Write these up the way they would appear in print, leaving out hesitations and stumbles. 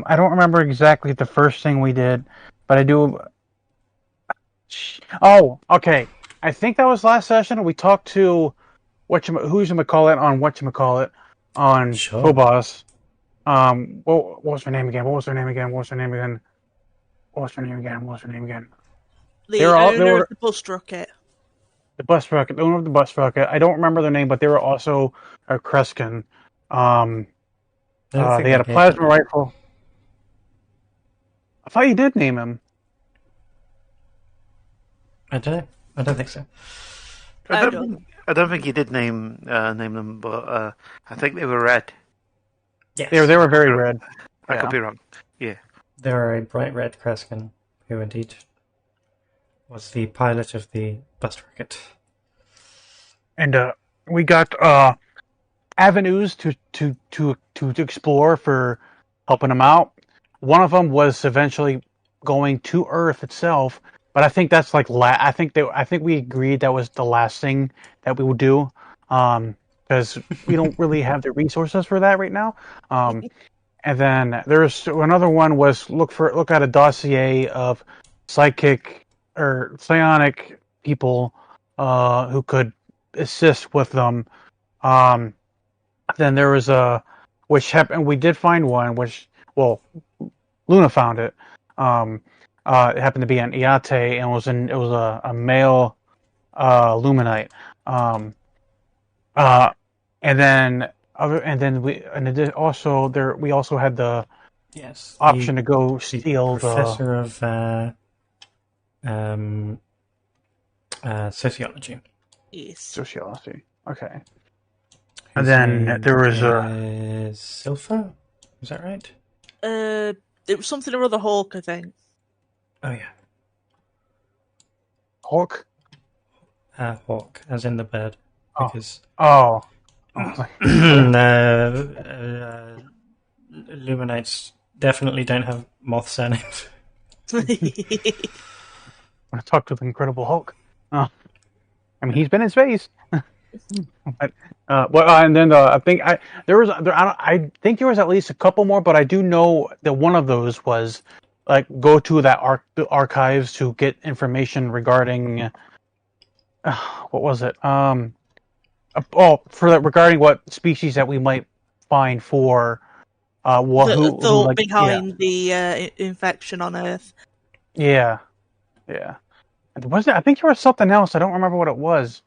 I don't remember exactly the first thing we did, but I do. Oh, okay. I think that was last session. We talked to who's gonna call it on on Sure. Phobos. What was her name again? What was her name again? What was her name again? What was her name again? What was her name again? The They owner of were the bus rocket. the bus rocket, the owner of the bus rocket. I don't remember their name, but they were also a Kreskin. Um, I don't think they had I a gave plasma them. rifle. I thought you did name him. I don't know. I don't think so. I I don't don't. think I don't think you did name them, but I think they were red. Yes. They were very I red. could Yeah, be wrong. Yeah. They are a bright red Kreskin who indeed was the pilot of the bus rocket. and we got avenues to explore for helping them out. One of them was eventually going to Earth itself, but I think that's like I think we agreed that was the last thing that we would do, because we don't really have the resources for that right now. Um, and then there's another one was look at a dossier of psychic or psionic people who could assist with them. Um, then there was a which happened. We did find one, which well, Luna found it. Um, it happened to be an Iate, and it was a male Luminite. Um, uh, and then we also had the Yes, option to go the steal the professor of um, sociology. Yes. sociology. Okay, and Whose then name there was a is Silpha? Is that right? Uh, it was something or other Hawk, I think. Oh yeah, Hulk. hawk, as in the bird, Oh, because oh, Luminites definitely don't have moth surnames. I talked to the Incredible Hulk. Oh, I mean, he's been in space. But, and then I think there was there, I think there was at least a couple more, but I do know that one of those was like go to the archives to get information regarding what was it? For that regarding what species that we might find for The who thought like behind the infection on Earth. yeah yeah. And wasn't I think there was something else. I don't remember what it was.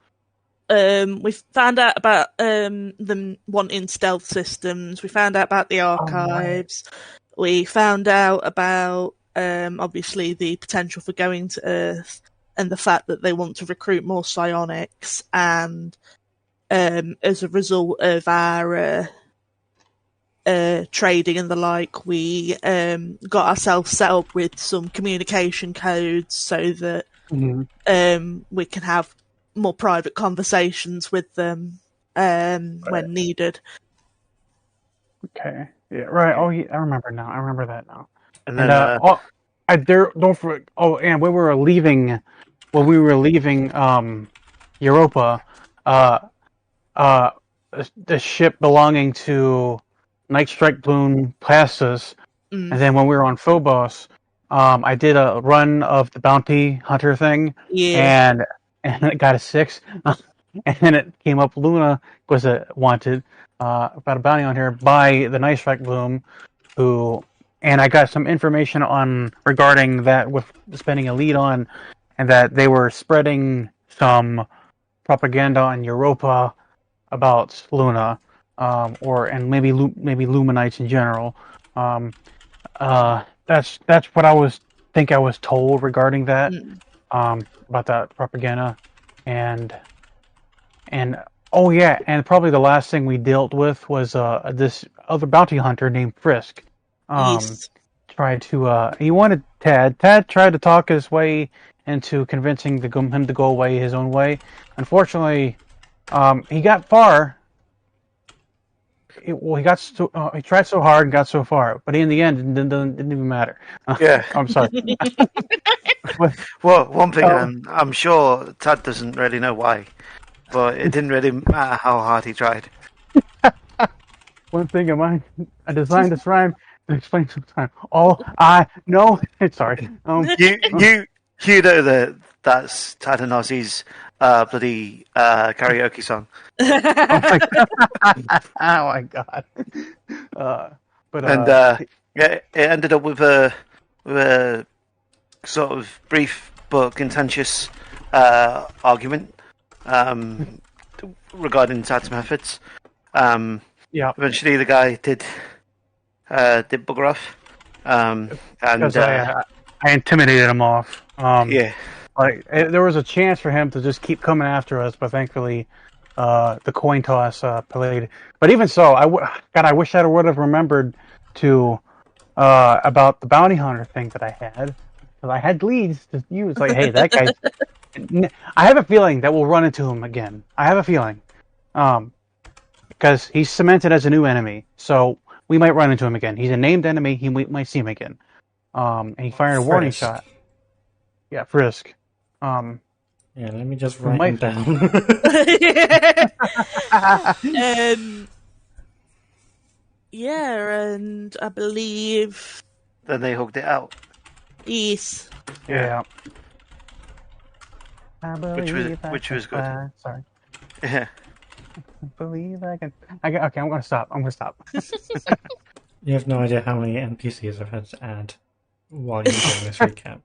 We found out about them wanting stealth systems. We found out about the Oh, right. archives. We found out about obviously the potential for going to Earth and the fact that they want to recruit more psionics. And as a result of our trading and the like, we got ourselves set up with some communication codes so that we can have more private conversations with them when needed. Okay. Yeah. Right. Oh, yeah, I remember now. I remember that now. And And then I there don't for oh, and when we were leaving Europa, uh, uh, the ship belonging to Night Strike Bloom passed us, Mm. and then when we were on Phobos, I did a run of the bounty hunter thing, Yeah. and it got a 6, and then it came up Luna was a wanted about a bounty on her by the Night Strike Bloom, who and I got some information on regarding that with spending a lead on, and that they were spreading some propaganda in Europa about Luna, or and maybe Luminites in general. Um, that's what I was told regarding that, Mm. about that propaganda, and and oh yeah, and probably the last thing we dealt with was this other bounty hunter named Frisk. Um, Yes. tried to he wanted Tad. Tad tried to talk his way into convincing him to go away his own way. Unfortunately, he got far. He tried so hard and got so far, but in the end, didn't even matter. yeah. I'm sorry. Well, one thing Oh, I'm sure Tad doesn't really know why, but it didn't really matter how hard he tried. one thing of mine, I designed this rhyme. Explain sometime. All I know. Sorry. You know that that's Tadanosi's bloody karaoke song. Oh my god. Oh my god. And yeah, it ended up with a sort of brief but contentious argument regarding Tad's methods. Yeah. Eventually, the guy did bugger off, and Because I intimidated him off. yeah, There was a chance for him to just keep coming after us, but thankfully, the coin toss played. But even so, I wish I would have remembered to about the bounty hunter thing that I had, because I had leads to use. Like, hey, that guy. I have a feeling that we'll run into him again. I have a feeling, because he's cemented as a new enemy, so we might run into him again. He's a named enemy. We might see him again. And he fired a warning Frisk. shot. Yeah, Frisk. Yeah, let me just write might- him down. Yeah, and I believe then they hugged it out, yes. Yeah. which was good. Sorry. Yeah. I believe I can. Okay, I'm gonna stop. You have no idea how many NPCs I've had to add while you're doing this recap.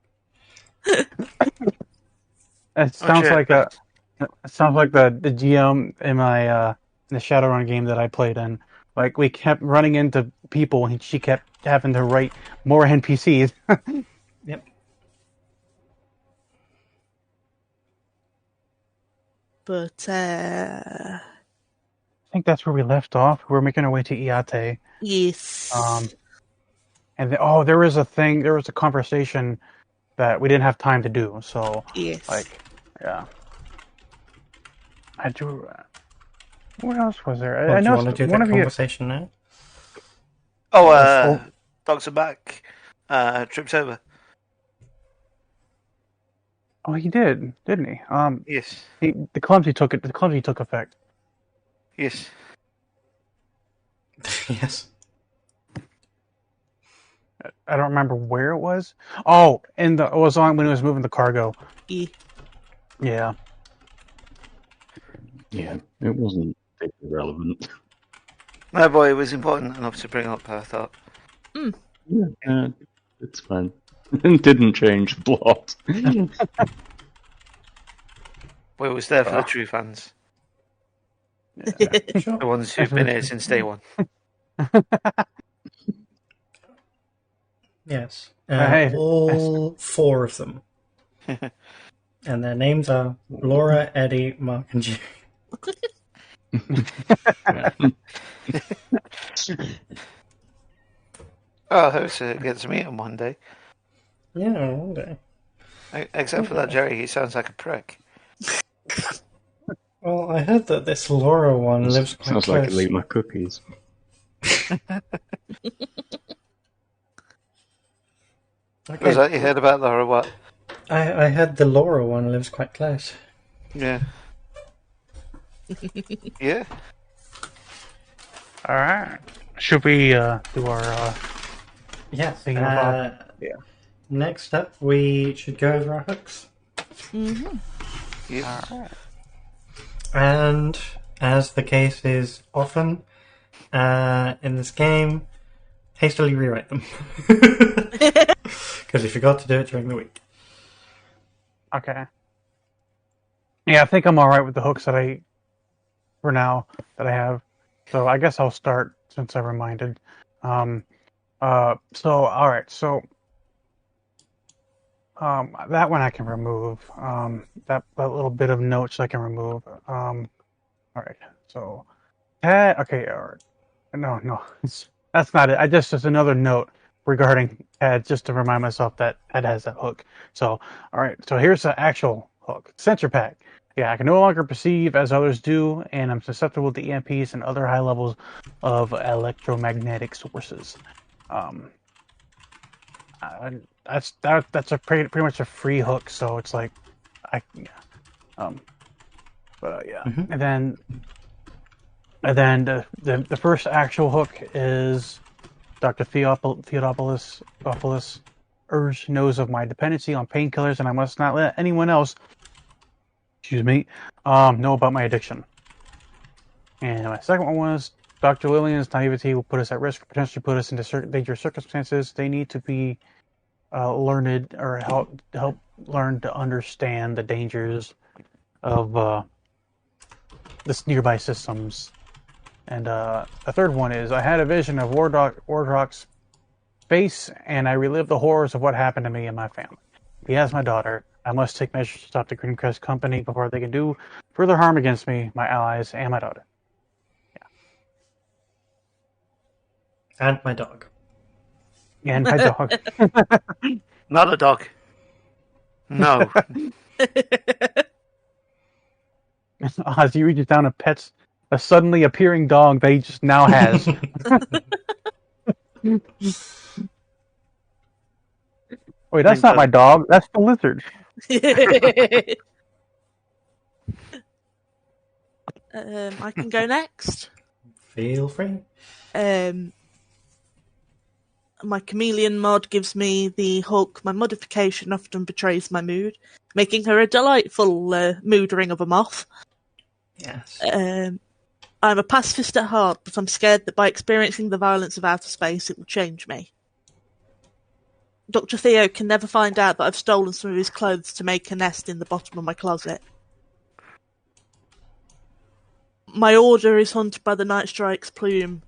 It sounds shit. like the GM in my in the Shadowrun game that I played in. Like, we kept running into people, and she kept having to write more NPCs. Yep. But I think that's where we left off. We were making our way to Iate. yes. And there was a thing. There was a conversation that we didn't have time to do. So, yes. yeah. I do. What else was there? Well, I do you know want to do the one of you. conversation now? Oh, dogs are back. Trips over. Oh, he did, didn't he? Yes. The clumsy took effect. Yes. Yes. I don't remember where it was. Oh, it was on when he was moving the cargo. Yeah. Yeah. Yeah, it wasn't particularly relevant. No, boy, it was important enough to bring up, I thought. Yeah, it's fine. It didn't change the plot. Well, it was there for the true fans. Sure. The ones who've been here since day one. Yes. Hey. All four of them. And their names are Laura, Eddie, Mark, and Jerry. Oh, I hope to get to meet him one day. Yeah, one day. Except for that Jerry, he sounds like a prick. Well, I heard that this Laura one lives quite Sounds close. like I'll eat my cookies. Okay. Was that you heard about that or what? I heard the Laura one lives quite close. Yeah. Yeah. All right. Should we do our? Yes. Thinking about- yeah. Next up, we should go over our hooks. Yeah. And as the case is often in this game, hastily rewrite them. Because we forgot to do it during the week. Okay. Yeah, I think I'm all right with the hooks that I have. So I guess I'll start since I reminded. So all right. So that one I can remove. That little bit of notes I can remove. All right. So okay. All right. No, that's not it. Just another note regarding Ed, just to remind myself that Ed has that hook. So all right. So here's the actual hook. Sensor pack. Yeah, I can no longer perceive as others do, and I'm susceptible to EMPs and other high levels of electromagnetic sources. That's a pretty much a free hook, so it's like, yeah. Mhm. And then the first actual hook is Dr. Theodopolis Urge knows of my dependency on painkillers, and I must not let anyone else, know about my addiction. And my second one was Dr. Lillian's naivety will put us at risk, potentially put us into dangerous circumstances. They need to be learned or help learn to understand the dangers of this nearby systems. And the third one is I had a vision of Wardrock's face, and I relived the horrors of what happened to me and my family. He has my daughter. I must take measures to stop the Greencrest Company before they can do further harm against me, my allies, and my daughter. And my dog. And my dog. Not a dog. No. Ozzy reaches down and pets a suddenly appearing dog that he just now has. Wait, that's not my dog. That's the lizard. I can go next. Feel free. My chameleon mod gives me the Hulk. My modification often betrays my mood, making her a delightful mood ring of a moth. Yes. I'm a pacifist at heart, but I'm scared that by experiencing the violence of outer space, it will change me. Dr. Theo can never find out that I've stolen some of his clothes to make a nest in the bottom of my closet. My order is hunted by the Night Strike's plume,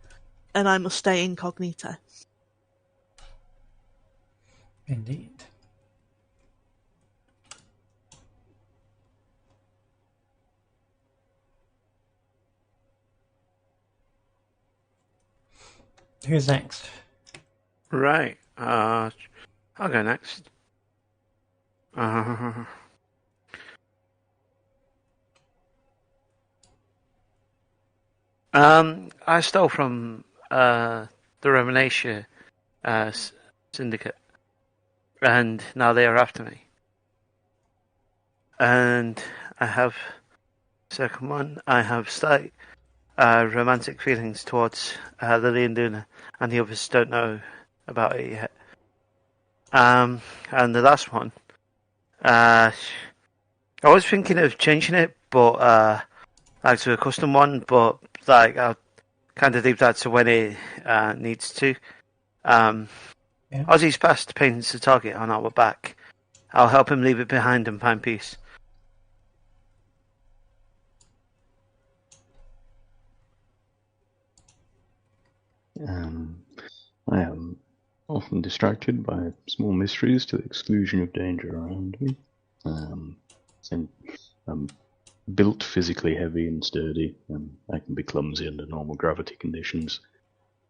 and I must stay incognito. Indeed. Who's next? Right. I'll go next. I stole from the Romanesia syndicate, and now they are after me. And I have, second one, I have slight romantic feelings towards Lillian Duna, and the others don't know about it yet. And the last one, I was thinking of changing it, but like to a custom one, but like I'll kind of leave that to when it needs to. Ozzy's past pains the target on our back. I'll help him leave it behind and find peace. I am often distracted by small mysteries to the exclusion of danger around me. I'm built physically heavy and sturdy, and I can be clumsy under normal gravity conditions.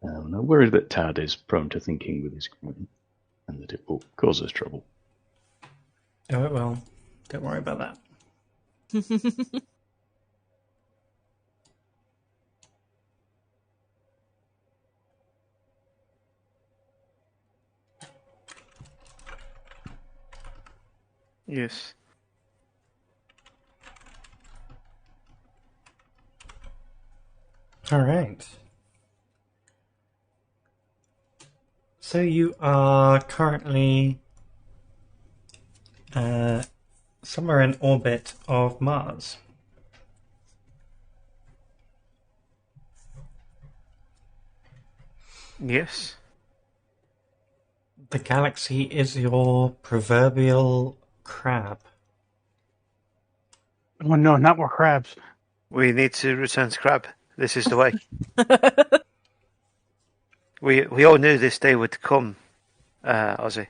I worry that Tad is prone to thinking with his brain, and that it will cause us trouble. Oh, it will. Don't worry about that. Yes. All right. So you are currently somewhere in orbit of Mars. Yes. The galaxy is your proverbial crab. Oh no, not more crabs. We need to return to Crab. This is the way. We all knew this day would come, Ozzy.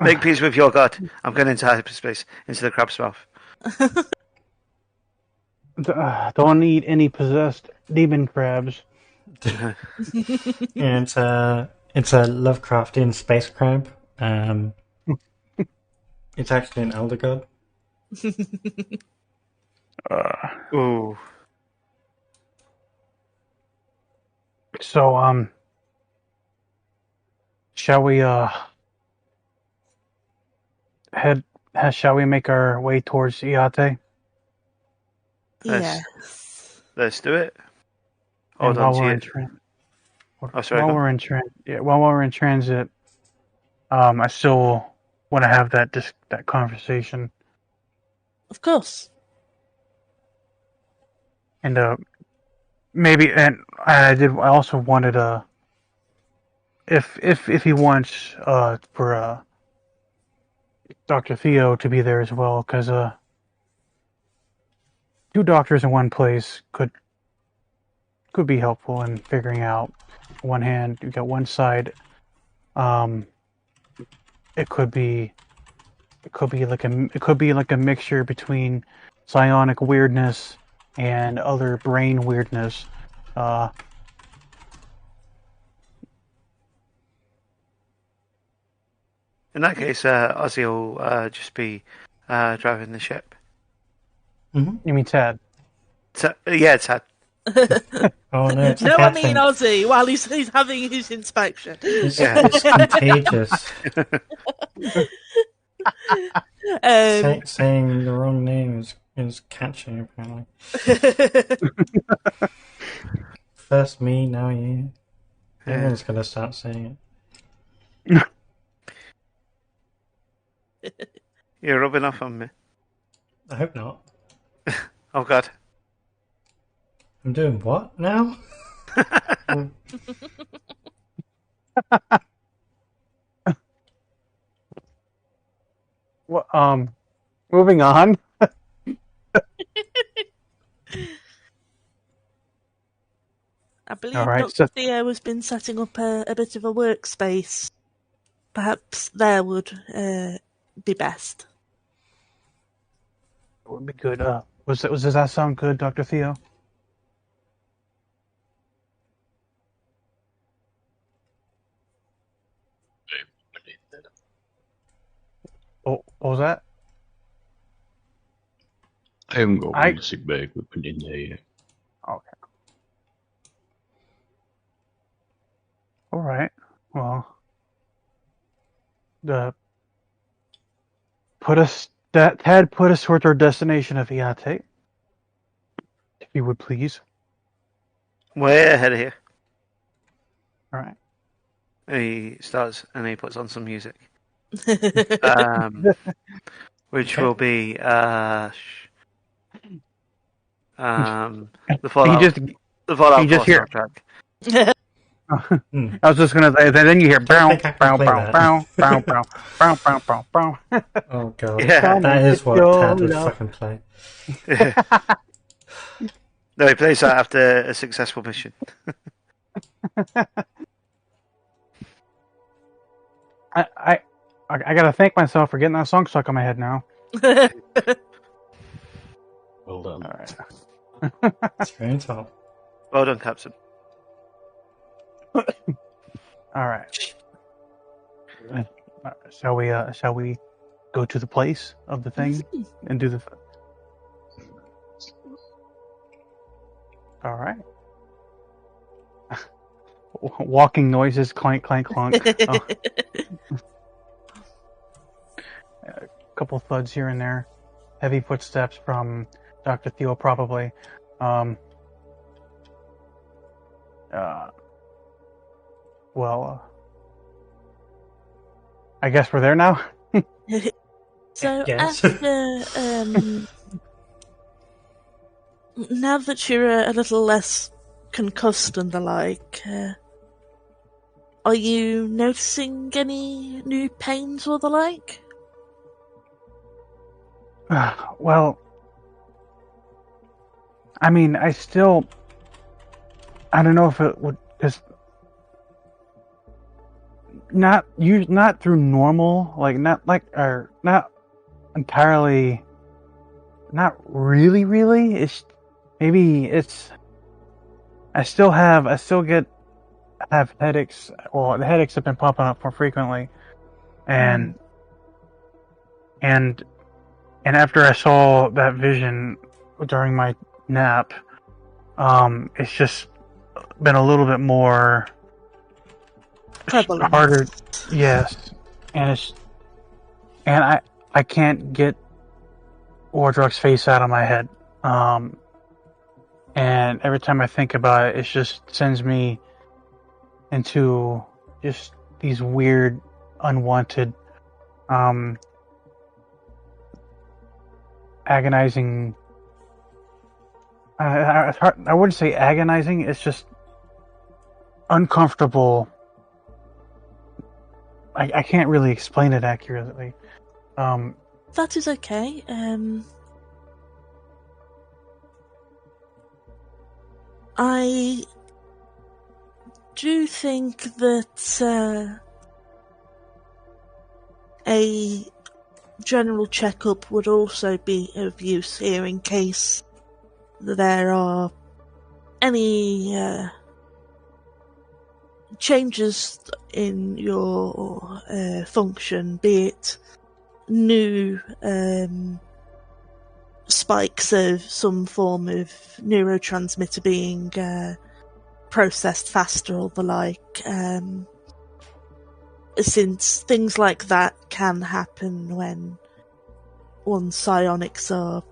Make peace with your god. I'm going into hyperspace, into the crab's mouth. Don't need any possessed demon crabs. Yeah, it's a Lovecraftian space crab. It's actually an elder god. Ooh. So, shall we shall we make our way towards Iate? Yes. Let's do it. And Hold while on to we're you. in transit, Oh, sorry. while go on. we're in while we're in transit, I still want to have that conversation, Of course. and maybe, and I also wanted if he wants for Dr. Theo to be there as well, because two doctors in one place could be helpful in figuring out. On one hand, you got one side. It could be like a mixture between psionic weirdness and other brain weirdness. In that case, Ozzy will just be driving the ship. Mm-hmm. You mean Tad? Yeah, Tad. Oh no, it's the No, I captain. mean Ozzy while he's having his inspection. It's, Yeah. it's contagious. Saying the wrong name is catching, apparently. First me, now you. Everyone's going to start saying it. You're rubbing off on me. I hope not. Oh, God. I'm doing what now? Well, moving on. I believe All right, Dr. Theo has been setting up a bit of a workspace. Perhaps there would be best. It would be good. Does that sound good, Dr. Theo? Oh, what was that? I haven't got one in the sick bay equipment in there yet. Okay. All right. Well, Tad put us towards our destination of Iate, if you would please. Way ahead of here. All right. He starts and he puts on some music. Which will be the Fallout. The Fallout 4 soundtrack. I was just gonna say. Then you hear bow, bow, bow, bow, bow, bow, bow, bow, bow, bow. Oh god, Yeah. that is what Tad would fucking play. No, he plays that after a successful mission. I gotta thank myself for getting that song stuck in my head now. Well done. All right. It's very top. Well done, Captain. All right. Shall we go to the place of the thing and do the? All right. Walking noises, clank, clank, clunk. A couple thuds here and there. Heavy footsteps from Dr. Theo, probably. I guess we're there now. So Yes. after now that you're a little less concussed and the like, are you noticing any new pains or the like? Well, I mean, I don't know if it would, because not through normal, not entirely, not really. I still have headaches. Well, the headaches have been popping up more frequently, and after I saw that vision during my nap, it's just been a little bit more Prevalent. harder. Yes, and I can't get Wardrug's face out of my head. And every time I think about it, it just sends me into just these weird, unwanted, agonizing. I wouldn't say agonizing. It's just uncomfortable. I can't really explain it accurately. That is okay. I do think that a general checkup would also be of use here in case there are any changes in your function, be it new spikes of some form of neurotransmitter being processed faster or the like, since things like that can happen when one's psionics are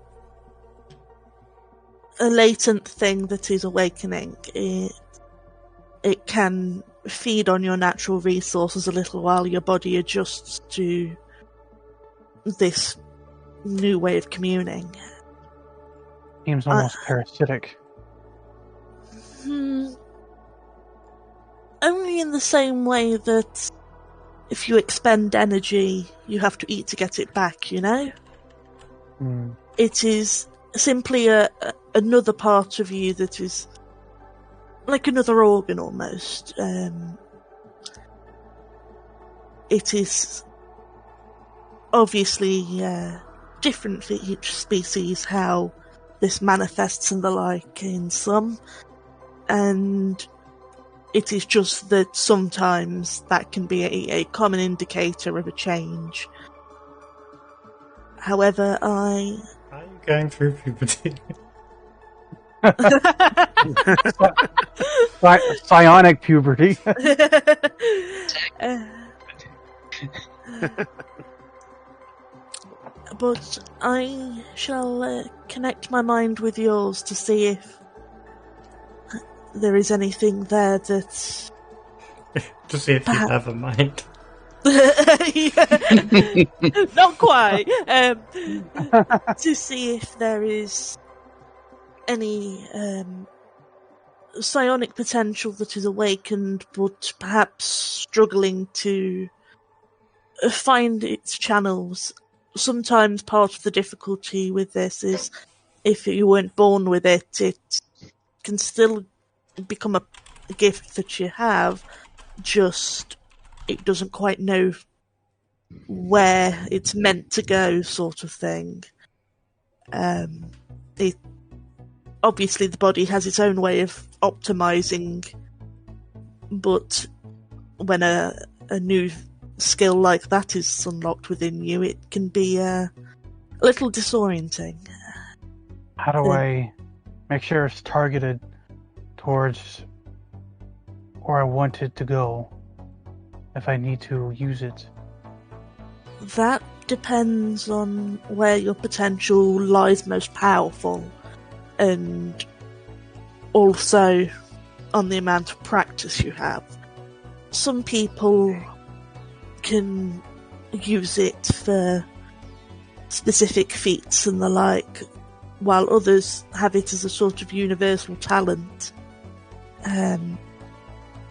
a latent thing that is awakening. It can feed on your natural resources a little while your body adjusts to this new way of communing. Seems almost parasitic. Only in the same way that if you expend energy, you have to eat to get it back, you know? It is simply another part of you that is like another organ almost. It is obviously different for each species how this manifests and the like in some, and it is just that sometimes that can be a common indicator of a change. However, Are you going through puberty? Psionic puberty. But I shall connect my mind with yours to see if there is anything there that... To see if you have a mind. Not quite. To see if there is any psionic potential that is awakened, but perhaps struggling to find its channels. Sometimes part of the difficulty with this is if you weren't born with it, it can still become a gift that you have, just it doesn't quite know where it's meant to go, sort of thing. It obviously the body has its own way of optimizing, but when a new skill like that is unlocked within you, it can be a little disorienting. How do I make sure it's targeted towards where I want it to go if I need to use it? That depends on where your potential lies most powerful, and also on the amount of practice you have. Some people can use it for specific feats and the like, while others have it as a sort of universal talent.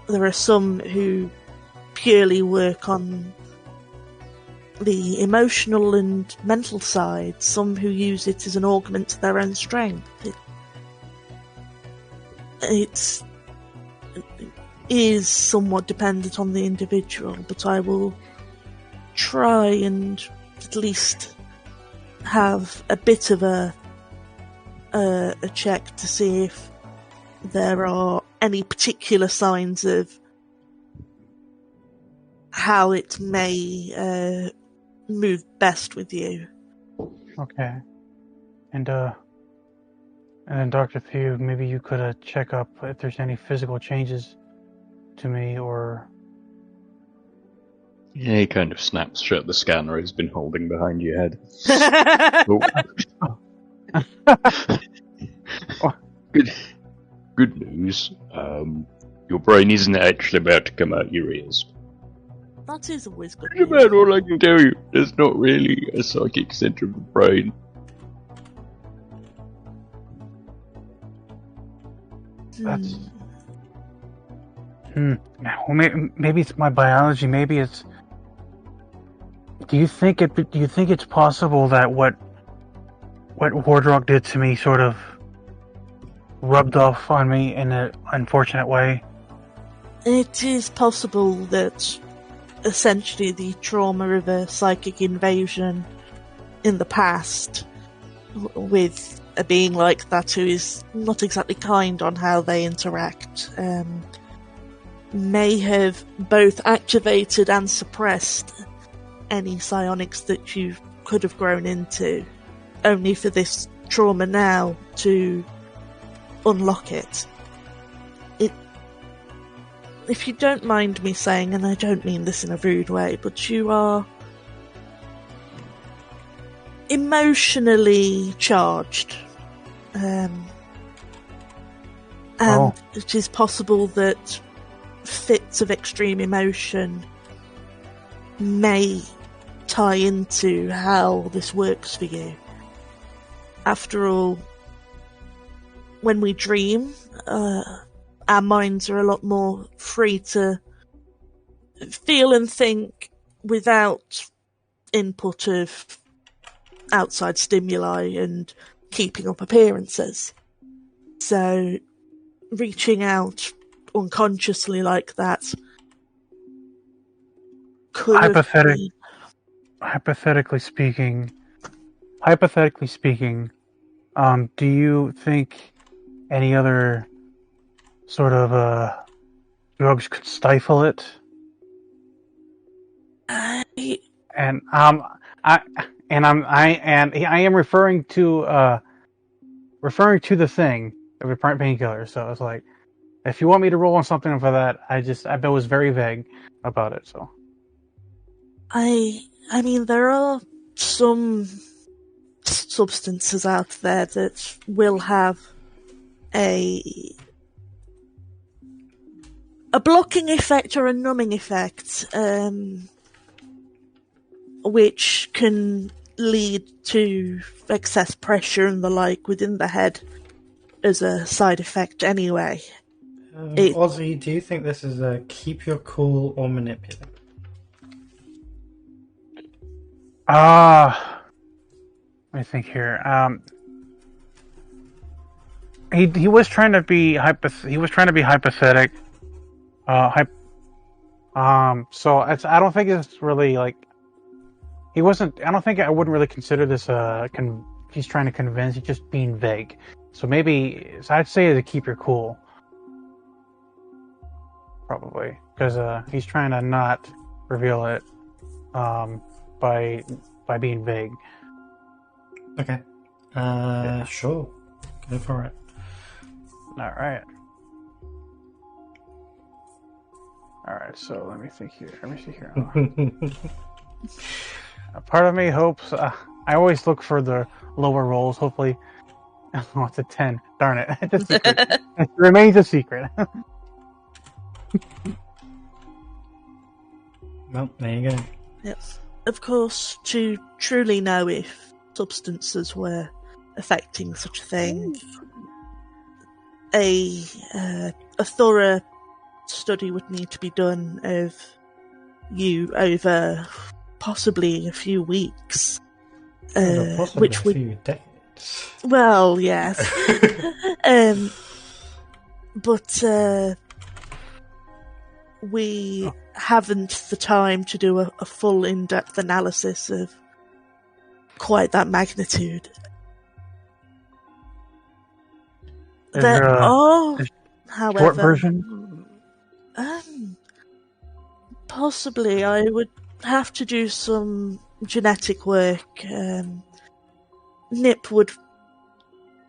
There are some who purely work on the emotional and mental side, some who use it as an augment to their own strength. It is somewhat dependent on the individual, but I will try and at least have a bit of a check to see if there are any particular signs of how it may move best with you. Okay. And then Dr. Pugh, maybe you could check up if there's any physical changes to me, or... Yeah, he kind of snaps shut the scanner he's been holding behind your head. Good news. Your brain isn't actually about to come out your ears. That is always good. That's about all I can tell you. There's not really a psychic center of the brain. That's. Well, maybe it's my biology. Maybe it's. Do you think it's possible that what Wardrock did to me sort of rubbed off on me in an unfortunate way? It is possible that essentially the trauma of a psychic invasion in the past, with a being like that who is not exactly kind on how they interact, may have both activated and suppressed any psionics that you could have grown into, only for this trauma now to unlock it. If you don't mind me saying, and I don't mean this in a rude way, but you are emotionally charged. And it is possible that fits of extreme emotion may tie into how this works for you. After all, when we dream, our minds are a lot more free to feel and think without input of outside stimuli and keeping up appearances. So, reaching out unconsciously like that could hypothetically speaking, do you think any other sort of drugs could stifle it? I am referring to the thing of a painkiller. So it's like, if you want me to roll on something for that, I was very vague about it. So I mean, there are some substances out there that will have a blocking effect or a numbing effect, which can lead to excess pressure and the like within the head as a side effect anyway. Ozzy, do you think this is a keep your cool or manipulate? Let me think here. He was trying to be hypothetic. So I don't think it's really like he wasn't. I don't think I wouldn't really consider this he's trying to convince. He's just being vague. So I'd say to keep your cool, probably, because he's trying to not reveal it by being vague. Okay. Sure. Go for it. All right, so let me think here. A part of me hopes. I always look for the lower rolls. Hopefully, oh, it's a 10. Darn it! It's a secret. It remains a secret. Well, there you go. Yes. Of course, to truly know if substances were affecting such a thing, a thorough study would need to be done of you over possibly a few weeks, which would a few decades. Well, yes, but we haven't the time to do a full in-depth analysis of quite that magnitude. There are, however, short version? Possibly. I would have to do some genetic work. Nip would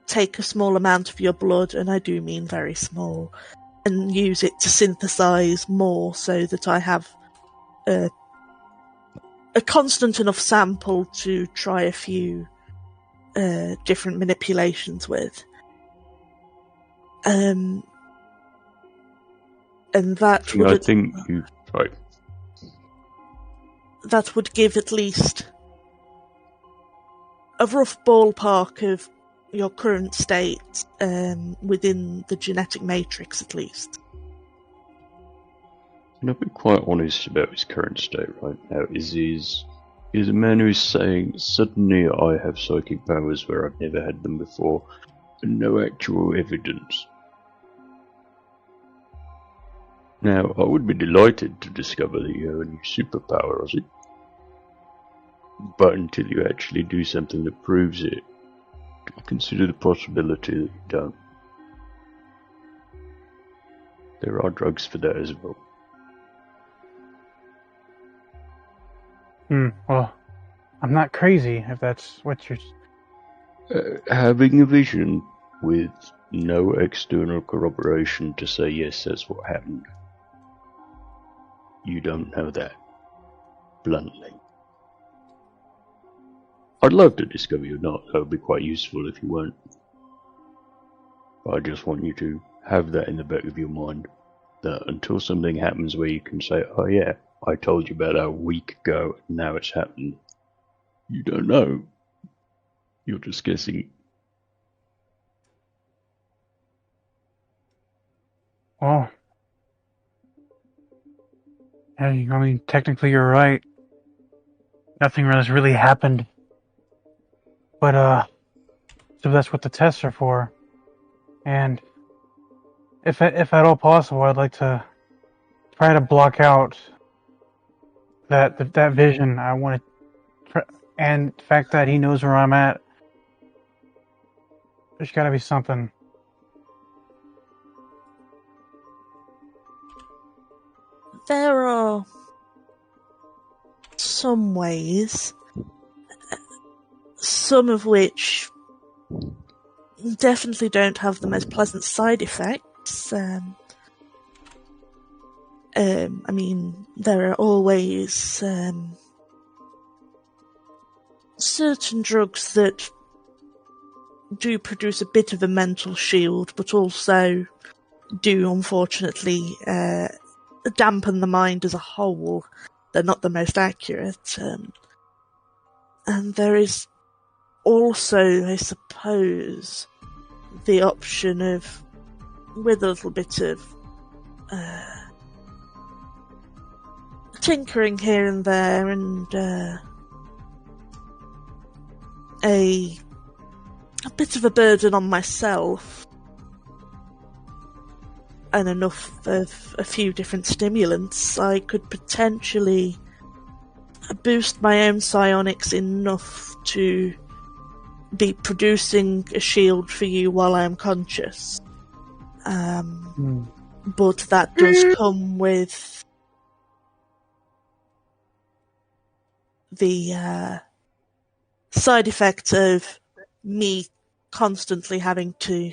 take a small amount of your blood, and I do mean very small, and use it to synthesize more so that I have a constant enough sample to try a few different manipulations with. And that would... I think you... Right. That would give at least a rough ballpark of your current state within the genetic matrix, at least. And I'll be quite honest about his current state right now. Is a man who's saying, suddenly I have psychic powers where I've never had them before, and no actual evidence. Now, I would be delighted to discover that you have a new superpower, Ozzy. But until you actually do something that proves it, consider the possibility that you don't. There are drugs for that as well. Well, I'm not crazy, if that's what you're... Having a vision with no external corroboration to say, yes, that's what happened. You don't know that. Bluntly. I'd love to discover you're not. That would be quite useful if you weren't. But I just want you to have that in the back of your mind. That until something happens where you can say, oh yeah, I told you about that a week ago, and now it's happened. You don't know. You're just guessing. Well, yeah, I mean, technically you're right. Nothing has really happened. But, so that's what the tests are for. And if at all possible, I'd like to try to block out that vision. I want to, and the fact that he knows where I'm at. There's got to be something. There are some ways, some of which definitely don't have the most pleasant side effects. I mean, there are always certain drugs that do produce a bit of a mental shield, but also do, unfortunately, dampen the mind as a whole. They're not the most accurate. And there is also, I suppose, the option of, with a little bit of tinkering here and there, and a bit of a burden on myself, and enough of a few different stimulants, I could potentially boost my own psionics enough to be producing a shield for you while I am conscious. But that does come with the side effect of me constantly having to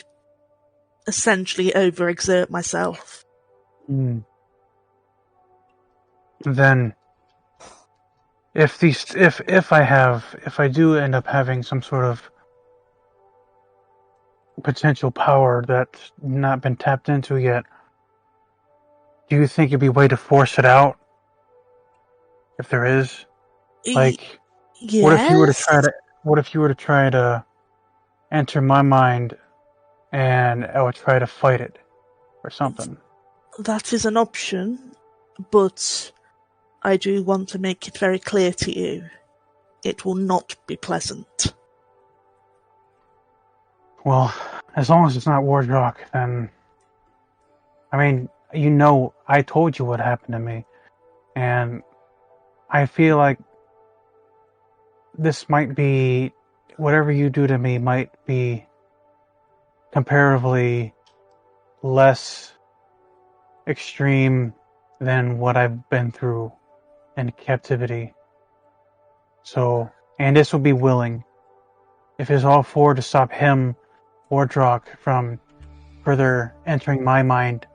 essentially overexert myself. Then, if I do end up having some sort of potential power that's not been tapped into yet, do you think it'd be a way to force it out? If there is, like, yes. What if you were to try to enter my mind, and I would try to fight it, or something? That is an option, but I do want to make it very clear to you, it will not be pleasant. Well, as long as it's not Wardrock, then... I mean, you know, I told you what happened to me, and I feel like this might be... Whatever you do to me might be comparatively less extreme than what I've been through in captivity. So, and this will be willing. If it's all for to stop him, Wardrock, from further entering my mind,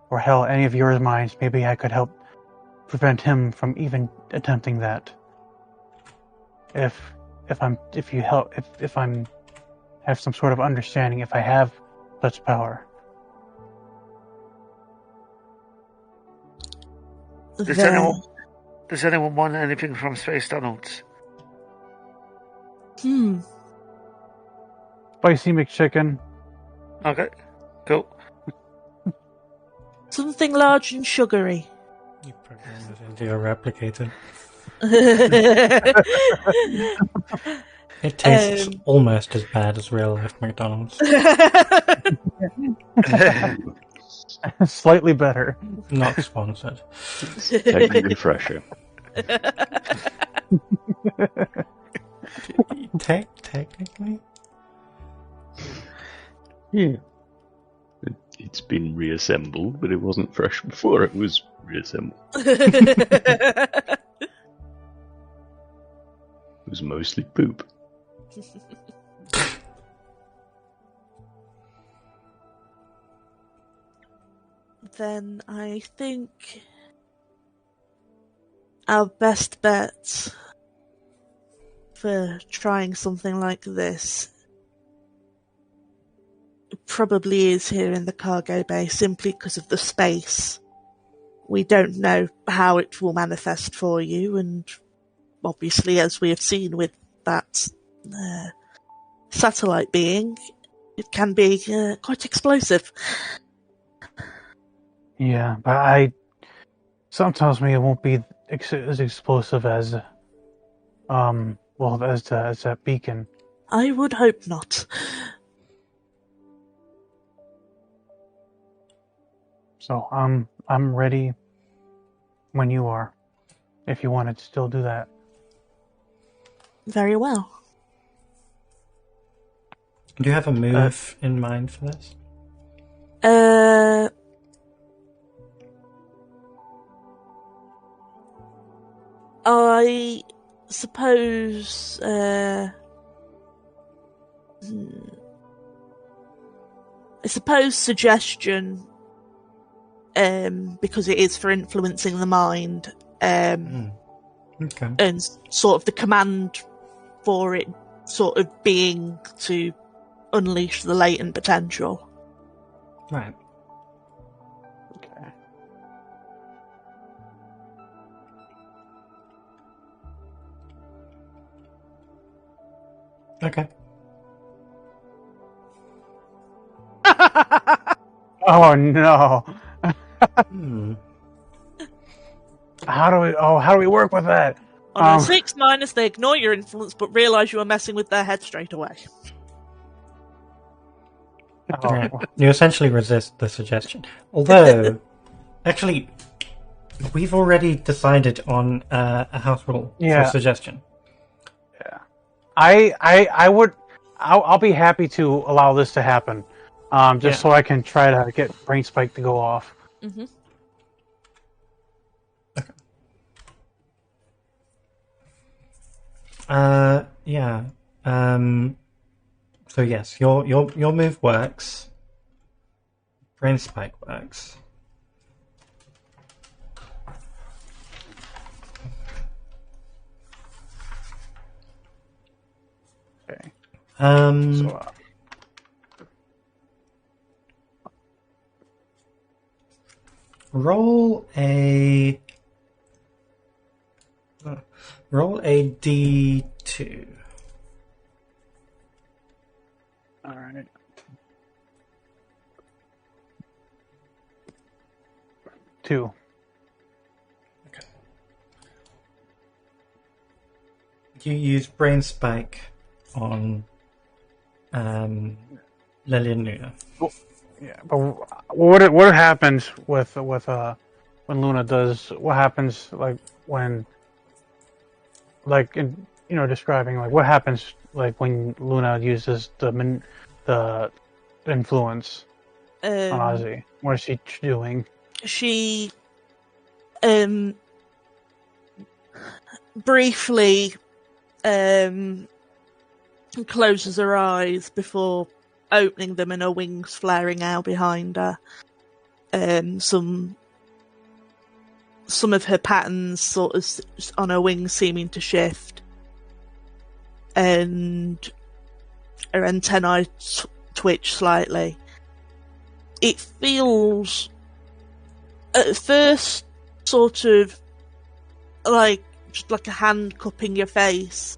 or hell, any of yours minds, maybe I could help prevent him from even attempting that. If I'm have some sort of understanding, if I have such power. Does anyone want anything from Space Donald's? Spicy McChicken. Okay, cool. Something large and sugary. You program it into your replicator. It tastes almost as bad as real life McDonald's. Slightly better. Not sponsored. Technically fresher. Technically? Yeah. It's been reassembled, but it wasn't fresh before it was reassembled. It was mostly poop. Then I think our best bet for trying something like this probably is here in the cargo bay, simply because of the space. We don't know how it will manifest for you, and obviously, as we have seen with that satellite being, it can be quite explosive. Yeah, but something tells me it won't be as explosive as as that beacon. I would hope not. So I'm ready when you are, if you wanted to still do that. Very well. Do you have a move in mind for this? I suppose suggestion, because it is for influencing the mind, Okay. and sort of the command for it sort of being to unleash the latent potential. Right. Okay. Okay. Oh no! Hmm. How do we work with that? On a 6-, they ignore your influence but realise you are messing with their head straight away. Right. You essentially resist the suggestion. Although, actually, we've already decided on a house rule for suggestion. Yeah. I'll be happy to allow this to happen. So I can try to get Brain Spike to go off. Mm-hmm. Yeah. So yes, your move works. Brain Spike works. Okay. Roll a D2. All right. Two. Okay. You use Brain Spike on Lillian Luna. Yeah, but what happens with when Luna does? What happens when describing what happens when Luna uses the influence on Ozzy? What is she doing? She briefly closes her eyes before opening them and her wings flaring out behind her. Some of her patterns sort of on her wings seeming to shift, and her antennae twitch slightly. It feels at first sort of like just like a hand cupping your face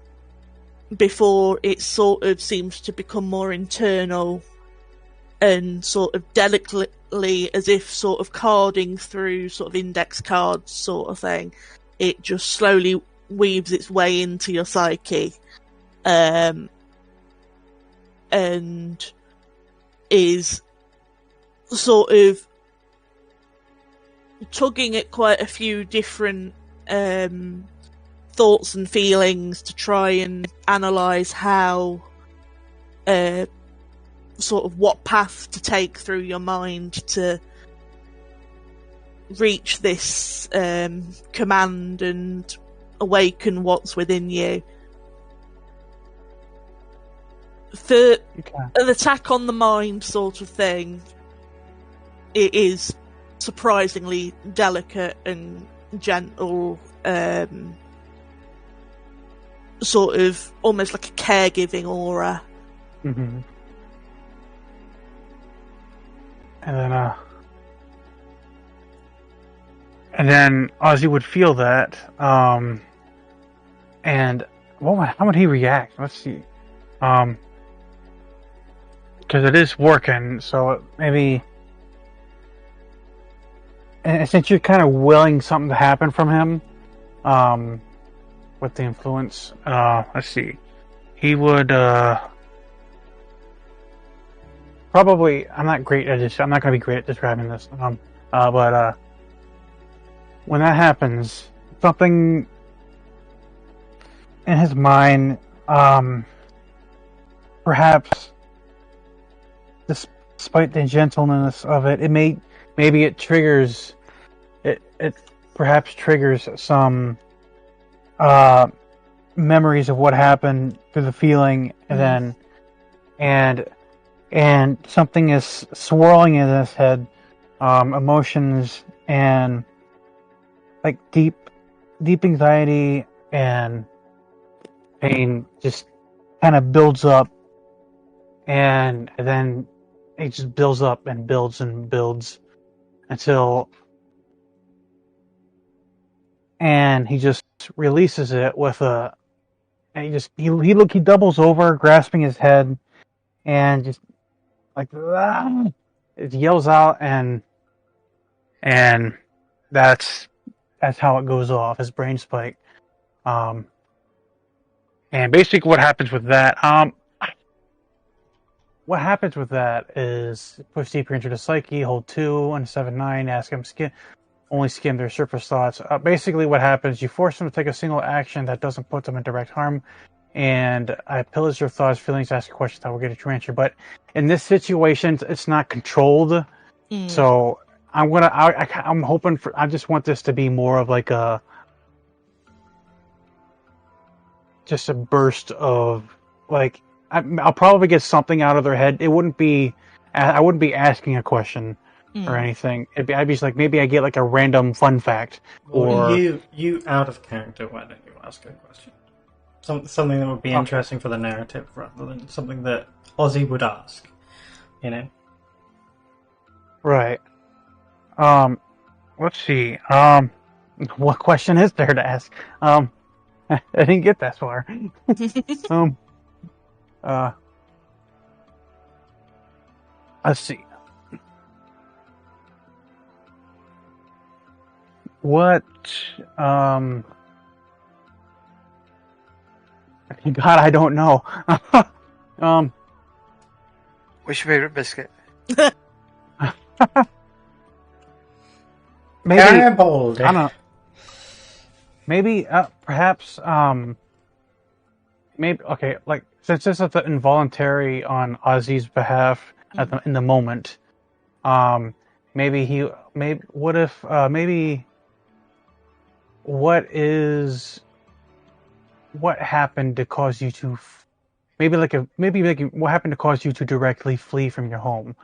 before it sort of seems to become more internal and sort of delicately, as if sort of carding through sort of index cards sort of thing. It just slowly weaves its way into your psyche, and is sort of tugging at quite a few different thoughts and feelings to try and analyse how sort of what path to take through your mind to reach this command and awaken what's within you. For an attack on the mind sort of thing, it is surprisingly delicate and gentle, sort of almost like a caregiving aura. Mm-hmm. And then Ozzy would feel that, and how would he react? Let's see, because it is working, so maybe. And since you're kind of willing something to happen from him, with the influence, let's see, he would probably. I'm not going to be great at describing this. But when that happens, something in his mind, perhaps, despite the gentleness of it, maybe it triggers. It perhaps triggers some memories of what happened through the feeling, and something is swirling in his head, emotions and like deep anxiety and pain just kind of builds up, and then it just builds up and builds and builds until, and he just releases it with he doubles over, grasping his head, and just like it yells out, and that's how it goes off, his brain spike. And basically what happens with that is push deeper into the psyche, hold 2 on 7-9, ask him only skim their surface thoughts. Basically what happens, you force them to take a single action that doesn't put them in direct harm, and I pillage your thoughts, feelings, ask questions that will get a true answer. But in this situation, it's not controlled, so I'm hoping for. I just want this to be more of like just a burst of like. I'll probably get something out of their head. I wouldn't be asking a question or anything. I'd be just like, maybe I get like a random fun fact. Or you out of character. Why don't you ask a question? Something that would be interesting for the narrative, rather than something that Ozzy would ask. You know. Right. Let's see. What question is there to ask? I didn't get that far. Let's see. What, God, I don't know. What's your favorite biscuit? Maybe, Garibaldi. I don't know. Maybe, perhaps, maybe, okay, like, since this is involuntary on Ozzy's behalf in the moment, what happened to cause you to, what happened to cause you to directly flee from your home?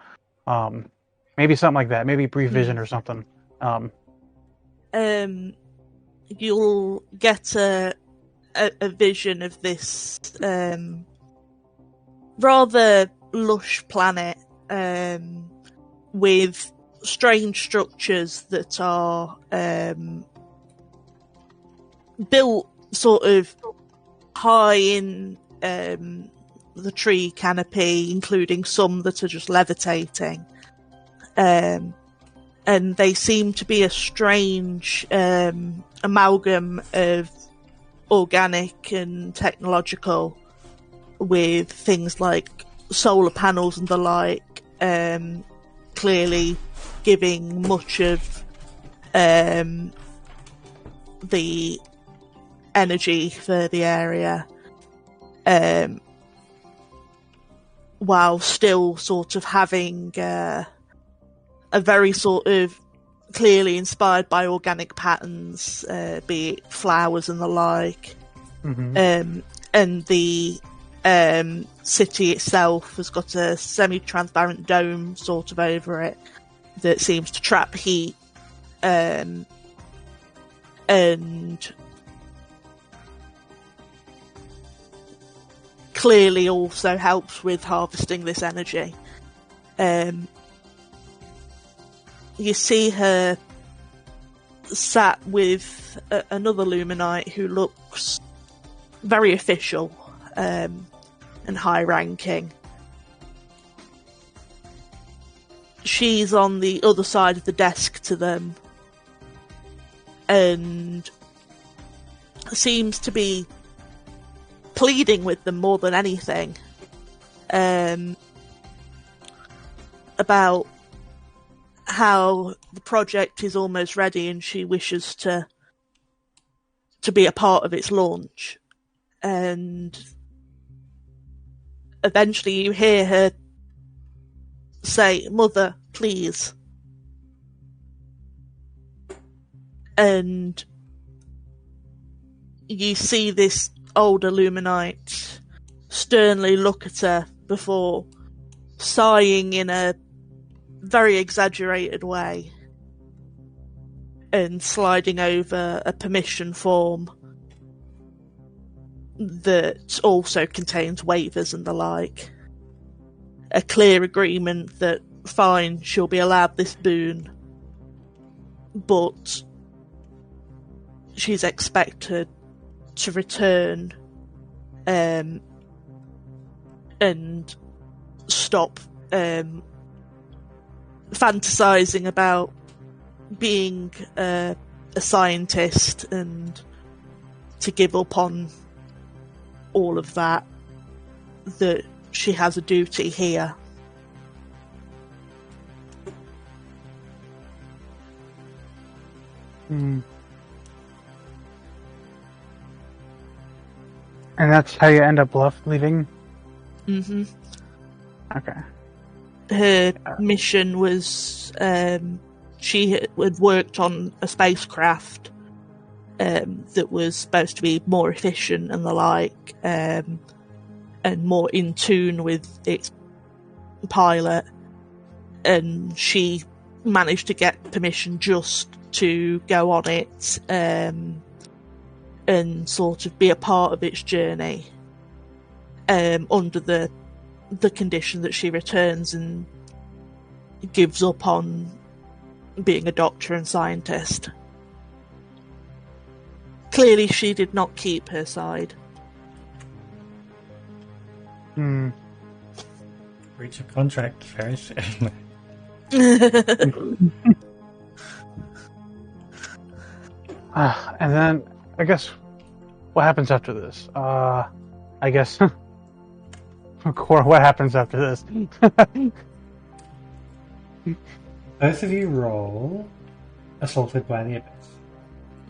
Maybe something like that. Maybe brief vision or something. You'll get a vision of this rather lush planet with strange structures that are built sort of high in the tree canopy, including some that are just levitating. And they seem to be a strange amalgam of organic and technological, with things like solar panels and the like, clearly giving much of the energy for the area, while still sort of having a very sort of clearly inspired by organic patterns, be it flowers and the like. Mm-hmm. And the city itself has got a semi-transparent dome sort of over it that seems to trap heat, and clearly also helps with harvesting this energy. You see her sat with another Luminite who looks very official and high-ranking. She's on the other side of the desk to them and seems to be pleading with them more than anything about how the project is almost ready and she wishes to be a part of its launch. And eventually you hear her say, "Mother, please." And you see this older Luminite sternly look at her before sighing in a very exaggerated way and sliding over a permission form that also contains waivers and the like. A clear agreement that, fine, she'll be allowed this boon, but she's expected to return and stop fantasizing about being a scientist and to give up on all of that, that she has a duty here. Mm. And that's how you end up leaving? Mm-hmm. Okay. Her mission was, she had worked on a spacecraft that was supposed to be more efficient and the like, and more in tune with its pilot, and she managed to get permission just to go on it and sort of be a part of its journey, under the condition that she returns and gives up on being a doctor and scientist. Clearly she did not keep her side. Hmm. Breach of contract very soon. And then, I guess, what happens after this? I guess, Cora, what happens after this? Both of you roll Assaulted by the Abyss.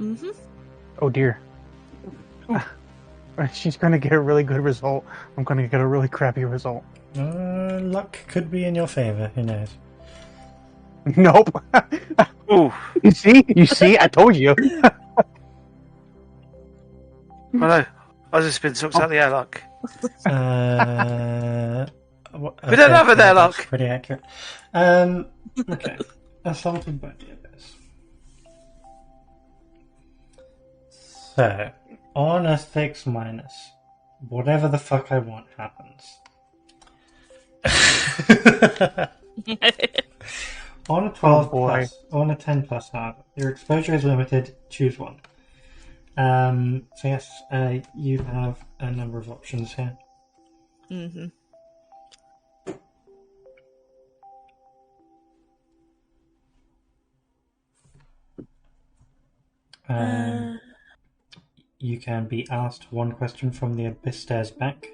Mm-hmm. Oh dear. She's going to get a really good result. I'm going to get a really crappy result. Luck could be in your favor. Who knows? Nope. Ooh. You see? I told you. Well, no. I just been sucked out of the airlock. We don't have an airlock. Pretty accurate. Okay. Assaulted by the Abyss. So, on ethics minus, whatever the fuck I want happens. On a 12 boy. plus, on a 10 plus, however, your exposure is limited. Choose one. So yes, you have a number of options here. Mm-hmm. You can be asked one question from the Abyss Stairs back,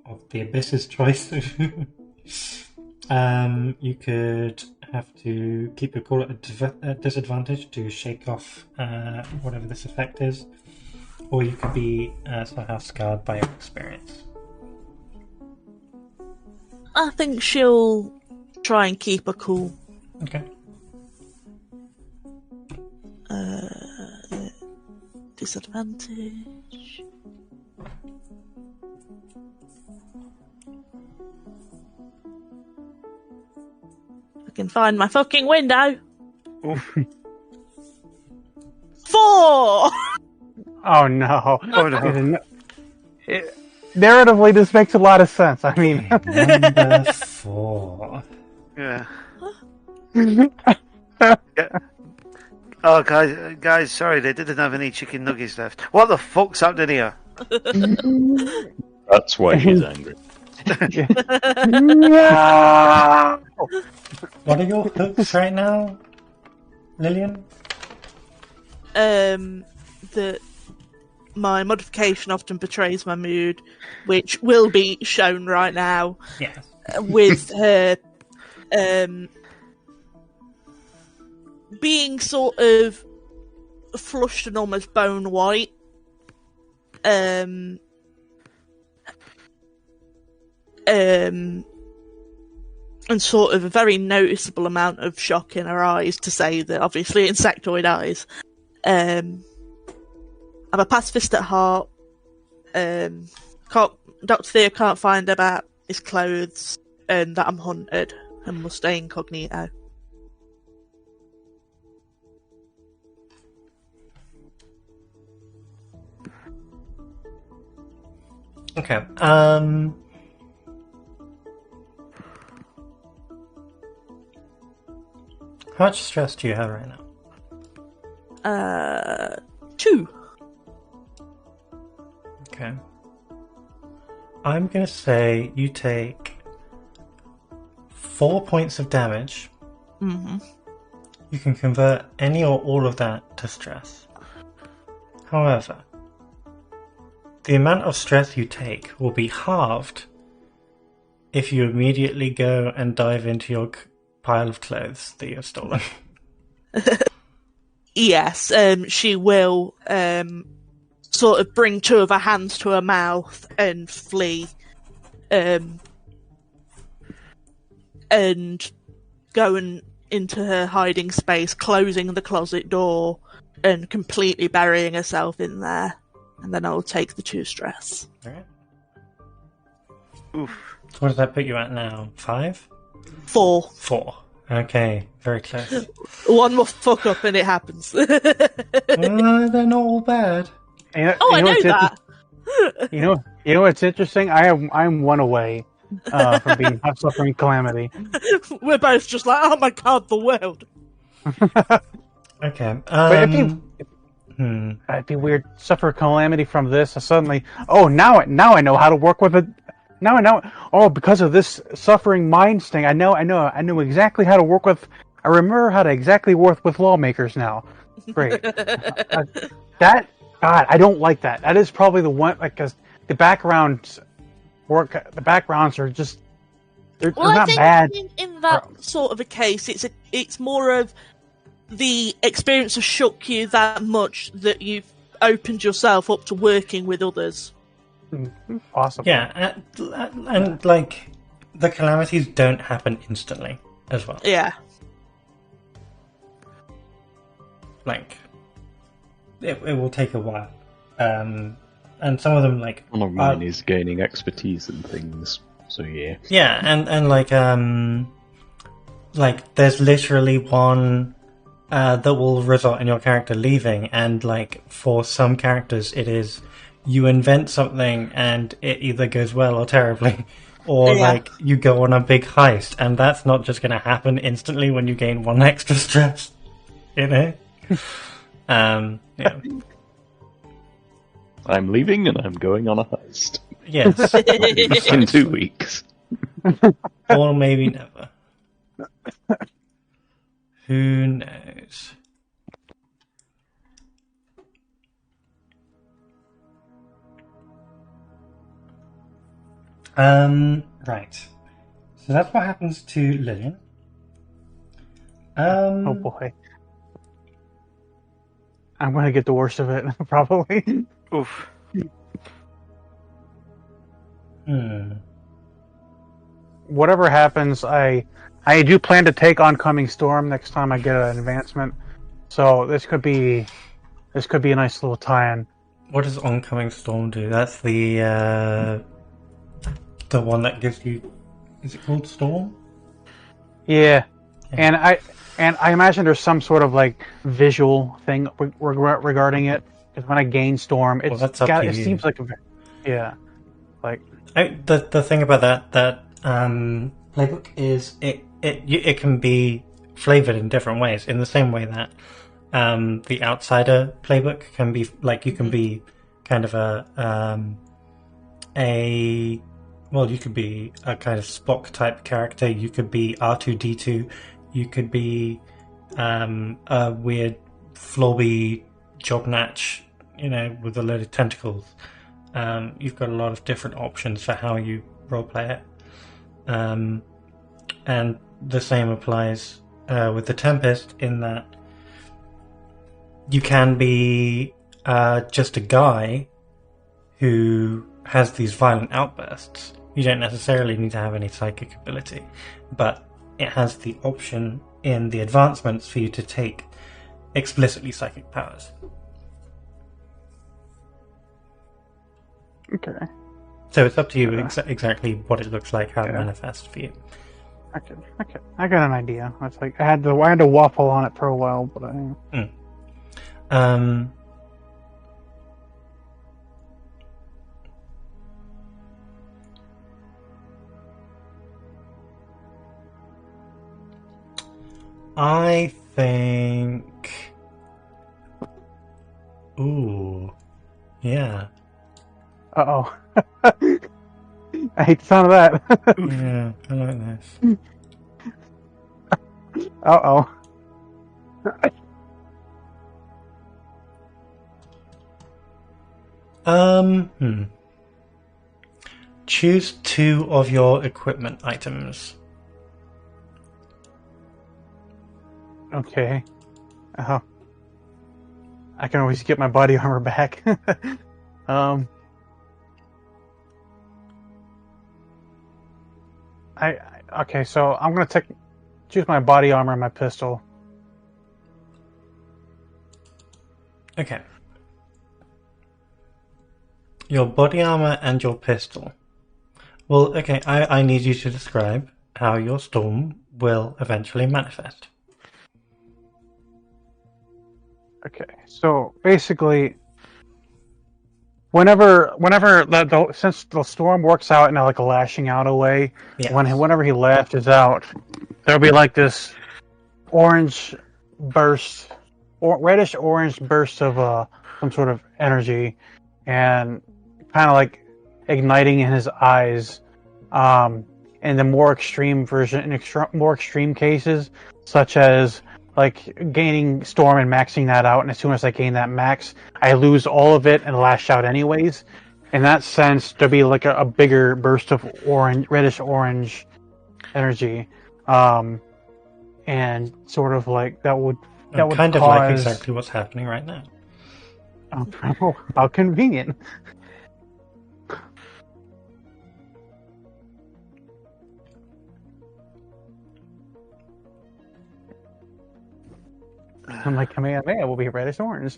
of the Abyss's choice. You could have to keep your call at disadvantage to shake off whatever this effect is, or you could be somehow scarred by your experience. I think she'll try and keep her cool. Okay. Disadvantage. I can find my fucking window. Oof. 4! Oh no! Oh no. Narratively, this makes a lot of sense. I mean, Number 4. Yeah. Yeah. Oh, guys, sorry, they didn't have any chicken nuggets left. What the fuck's happening here? That's why he's angry. no! What are your hooks right now, Lillian? That my modification often betrays my mood, which will be shown right now. Yes. With her being sort of flushed and almost bone white. And sort of a very noticeable amount of shock in her eyes, to say that obviously insectoid eyes. I'm a pacifist at heart. Dr. Theo can't find about his clothes, and that I'm hunted and must stay incognito. Okay. How much stress do you have right now? 2. Okay. I'm gonna say you take 4 points of damage. Mm-hmm. You can convert any or all of that to stress. However, the amount of stress you take will be halved if you immediately go and dive into your pile of clothes that you've stolen. Yes, she will sort of bring 2 of her hands to her mouth and flee. And go into her hiding space, closing the closet door and completely burying herself in there. And then I'll take the 2 stress. Alright. Oof. So what does that put you at now? 5? 4. 4. Okay, very close. One more fuck up and it happens. They're not all bad. You know, Oh, I you know what's that. You know what's interesting? I'm one away from being suffering calamity. We're both just like, oh my god, the world. Okay. But it'd be weird suffer calamity from this. I suddenly, now I know how to work with it. Now I know. Oh, because of this suffering mind sting, I know exactly how to work with. I remember how to exactly work with lawmakers now. Great. That God, I don't like that. That is probably the one, because the backgrounds are just they're not bad. In that sort of a case, it's more of the experience has shook you that much that you've opened yourself up to working with others. Awesome. Yeah, and like the calamities don't happen instantly as well. Yeah. Like it will take a while, and some of them like One of mine is gaining expertise in things. So yeah. Yeah, and like there's literally one that will result in your character leaving, and like for some characters it is you invent something and it either goes well or terribly. Or Yeah. like you go on a big heist, and that's not just going to happen instantly when you gain 1 extra stress. You know? Yeah. I'm leaving and I'm going on a heist. Yes. In 2 weeks. Or maybe never. Who knows? Right. So that's what happens to Lillian. Oh boy. I'm going to get the worst of it, probably. Oof. Whatever happens, I do plan to take oncoming storm next time I get an advancement. So this could be a nice little tie-in. What does oncoming storm do? That's the one that gives you. Is it called storm? Yeah. And I imagine there's some sort of like visual thing regarding it. Because when I gain storm, it seems like the thing about that playbook is it can be flavored in different ways. In the same way that the Outsider playbook can be like, you can be kind of you could be a kind of Spock type character. You could be R2-D2. You could be a weird flobby jognatch, with a load of tentacles. You've got a lot of different options for how you roleplay it. And the same applies with the Tempest, in that you can be just a guy who has these violent outbursts. You don't necessarily need to have any psychic ability, but it has the option in the advancements for you to take explicitly psychic powers. Okay. So it's up to you exactly what it looks like, how it manifests for you. Okay. I got an idea. It's like I had to waffle on it for a while, but I think. Ooh, yeah. Uh-oh. I hate the sound of that. Yeah, I like this. Uh-oh. Choose 2 of your equipment items. Okay. I can always get my body armor back. Okay, so I'm gonna choose my body armor and my pistol. Okay. Your body armor and your pistol. Well, okay, I need you to describe how your storm will eventually manifest. Okay, so basically, whenever since the storm works out in like a lashing out away, yes. whenever he lashes out, there'll be like this orange burst, or reddish orange burst of some sort of energy, and kind of like igniting in his eyes. In the more extreme version, more extreme cases, such as like gaining storm and maxing that out, and as soon as I gain that max, I lose all of it and lash out anyways. In that sense, there'll be like a bigger burst of reddish orange energy, and sort of like that would kind of like exactly what's happening right now. Oh, how convenient. I'm like, Kamehameha will be reddish orange.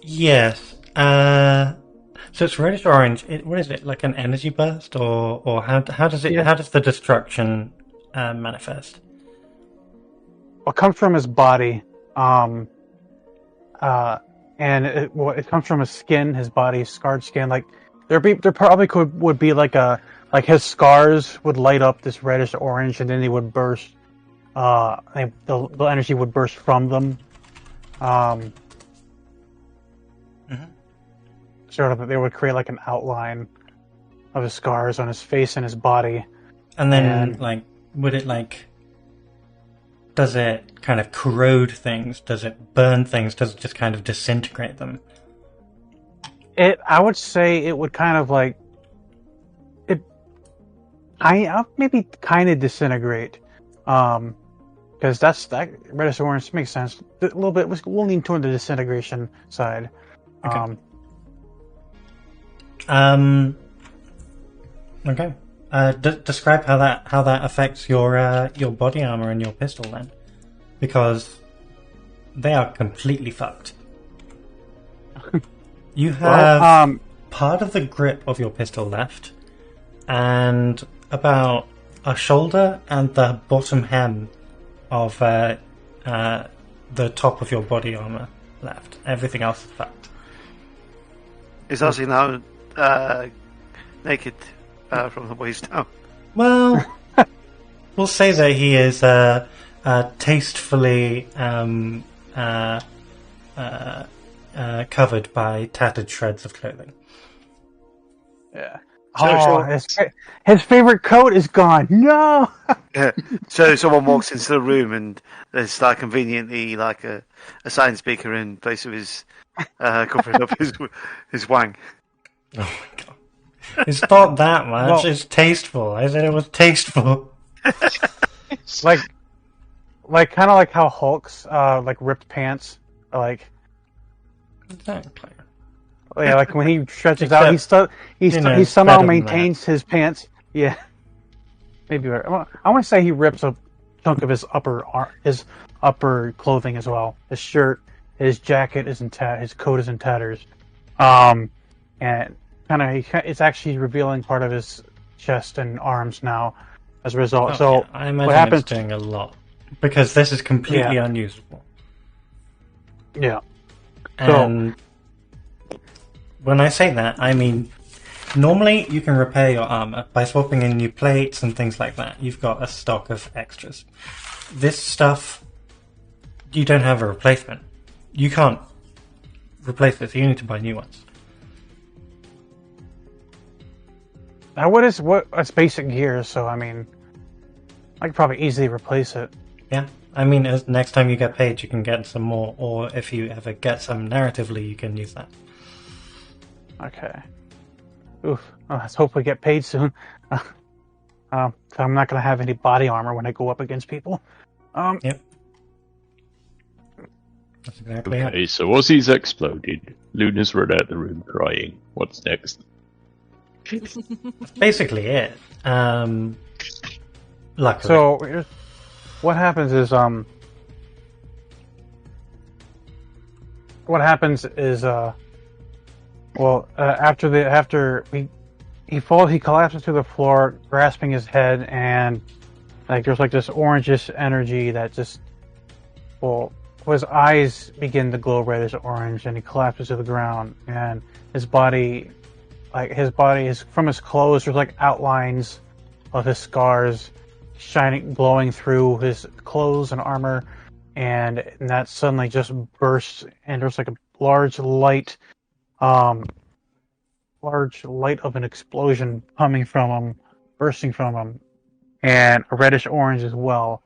Yes. So it's reddish orange. What is it? Like an energy burst, or how does it? Yeah. How does the destruction manifest? Well, it comes from his body, and it comes from his skin, his body's scarred skin. Like there probably would be like his scars would light up this reddish orange, and then they would burst. The energy would burst from them. Sort of, they would create like an outline of his scars on his face and his body. And then, would it does it kind of corrode things? Does it burn things? Does it just kind of disintegrate them? I would say it would kind of maybe kind of disintegrate, because that reddish orange makes sense. A little bit, we'll lean toward the disintegration side. Okay. Okay. Describe how that affects your body armor and your pistol then, because they are completely fucked. You have part of the grip of your pistol left, and about a shoulder and the bottom hem of the top of your body armor left. Everything else is fucked. Is Ozzy now naked from the waist down? Well, we'll say that he is tastefully covered by tattered shreds of clothing. Yeah. His favorite coat is gone. No. Yeah. So someone walks into the room and there's conveniently a sign speaker in place of his covering up his wang. Oh my god! It's not that much. Well, it's tasteful. I said it was tasteful. kind of like how Hulk's ripped pants Exactly. Yeah, like when he stretches out, he somehow maintains his pants. Yeah, maybe I want to say he rips a chunk of his upper clothing as well. His shirt, his jacket is his coat is in tatters, and it's actually revealing part of his chest and arms now as a result. So I imagine what happens? It's doing a lot because this is completely unusable. Yeah, and. When I say that, I mean, normally you can repair your armor by swapping in new plates and things like that. You've got a stock of extras. This stuff, you don't have a replacement. You can't replace this. You need to buy new ones. Now, it's basic gear, so I mean, I could probably easily replace it. Yeah, I mean, next time you get paid, you can get some more, or if you ever get some narratively, you can use that. Okay. Oof. Well, let's hope we get paid soon. So I'm not going to have any body armor when I go up against people. Yep. That's exactly okay, so Ozzy's exploded. Luna's run out of the room crying. What's next? That's basically it. Luckily. So, what happens is, after he falls, he collapses to the floor, grasping his head, and there's this orangish energy that his eyes begin to glow reddish orange, and he collapses to the ground, and his body from his clothes, there's outlines of his scars shining, glowing through his clothes and armor, and that suddenly just bursts, and there's a large light of an explosion coming from him, bursting from him, and a reddish orange as well.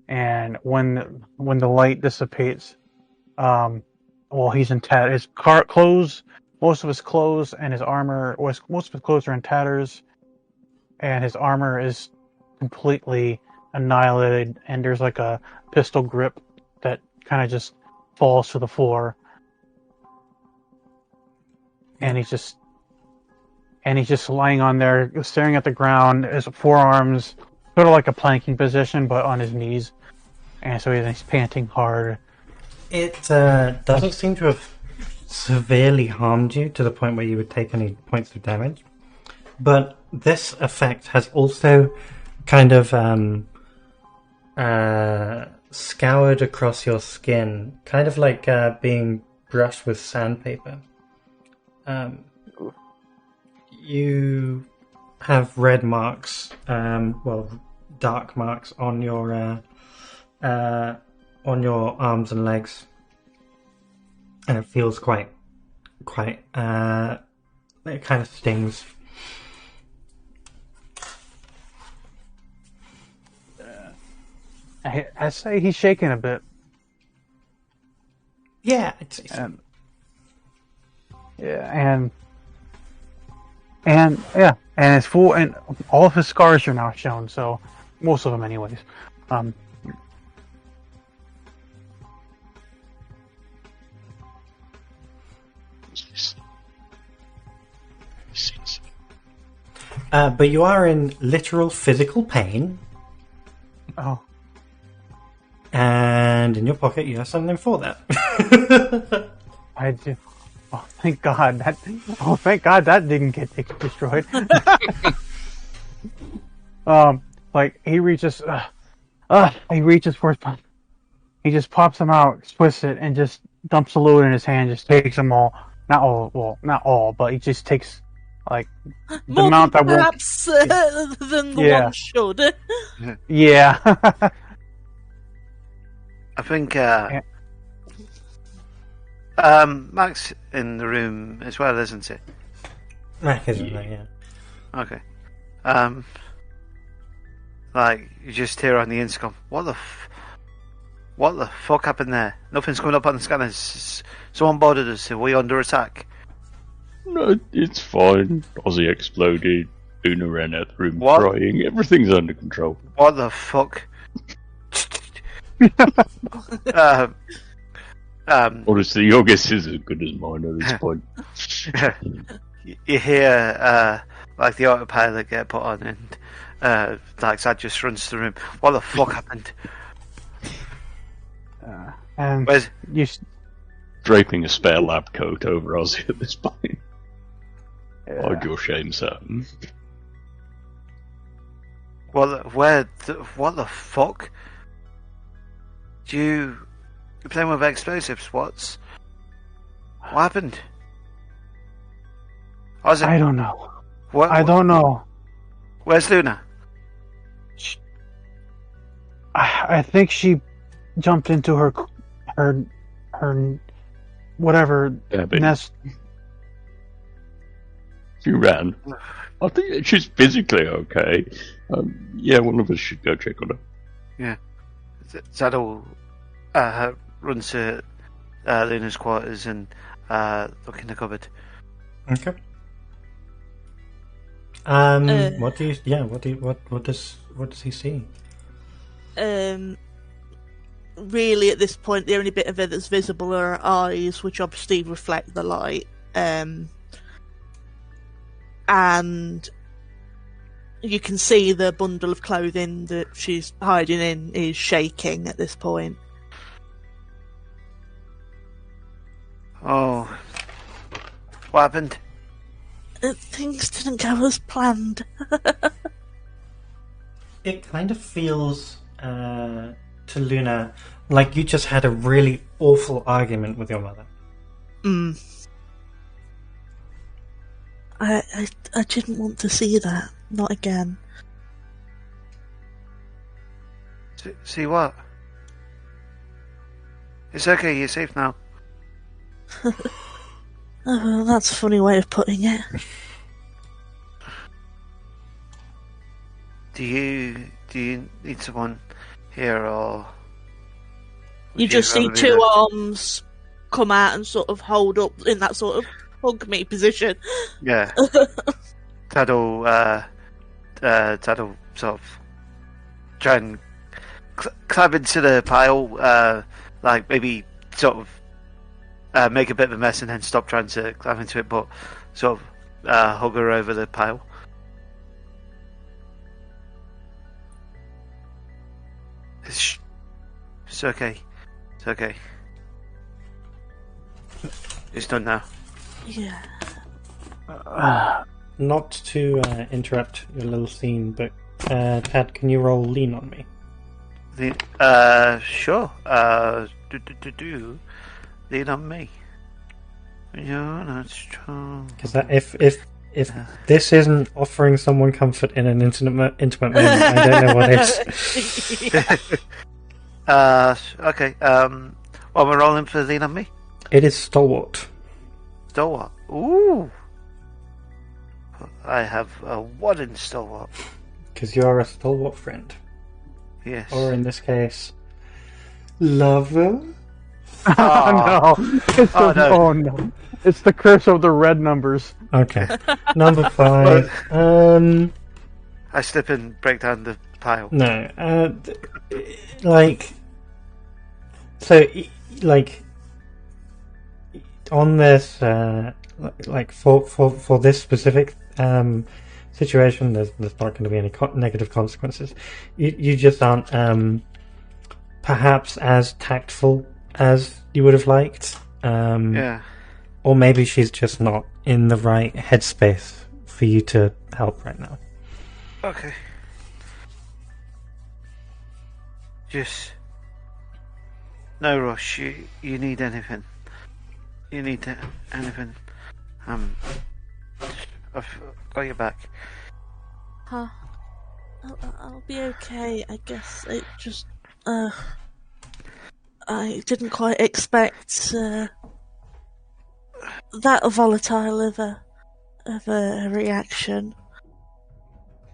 And when the light dissipates, he's in his clothes, most of his clothes and his armor, most of his clothes are in tatters, and his armor is completely annihilated, and there's a pistol grip that kind of just falls to the floor. And he's just lying on there, staring at the ground, his forearms sort of like a planking position, but on his knees. And so he's panting hard. It doesn't seem to have severely harmed you to the point where you would take any points of damage. But this effect has also kind of scoured across your skin, kind of like being brushed with sandpaper. you have red marks, dark marks on your arms and legs, and it feels quite. It kind of stings. I say he's shaking a bit. Yeah, and it's full, and all of his scars are now shown. So most of them, anyways. But you are in literal physical pain. Oh. And in your pocket, you have something for that. I do. Oh, thank God that didn't get destroyed. Like he reaches for his phone. He just pops them out, twists it, and just dumps the load in his hand. Just takes them all. Not all, but he just takes like the more amount that perhaps than the one should. Yeah. I think Mac's in the room as well, isn't he? Mac is in there, yeah. Okay. Like you just hear on the intercom, what the fuck happened there? Nothing's coming up on the scanners. Someone boarded us. Are we under attack? No, it's fine. Ozzy exploded. Una ran out the room crying. Everything's under control. What the fuck? Honestly, your guess is as good as mine at this point. You hear like the autopilot get put on, and like Zad just runs to the room. What the fuck happened? And Where's you? Draping a spare lab coat over Ozzy at this point. Hide your shame, Sam. what the fuck? You're playing with explosives? What happened? I don't know. I don't know. Where's Luna? I think she jumped into her whatever nest. She ran. I think she's physically okay. Yeah, one of us should go check on her. Yeah. Zadal runs to Luna's quarters and look in the cupboard. Okay. What does he see? Really, at this point, the only bit of it that's visible are her eyes, which obviously reflect the light. And you can see the bundle of clothing that she's hiding in is shaking at this point. Oh. What happened? Things didn't go as planned. It kind of feels to Luna like you just had a really awful argument with your mother. I didn't want to see that. Not again. See what? It's okay, you're safe now. Oh, well, that's a funny way of putting it. Do you need someone here, or you just see two arms come out and sort of hold up in that sort of hug me position. Yeah. Tad'll sort of try and climb into the pile, like maybe sort of make a bit of a mess and then stop trying to climb into it, but sort of hug her over the pile. It's okay. It's okay. It's done now. Yeah. Not to interrupt your little scene, but Tad, can you roll lean on me? Sure. Lean on me. You're not strong. Because if If this isn't offering someone comfort in an intimate moment, I don't know what is. Okay. Well, we're rolling for Lean on Me. It is stalwart. Stalwart. Ooh. I have a 1 in Stalwart. Because you are a stalwart friend. Yes. Or in this case, lover? Oh, no. It's Oh, no. Oh, no. It's the curse of the red numbers. Okay. Number 5. I slip and break down the pile. No. On this, for this specific situation, there's not going to be any negative consequences. You just aren't perhaps as tactful as you would have liked. Yeah. Or maybe she's just not in the right headspace for you to help right now. Okay. Just no rush. You need anything. You need anything. I've got your back. Huh. I'll be okay, I guess. It just, I didn't quite expect, that volatile of a reaction.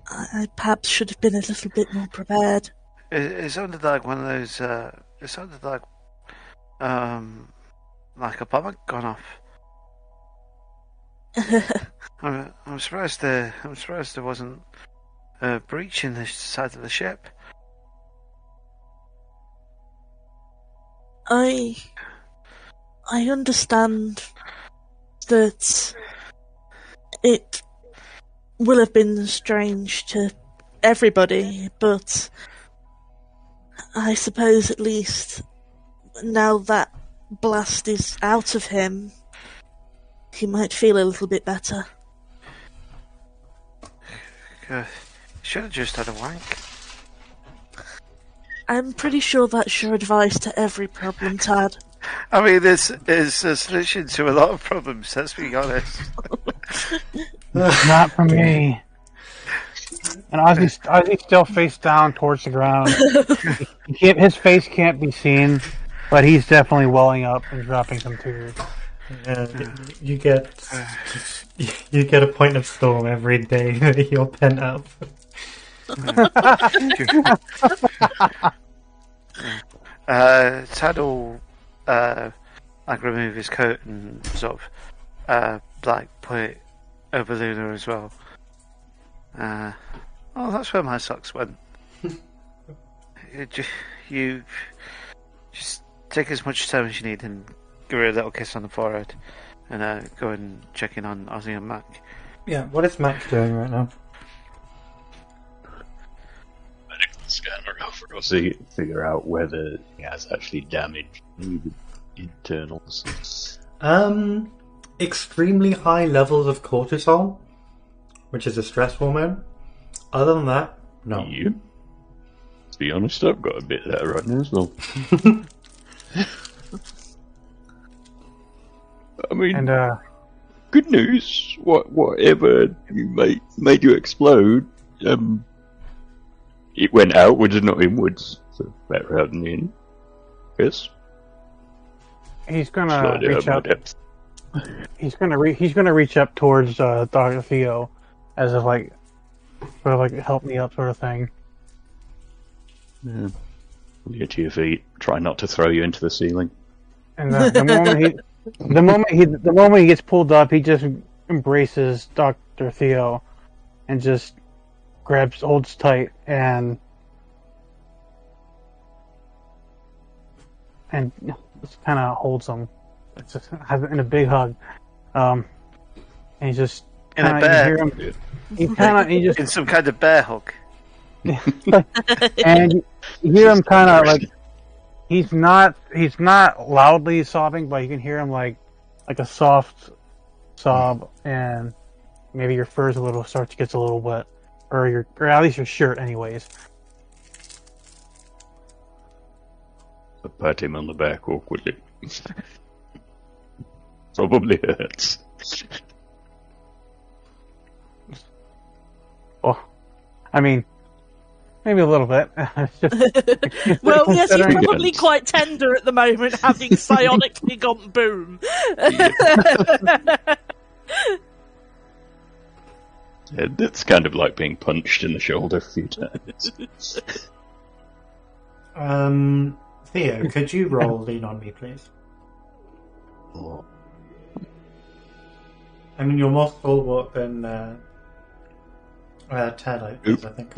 I perhaps should have been a little bit more prepared. It sounded like one of those. It sounded like a bomb had gone off. I'm surprised there wasn't a breach in the side of the ship. I understand that it will have been strange to everybody, but I suppose at least now that blast is out of him, he might feel a little bit better. Should have just had a wank. I'm pretty sure that's your advice to every problem, Tad. I mean, this is a solution to a lot of problems, let's be honest. Not for me. And Ozzy's still face down towards the ground. His face can't be seen, but he's definitely welling up and dropping some tears. You get a point of storm every day that you're pent up. Tad will remove his coat and sort of put it over Luna as well. Oh, that's where my socks went. You just take as much time as you need and give her a little kiss on the forehead, and go and check in on Ozzy and Mac. Yeah, what is Mac doing right now? Medical scanner over Ozzy, figure out whether he has actually damaged the internals. Extremely high levels of cortisol, which is a stress hormone. Other than that, no. You? To be honest, I've got a bit of that right now as well. I mean, And good news. Whatever made you explode, it went outwards and not inwards. So better out than in. Yes. he's gonna Slightly reach out out. my depth. He's gonna reach up towards Dr. Theo, as if help me up sort of thing. Yeah. Pull you to your feet. Try not to throw you into the ceiling. And the moment he gets pulled up, he just embraces Dr. Theo, and just holds tight, and just kind of holds him. It's just in a big hug. And he just In a bear. he just In some kind of bear hug. and you hear him kind of like he's not loudly sobbing, but you can hear him like a soft sob, and maybe your fur gets a little wet, or at least your shirt, anyways. I pat him on the back awkwardly. Probably hurts. I mean, maybe a little bit. It's just, Well, yes, he's considering- probably quite tender at the moment, having psionically gone boom. It's kind of like being punched in the shoulder a few times. Theo, could you roll lean on me, please? I mean, you're more stalwart than Tad is, I think.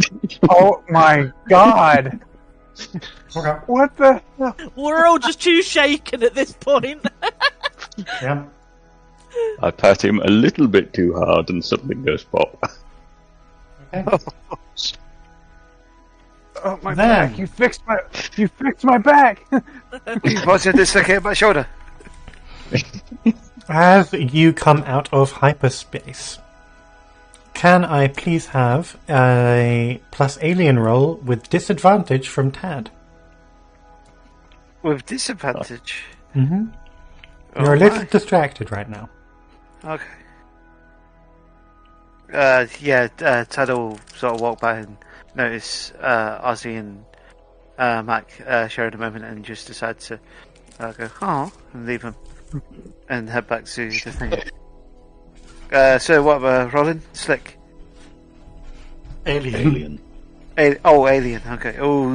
Oh my god! Okay. What the hell? We're all just too shaken at this point. Yeah. I pat him a little bit too hard and something goes pop. Okay. Oh my Then- back! You fixed my back. What's it dislocate my shoulder? As you come out of hyperspace, can I please have a plus alien roll with disadvantage from Tad? With disadvantage. Mm-hmm. Oh You're a little my. distracted right now. Okay. Tad will sort of walk by and notice Ozzy and Mac sharing a moment and just decide to go, oh, and leave him and head back to the thing. So what about Rolling? Slick? Alien. Alien, okay. Oh,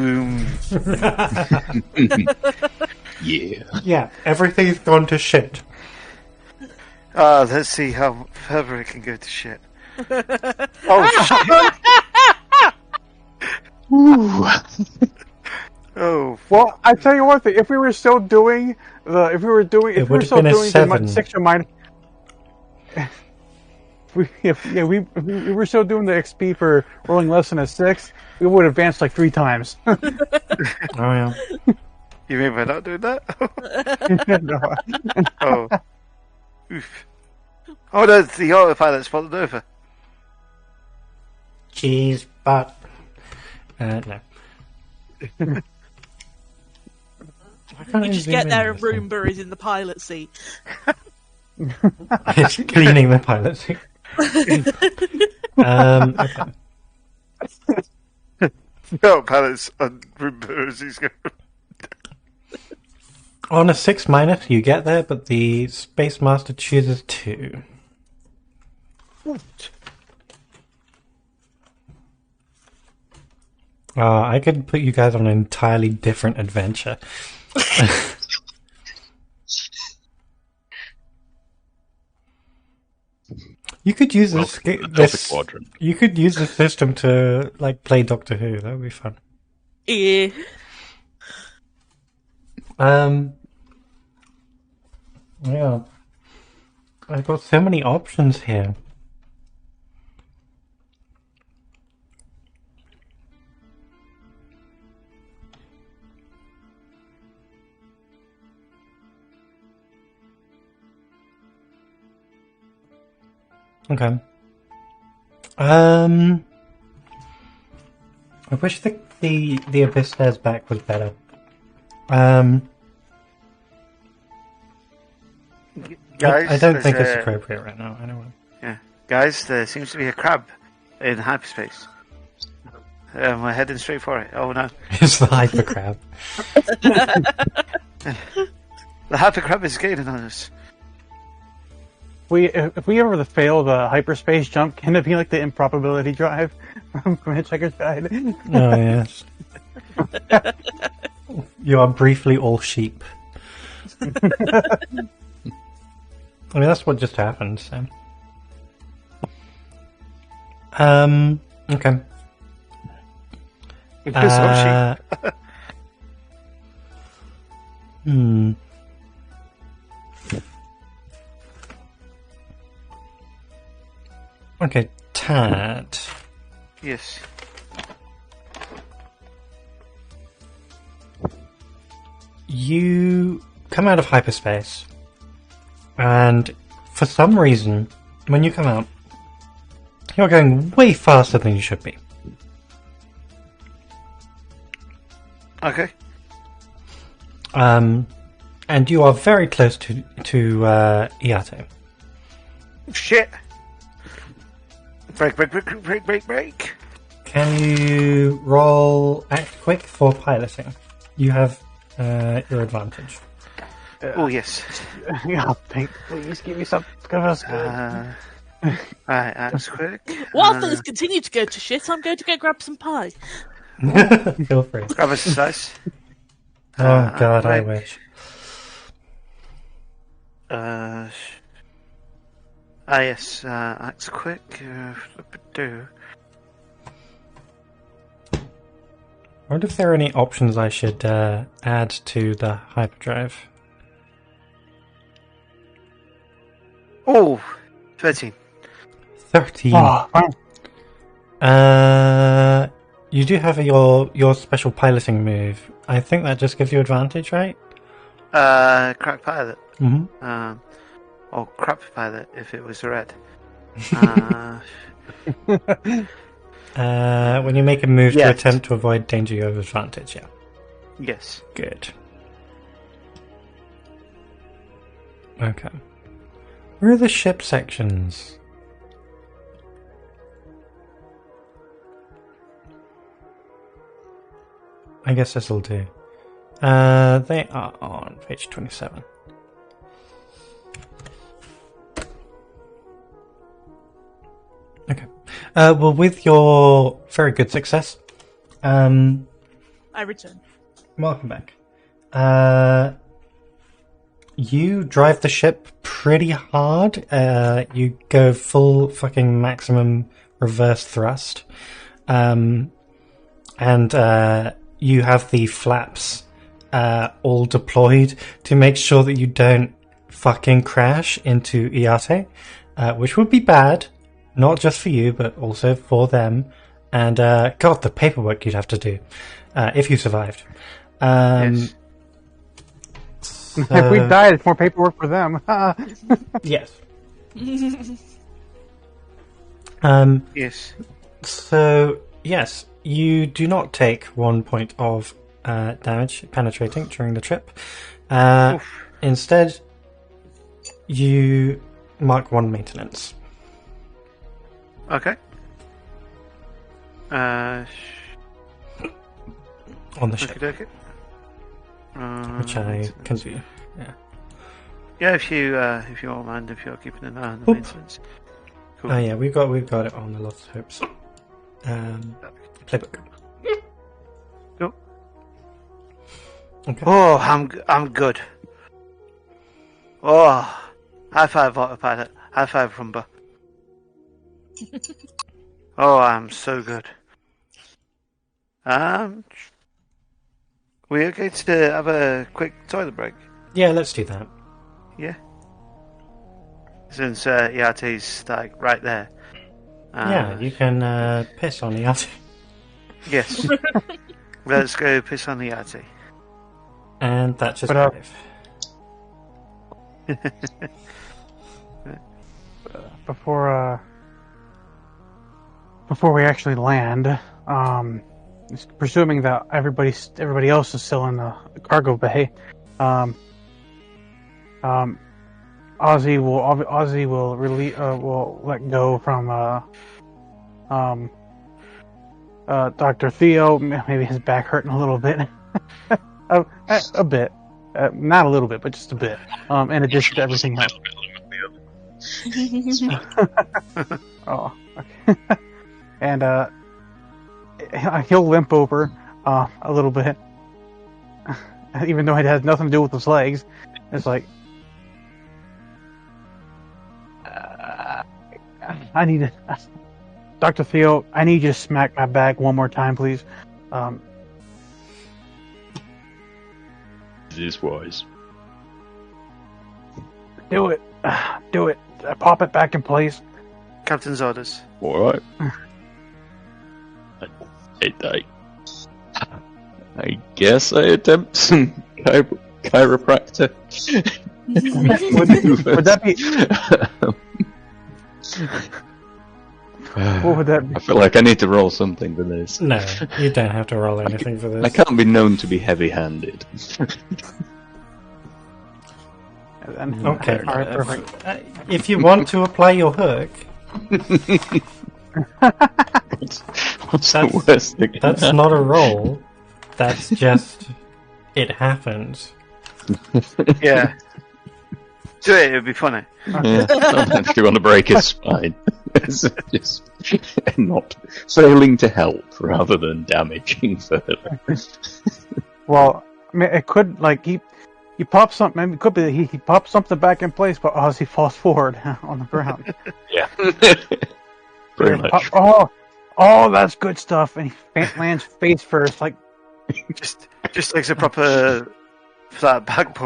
Yeah. Yeah, everything's gone to shit. let's see how further it can go to shit. Oh, shit. Ooh. Oh, Well, I tell you one thing: if we were still doing if we were would've still been a doing the 7. 6 or minus, if we were still doing the XP for rolling less than a 6, we would advance like 3 times. Oh, yeah. you mean we're not doing that? No. Oh. Oof. Oh no, the autopilot's fallen over. Cheese, but... no. You just get there and Roomba is in the pilot seat. It's cleaning the pilot seat. Okay. The autopilot's on Roomba as he's going. On a 6 minus, you get there, but the Space Master chooses 2. I could put you guys on an entirely different adventure. You could use this. Delta Quadrant. You could use the system to like play Doctor Who. That would be fun. Yeah. Yeah. I've got so many options here. Okay. I wish the Abyss Stairs back was better. Guys, I don't think there's it's a- appropriate right now. Anyway. Yeah, guys, there seems to be a crab in hyperspace. We're heading straight for it. Oh no, It's the hyper crab. the hyper crab is gaining on us. If we ever fail the hyperspace jump, can it be like the improbability drive from Hitchhiker's Guide? Oh yes. You are briefly all sheep. I mean, that's what just happened. So. Okay. It's so Hmm. Okay, Tad. cheap. Yes. You come out of hyperspace, and for some reason, when you come out, you're going way faster than you should be. Okay. And you are very close to Iato. Shit. Break. Can you roll act quick for piloting? You have your advantage. Oh yes. Yeah, please give me some. Give us Right, that's quick. While things continue to go to shit, I'm going to go grab some pie. Feel free. Grab a slice. Oh God, I right. wish. Yes. That's quick. Do. I wonder if there are any options I should add to the hyperdrive. Oh, 13. 13. Oh, You do have your special piloting move. I think that just gives you advantage, right? Crack pilot. Mm-hmm. Or crap pilot if it was red. When you make a move to Yes. attempt to avoid danger, you have advantage, yeah. Yes. Good. Okay. Where are the ship sections? I guess this'll do. They are on page 27. Okay. Well, with your very good success, I return. welcome back. You drive the ship pretty hard. You go full fucking maximum reverse thrust. And you have the flaps all deployed to make sure that you don't fucking crash into Iate, which would be bad, not just for you, but also for them. And God, the paperwork you'd have to do if you survived. Yes. if we died, it's more paperwork for them. Yes. Yes. So, yes, you do not take 1 point of damage penetrating during the trip. Instead, you mark 1 maintenance. Okay. On the ship, Okay. which I can do. Yeah. Yeah, if you won't mind, if you're keeping an eye on the Oop. maintenance. Cool. Oh yeah, we've got it on the Lost Hopes playbook. Cool. Okay. Oh, I'm good. Oh, high five, autopilot. High five, Rumba. Oh, I'm so good. We okay to have a quick toilet break? Yeah, let's do that. Yeah. Since Yate's like right there. Yeah, you can piss on the Yati. Yes. Let's go piss on the Yate. And that's just But, 5. Before we actually land, presuming that everybody else is still in the cargo bay, Ozzy will let go from Dr. Theo. Maybe his back hurting a little bit, a bit, not a little bit, but just a bit. In addition to everything else. Oh, okay. And he'll limp over a little bit, even though it has nothing to do with his legs. It's like, I need to, Dr. Theo, I need you to smack my back one more time, please. It is wise. Do it. Do it. Pop it back in place. Captain's orders. Alright. I guess I attempt some chiropractor. Would that be... What would that be? I feel like I need to roll something for this. No, you don't have to roll anything for this. I can't be known to be heavy-handed. Then, Okay. All right, perfect. If you want to apply your hook, What's the worst thing? That's not a roll. That's just it happened. Yeah. Do it, it'd be funny. Yeah, not actually want to break his spine. It's just not failing to help rather than damaging further. Well, I mean, it could he pops something. Maybe it could be he pops something back in place, but Ozzy falls forward on the ground. Yeah, pretty much. Oh, that's good stuff. And he lands face first, like Just like a proper flat back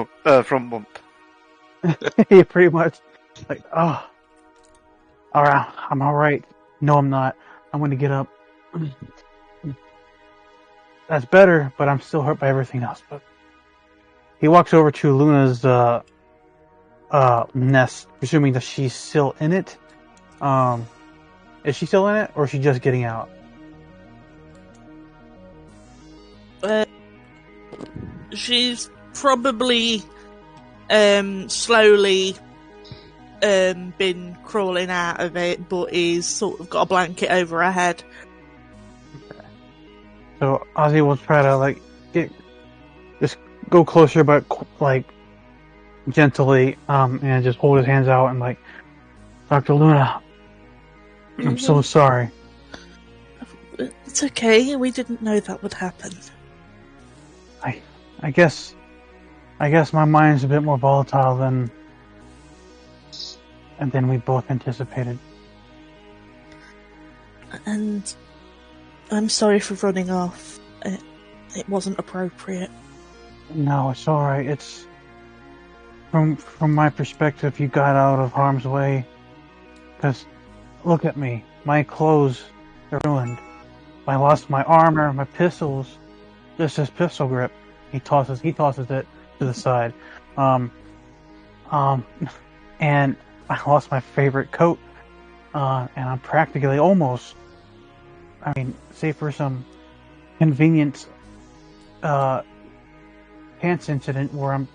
front bump. yeah, pretty much. Like, all right, I'm all right. No, I'm not. I'm going to get up. That's better, but I'm still hurt by everything else. But he walks over to Luna's nest, presuming that she's still in it. Is she still in it, or is she just getting out? She's probably slowly been crawling out of it, but he's sort of got a blanket over her head. Okay. So Ozzy will try to just go closer, but gently, and just hold his hands out and Dr. Luna, I'm so sorry. It's okay. We didn't know that would happen. I guess my mind's a bit more volatile than we both anticipated. And I'm sorry for running off. It wasn't appropriate. No, it's all right. It's from my perspective, you got out of harm's way. Because look at me, my clothes are ruined. I lost my armor, my pistols, just his pistol grip. He tosses it to the side. And I lost my favorite coat. And I'm practically almost, save for some convenient pants incident where I'm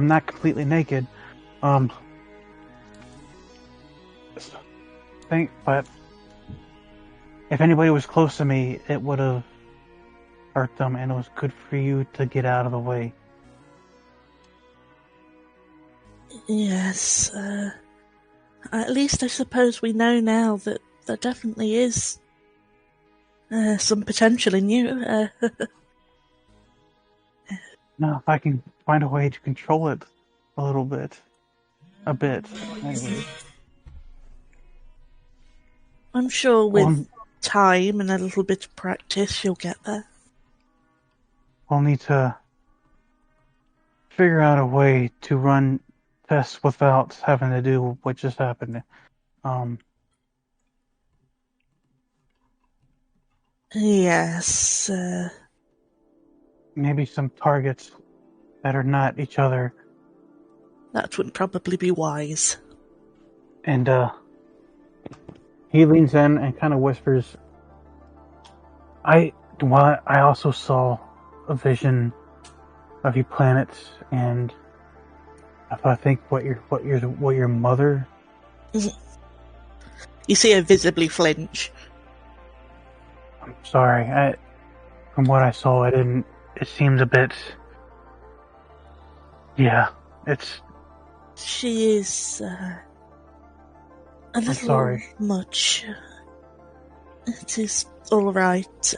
not completely naked. But if anybody was close to me, it would have hurt them, and it was good for you to get out of the way. Yes, at least I suppose we know now that there definitely is some potential in you. Now, if I can find a way to control it a bit, anyway. I'm sure with time and a little bit of practice, you'll get there. We'll need to figure out a way to run tests without having to do what just happened. Yes. Maybe some targets that are not each other. That would probably be wise. And he leans in and kind of whispers, I also saw a vision of you planets, and if I think what your mother. You see her visibly flinch. I'm sorry. From what I saw, it seems a bit. Yeah, it's. She is a little sorry. much. It is all right.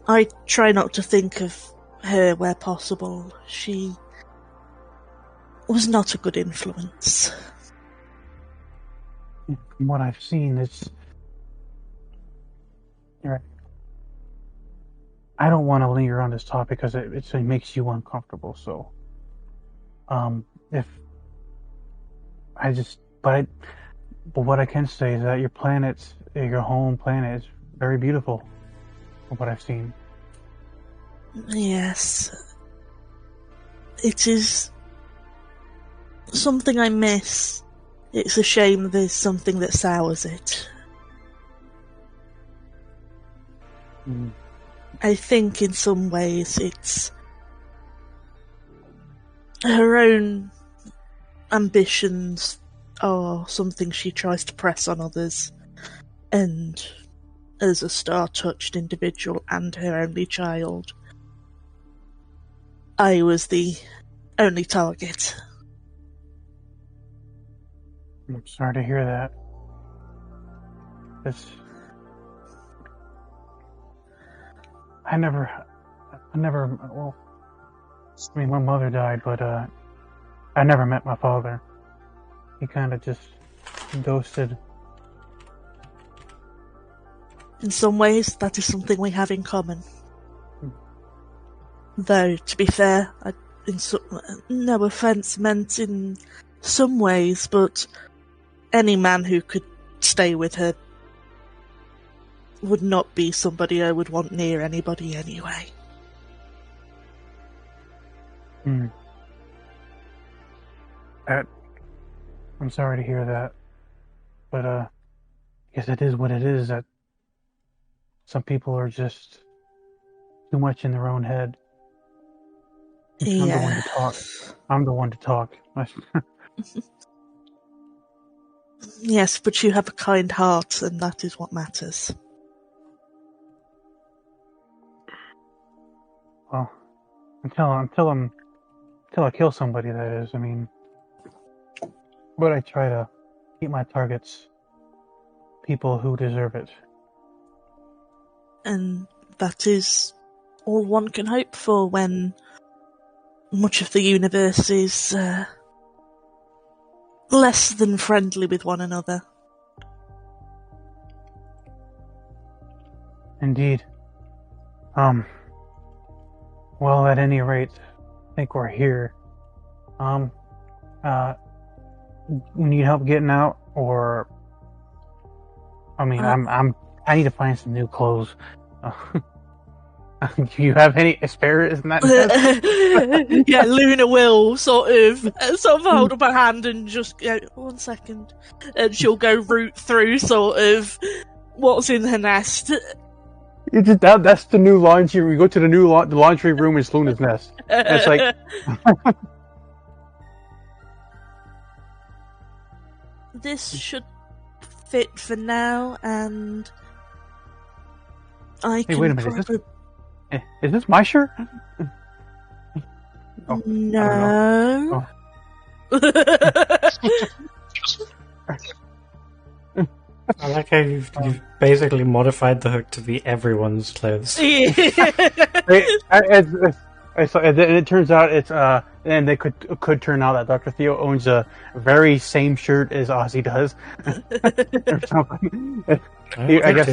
I try not to think of her where possible. She was not a good influence. From what I've seen, it's. I don't want to linger on this topic because it makes you uncomfortable. So, but what I can say is that your home planet, is very beautiful. From what I've seen. Yes, it is something I miss. It's a shame there's something that sours it. I think in some ways it's her own ambitions are something she tries to press on others. And as a star-touched individual and her only child, I was the only target. I'm sorry to hear that. I never, well, I mean, my mother died, but, I never met my father. He kind of just ghosted. In some ways, that is something we have in common. Though, to be fair, no offence meant in some ways, but any man who could stay with her would not be somebody I would want near anybody anyway. I'm sorry to hear that, but I guess it is what it is. That some people are just too much in their own head. I'm the one to talk. I'm the one to talk. Yes, but you have a kind heart, and that is what matters. Well, until I kill somebody, that is. I mean, but I try to keep my targets people who deserve it. And that is all one can hope for when much of the universe is less than friendly with one another. Indeed. Well, at any rate, I think we're here. We need help getting out, or I mean, I need to find some new clothes. Do you have any spares in that nest? Yeah, Luna will sort of hold up her hand and just go, 1 second, and she'll go root through sort of what's in her nest. You just that's the new laundry room. You go to the the laundry room in Luna's nest. And it's like this should fit for now, and I can. Hey, wait a minute. Is this my shirt? Oh, no. I like how you've basically modified the hook to be everyone's clothes. It turns out it's and they could turn out that Dr. Theo owns a very same shirt as Ozzy does. Or something. I guess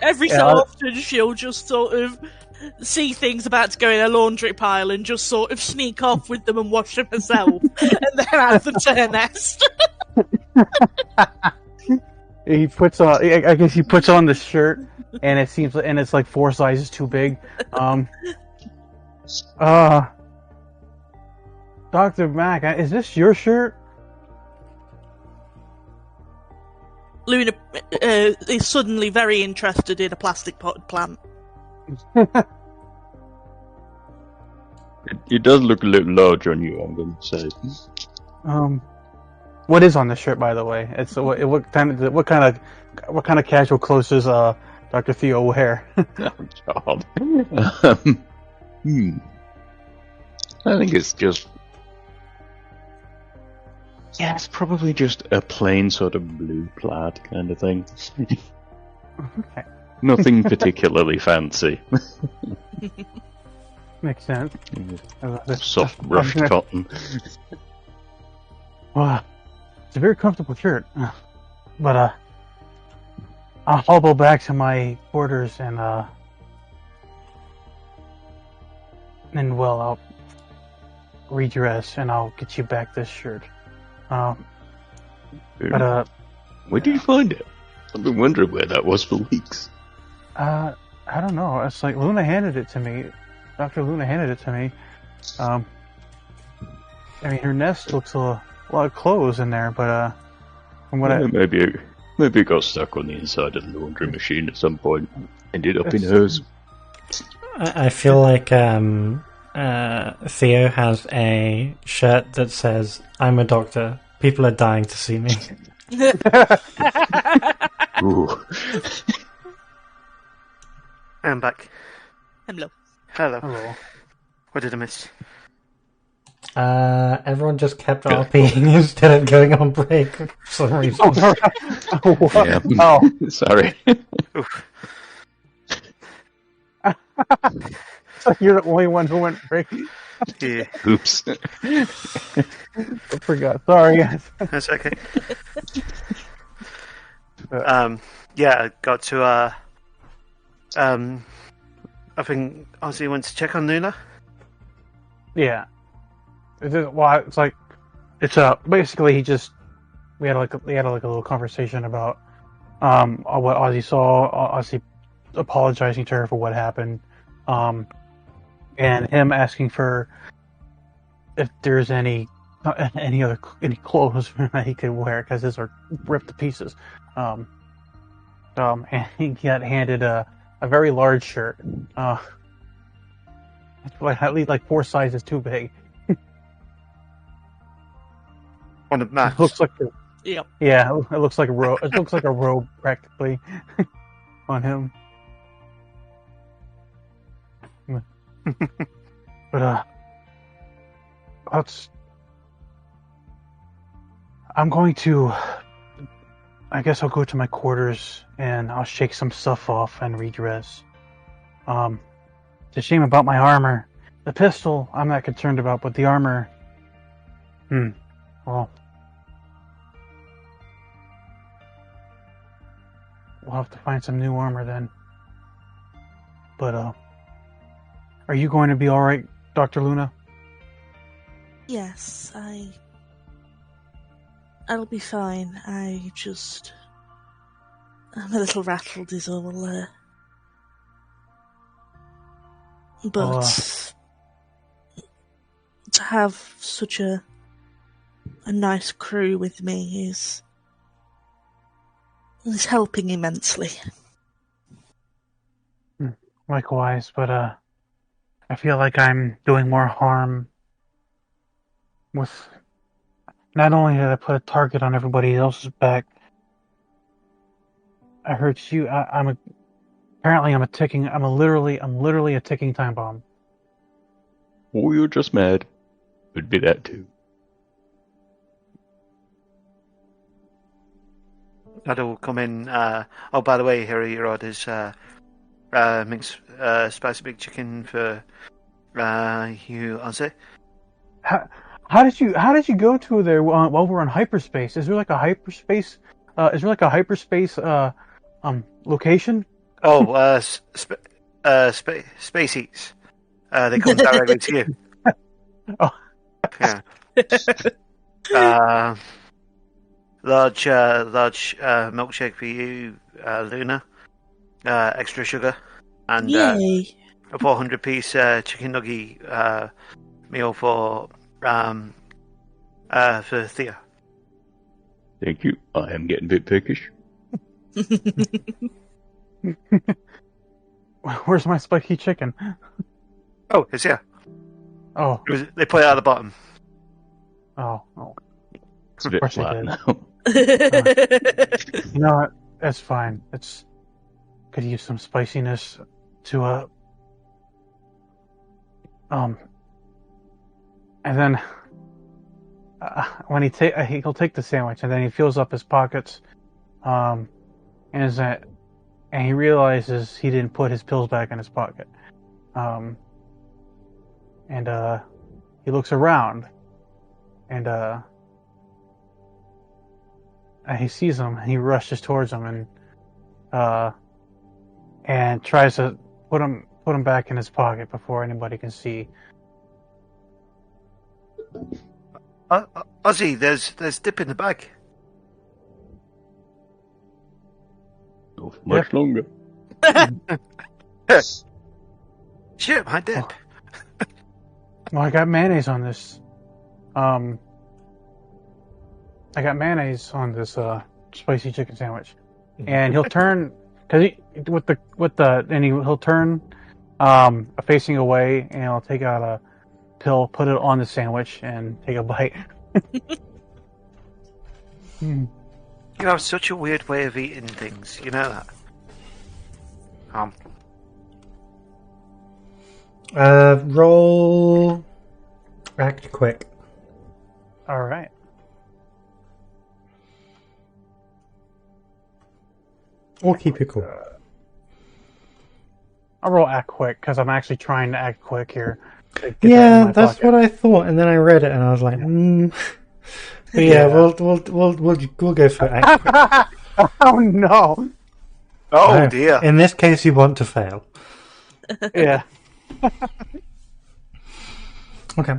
every so often she'll just sort of see things about to go in a laundry pile and just sort of sneak off with them and wash them herself, and then have them to her nest. He puts on. I guess he puts on the shirt, and it's like 4 sizes too big. Dr. Mac, is this your shirt? Luna is suddenly very interested in a plastic potted plant. It does look a little large on you, I'm going to say. What is on the shirt, by the way? It's what kind of casual clothes does Dr. Theo wear? Oh God. I think it's just. Yeah, it's probably just a plain sort of blue plaid kind of thing. Okay. Nothing particularly fancy. Makes sense. Soft, rough cotton. Wow. It's a very comfortable shirt. But, I'll hobble back to my quarters and I'll redress and I'll get you back this shirt. Where did you find it? I've been wondering where that was for weeks. I don't know. It's like Luna handed it to me. Dr. Luna handed it to me. I mean, her nest looks a lot of clothes in there, but from what maybe it got stuck on the inside of the laundry machine at some point. Ended up in hers. I feel like Theo has a shirt that says, "I'm a doctor. People are dying to see me." Ooh. I'm back. Hello. Hello. Hello. What did I miss? Everyone just kept RPing instead of going on break for some reason. What? Yeah. Oh, Sorry. Oof. so you're the only one who went break. Yeah, Oops. I forgot. Sorry, guys. that's okay. Yeah, I got to. I think Ozzy went to check on Luna. Yeah. It's like basically we had like a little conversation about what Ozzy saw, Ozzy apologizing to her for what happened, and him asking for if there's any clothes that he could wear because his are ripped to pieces. And he got handed a very large shirt. It's like at least like 4 sizes too big. On the match. It looks like Yep. yeah, it looks like a robe. It looks like a robe practically on him. But I'm going to. I guess I'll go to my quarters and I'll shake some stuff off and redress. It's a shame about my armor. The pistol I'm not concerned about, but the armor. Well, we'll have to find some new armor then. But are you going to be all right, Dr. Luna? Yes, I'll be fine. I'm a little rattled is all. But to have such a nice crew with me is helping immensely. Likewise, but I feel like I'm doing more harm with. Not only did I put a target on everybody else's back, I hurt you. Apparently I'm literally a ticking time bomb. Or you're just mad. Could be that too. Shadow will come in. Oh, by the way, here are your orders. Mixed spicy big chicken for you, Ozzy. How did you go to there while we're on hyperspace? Is there like a hyperspace? Location? Oh, Space Eats. They come directly to you. Oh. Yeah. Large milkshake for you, Luna. Extra sugar, and Yay! a 400-piece chicken nugget meal for Thea. Thank you. I am getting a bit peckish. Where's my spiky chicken? Oh, it's here. Oh, They put it at the bottom. oh. It's a bit course I flat did. now. You know what? That's fine. Could use some spiciness to and then when he'll take the sandwich and then he fills up his pockets, and he realizes he didn't put his pills back in his pocket, and he looks around, and he sees him and he rushes towards him and tries to put him back in his pocket before anybody can see. Ozzy, there's dip in the bag. Not for much longer. Shit, my dip. Well, I got mayonnaise on this. I got mayonnaise on this spicy chicken sandwich, and he'll turn because he'll turn facing away, and he'll take out a pill, put it on the sandwich, and take a bite. You have such a weird way of eating things. You know that. Roll. Act quick. All right. Or keep it cool. I'll roll act quick because I'm actually trying to act quick here. Yeah, that's what I thought, and then I read it and I was like, But yeah, we'll go for act quick. Oh no! Oh dear! In this case, you want to fail. Yeah. Okay.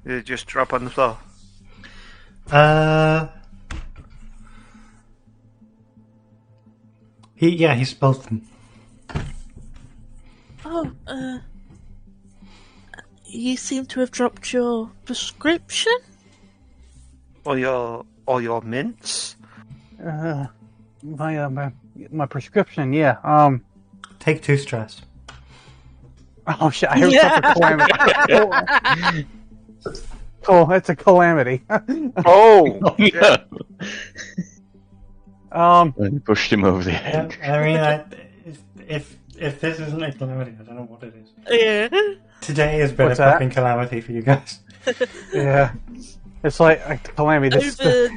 Did it just drop on the floor? He spells them. Oh, you seem to have dropped your prescription? Or your mints? My prescription. Yeah. Take 2 stress. Oh shit! I heard calamity. Cool. It's a calamity. Oh. Yeah. Um. Pushed him over the edge. I mean, if this isn't a calamity, I don't know what it is. Yeah. Today has been What's a that? fucking calamity for you guys. Yeah. It's like a calamity. Over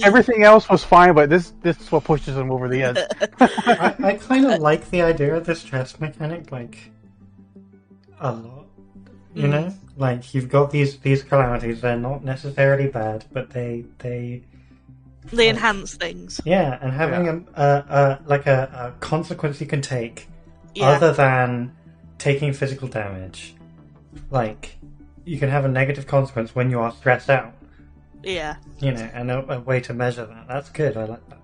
Everything else was fine, but this is what pushes him over the edge. I kind of like the idea of the stress mechanic, like, a lot. You know? Like, you've got these calamities, they're not necessarily bad, but they enhance things. yeah, and having a consequence you can take Yeah. other than taking physical damage. Like, you can have a negative consequence when you are stressed out. Yeah. You know, and a way to measure that. That's good, I like that.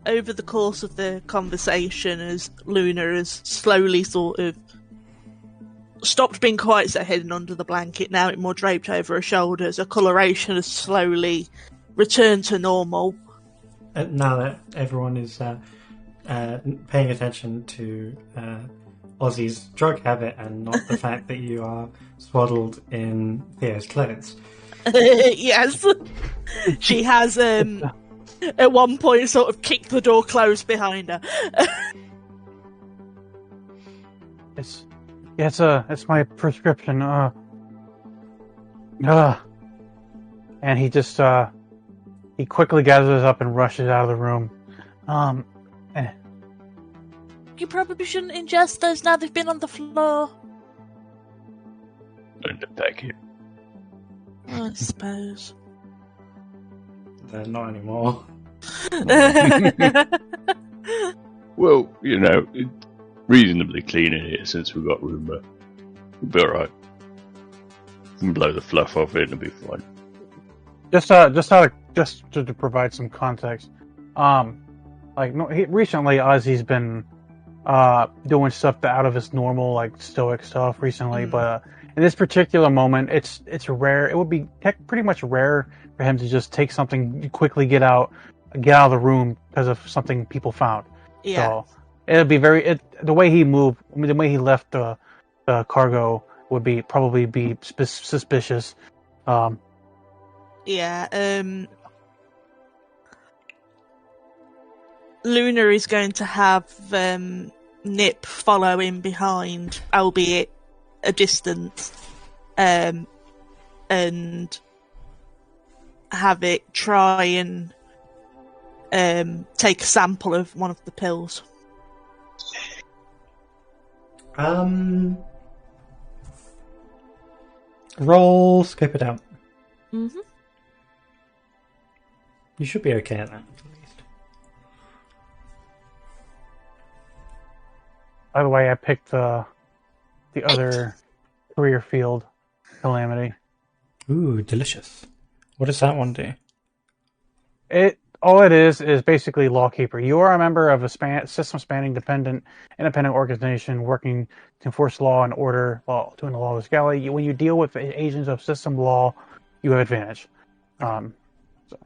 Over the course of the conversation, as Luna has slowly sort of stopped being quite so hidden under the blanket, now it more draped over her shoulders, her coloration has slowly returned to normal. Now that everyone is paying attention to Ozzy's drug habit and not the fact that you are swaddled in Theo's clothes. Yes. She has, at one point, sort of kicked the door closed behind her. It's my prescription. And he just he quickly gathers up and rushes out of the room. You probably shouldn't ingest those now they've been on the floor. Thank you. I suppose. Not anymore. Well, you know, it's reasonably clean in here since we've got Roomba. We'll be alright. Can blow the fluff off it and it'll be fine. Just to provide some context, recently Ozzy's been doing stuff out of his normal like stoic stuff recently, but in this particular moment, it's rare. It would be pretty much rare for him to just take something, quickly get out of the room because of something people found. Yeah. So it'd be the way he moved, the way he left the cargo would probably be suspicious. Yeah. Luna is going to have Nip follow in behind, albeit a distance, and have it try and take a sample of one of the pills. Roll, scope it out. Mm-hmm. You should be okay at that, at least. By the way, I picked the other career field calamity. Ooh, delicious. What does that one do? All it is basically lawkeeper. You are a member of a system-spanning independent organization working to enforce law and order while doing the lawless galley. When you deal with agents of system law, you have advantage. So,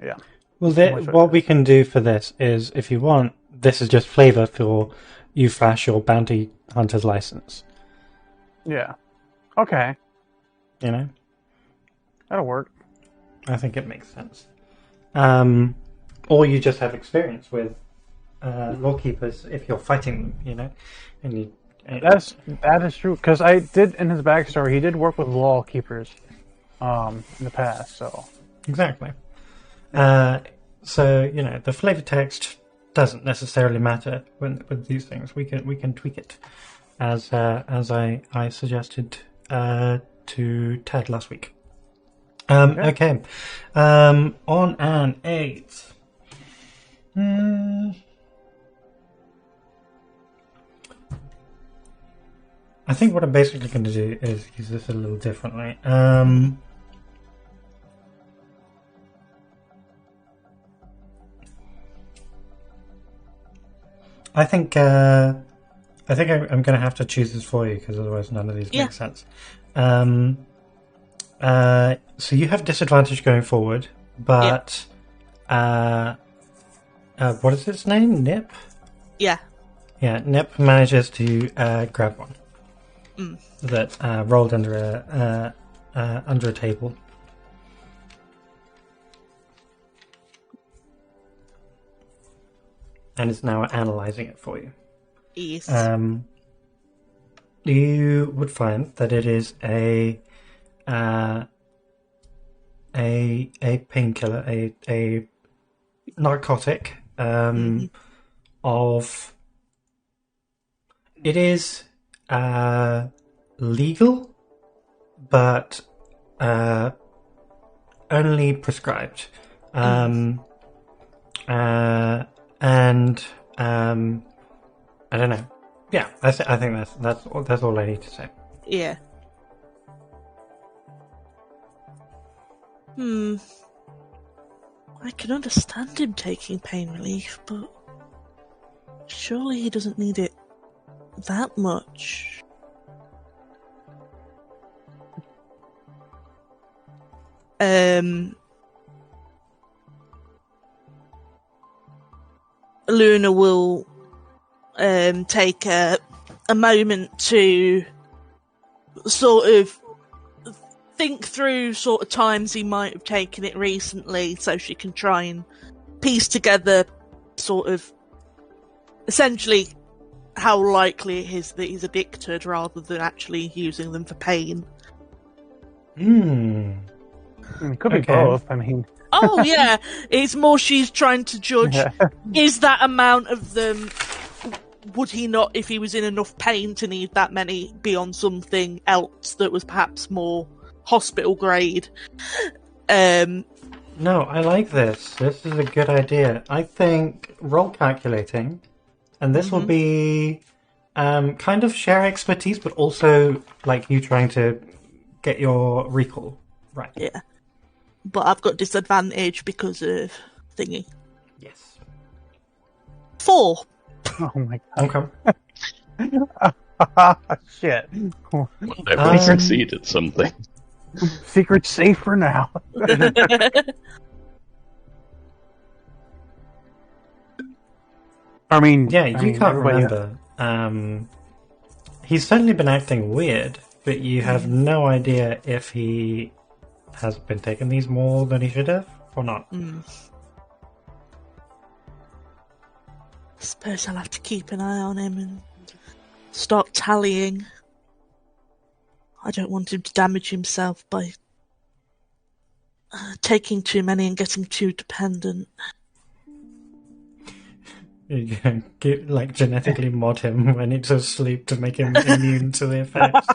yeah. Well, what we can do for this is, if you want, this is just flavor for you flash your bounty hunter's license. Yeah. Okay. You know? That'll work. I think it makes sense. Or you just have experience with lawkeepers if you're fighting them, and you. That is true, because I did, in his backstory, he did work with law keepers in the past, so. Exactly. So, the flavor text doesn't necessarily matter with these things. We can tweak it as I suggested to Ted last week. Okay. On an 8. I think what I'm basically going to do is use this a little differently. I think I'm going to have to choose this for you because otherwise none of these make sense. So you have disadvantage going forward, but what is its name? Nip? Yeah. Yeah, Nip manages to grab one that rolled under a table. And is now analysing it for you. Yes. You would find that it is a painkiller, a narcotic of. It is legal, but only prescribed. And I don't know. Yeah, I think that's all I need to say. Yeah. I can understand him taking pain relief, but surely he doesn't need it that much. Luna will take a moment to sort of think through sort of times he might have taken it recently, so she can try and piece together sort of essentially how likely it is that he's addicted rather than actually using them for pain. It could be both. I mean, oh yeah, it's more she's trying to judge: is that amount of them? Would he not, if he was in enough pain to need that many, be on something else that was perhaps more hospital grade? No, I like this. This is a good idea. I think roll calculating, and this will be kind of share expertise, but also like you trying to get your recall right. Yeah. But I've got disadvantage because of thingy. Yes. 4. oh my god. Okay. Shit. Well, we succeed at something. Secret safe for now. I mean, you can't remember. He's certainly been acting weird, but you have no idea if he has been taking these more than he should have or not. Suppose I'll have to keep an eye on him and start tallying. I don't want him to damage himself by taking too many and getting too dependent. You can genetically mod him when he's asleep to make him immune to the effects.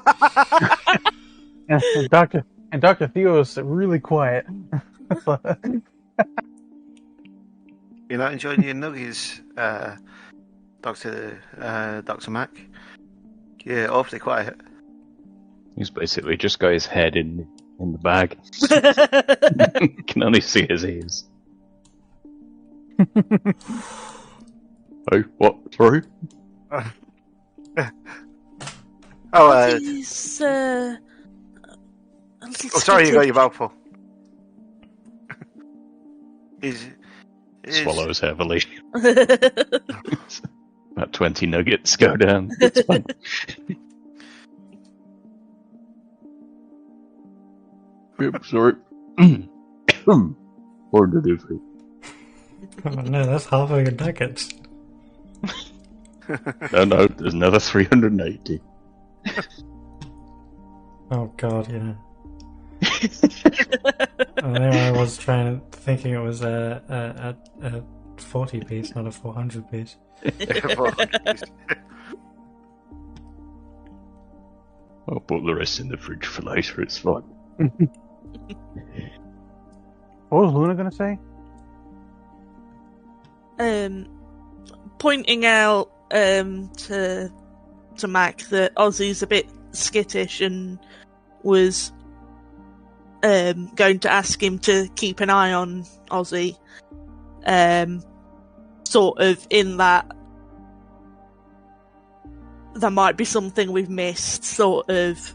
And Dr. Theo's really quiet. You're not enjoying your nuggies, Dr. Mac? Yeah, awfully quiet. He's basically just got his head in the bag. Can only see his ears. Oh, what? Sorry? He's sorry you got your mouthful. Swallows heavily. About 20 nuggets go down. That's fine. Yep, sorry. Or delivery. Oh no, that's half of your nuggets. No, there's another 380. Oh god, yeah. And there I was thinking it was a 40 piece, not a 400 piece. I'll put the rest in the fridge for later, it's fine. What was Luna going to say? Pointing out to Mac that Ozzy's a bit skittish and was going to ask him to keep an eye on Ozzy. Sort of in that there might be something we've missed sort of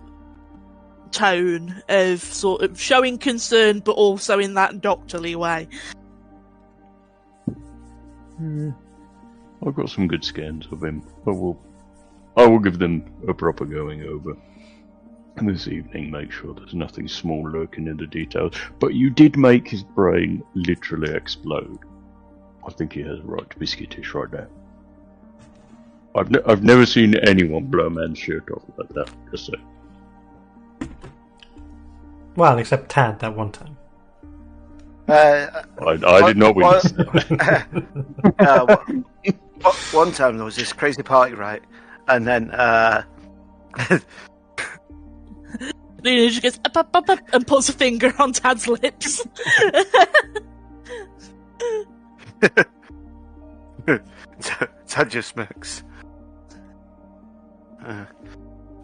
tone of sort of showing concern but also in that doctorly way. I've got some good scans of him. I will give them a proper going over this evening, make sure there's nothing small lurking in the details. But you did make his brain literally explode. I think he has a right to be skittish right now. I've never seen anyone blow a man's shirt off like that, just say. Well, except Tad that one time. I did not witness that. One time there was this crazy party, right? And then Luna just goes up, up, up, up, and puts a finger on Tad's lips. Tad just smirks.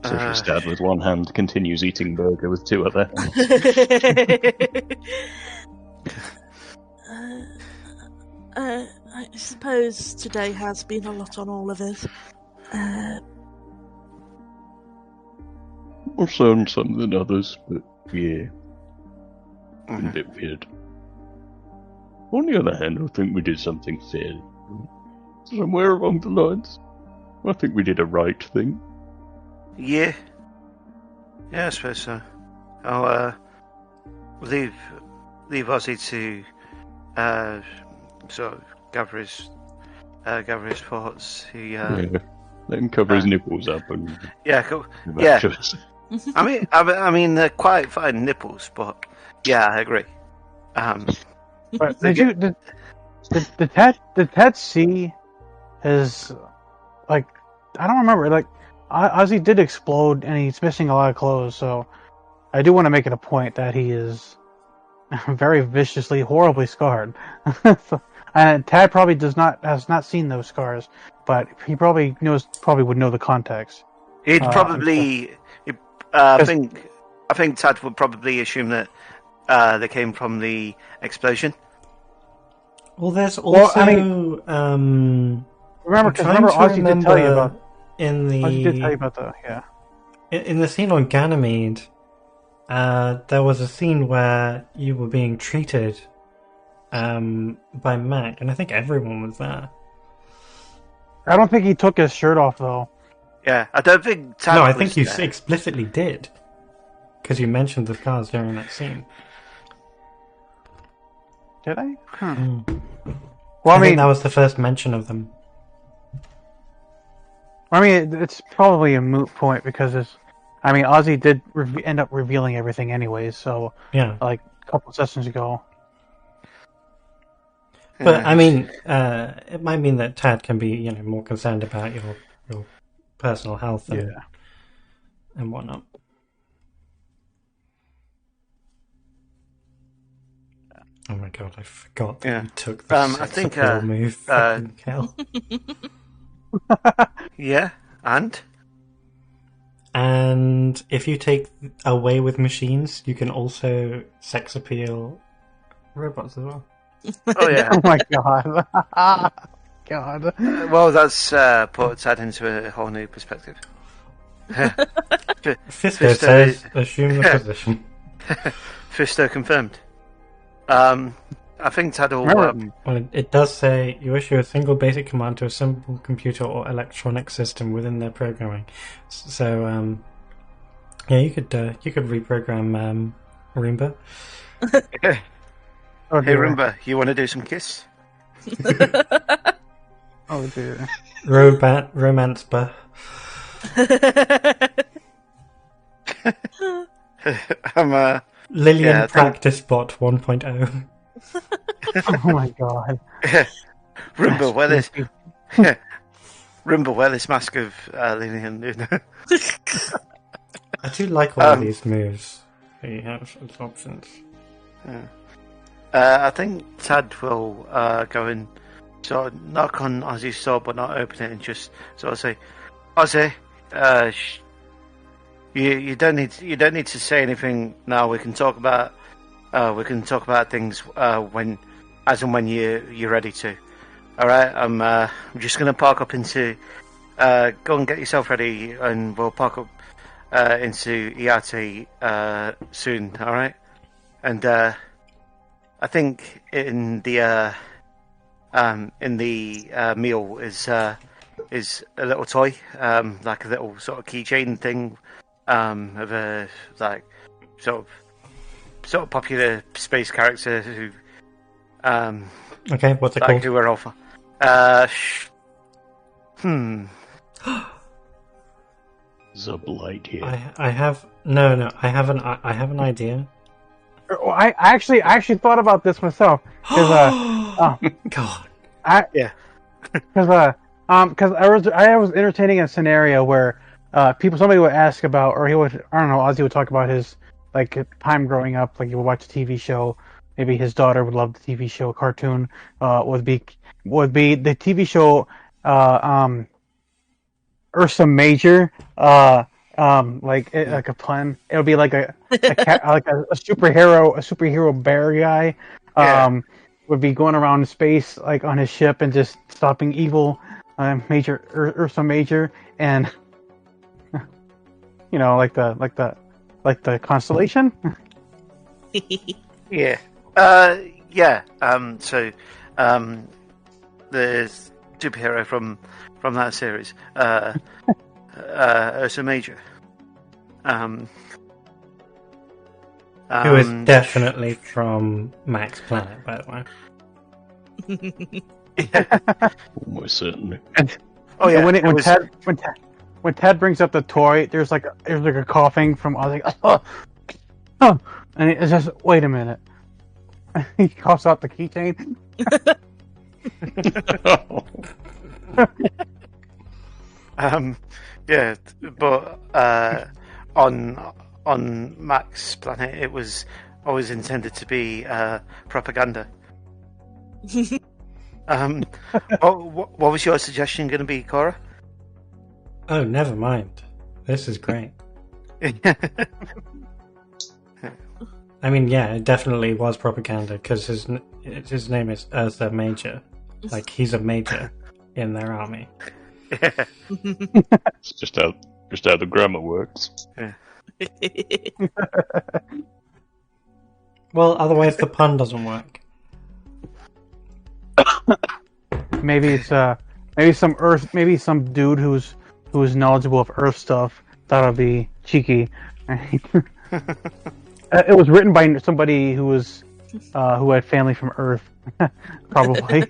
So his dad with one hand continues eating burger with two other hands. I suppose today has been a lot on all of us. More so on some than others, but yeah. Been a bit weird. On the other hand, I think we did something fairly good. Somewhere along the lines. I think we did a right thing. Yeah, I suppose so. I'll leave Ozzy to sort of gather his thoughts. Let him cover his nipples up and cool. Yeah. I mean, they're quite fine nipples, but yeah, I agree. But did Ted see his, like, I don't remember, like, Ozzy did explode and he's missing a lot of clothes, so I do want to make it a point that he is very viciously, horribly scarred. And Tad probably has not seen those scars, but he probably would know the context. He'd probably, I think Tad would probably assume that they came from the explosion. Well, there's also. Remember Ozzy did tell you about. Ozzy did tell you about the In the scene on Ganymede, there was a scene where you were being treated by Mac, and I think everyone was there. I don't think he took his shirt off though. Yeah, I don't think Tad No, I was think you there. explicitly did, because you mentioned the scars during that scene. Did I? Well, I think that was the first mention of them. I mean, it's probably a moot point because Ozzy did end up revealing everything anyways. So yeah, like a couple of sessions ago. But I mean, it might mean that Tad can be, more concerned about your personal health and whatnot. Oh my god, I forgot that you took the appeal move. Fucking hell. Yeah, and if you take away with machines, you can also sex appeal robots as well. Oh yeah! Oh my god! God. Well, that's put Tad into a whole new perspective. Fisto says, assume the position. Fisto confirmed. I think Tad will... Well, it does say you issue a single basic command to a simple computer or electronic system within their programming. So, you could reprogram Roomba. Oh, Hey, dear. Roomba, you want to do some kiss? Oh dear. Romance buff. Lillian Yeah, I think- Practice Bot 1.0. Oh my god. Roomba, wear this. Creepy. Roomba, wear this mask of Lillian Luna. I do like all of these moves that you have as options. I think Tad will go and sort of knock on Ozzy's door, but not open it, and just sort of say, "Ozzy, you don't need to say anything now. We can talk about things when you're ready to. All right. I'm just gonna park up into go and get yourself ready, and we'll park up into Iate soon. All right. And I think in the meal is a little toy, like a little sort of keychain thing, of a like sort of popular space character who Okay, what's it like called? who we're off. Zublight here. I have no. I have an idea. I actually thought about this myself because God. because I was entertaining a scenario where somebody would ask about, or Ozzy would talk about his like time growing up, like he would watch a TV show. Maybe his daughter would love the TV show cartoon. Would be the TV show Ursa Major. Like a pun. It would be like a superhero bear guy. Would be going around in space like on his ship and just stopping evil. Major Ursa Major, and like the constellation. Yeah. Yeah. So, the superhero from that series, Ursa Major. Who is definitely from Max Planet, by the way. Almost certainly. Oh yeah. When Ted brings up the toy, there's like a coughing from Ozzy. And it's just wait a minute. He coughs out the keychain. Yeah, but on Max Planet, it was always intended to be propaganda. What was your suggestion going to be, Cora? Oh, never mind. This is great. I mean, yeah, it definitely was propaganda because his name is Ursa Major. Like he's a major in their army. It's just how the grammar works. Well, otherwise the pun doesn't work. Maybe it's maybe some dude who's knowledgeable of Earth stuff. That'll be cheeky. It was written by somebody who had family from Earth, probably.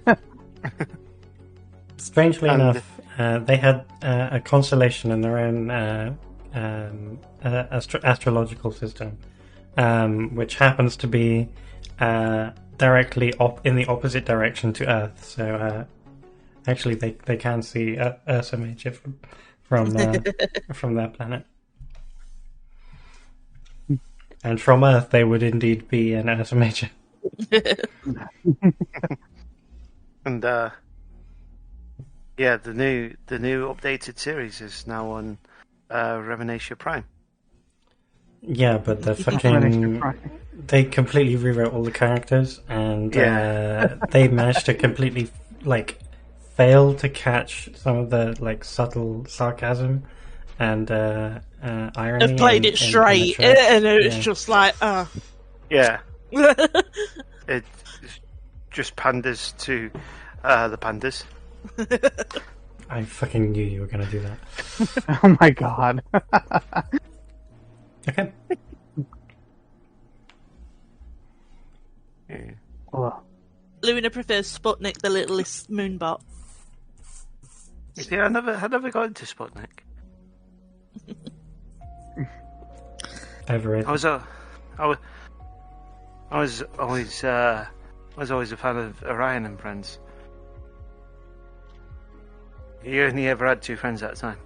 Strangely enough, they had a constellation in their own astrological system, which happens to be directly in the opposite direction to Earth. So actually, they can see Ursa Major from their planet. And from Earth, they would indeed be an Ursa Major. And yeah, the new updated series is now on Revenatia Prime. Yeah, but the fucking they completely rewrote all the characters, and they managed to completely fail to catch some of the subtle sarcasm and irony. I've played it straight, and it's just like, yeah, it's just panders to the pandas. I fucking knew you were going to do that. Oh my god. Okay. Well, Luna prefers Sputnik, the littlest moonbot. Yeah, I never got into Sputnik. Overrated. I was always a fan of Orion and Friends. You only ever had 2 friends at a time.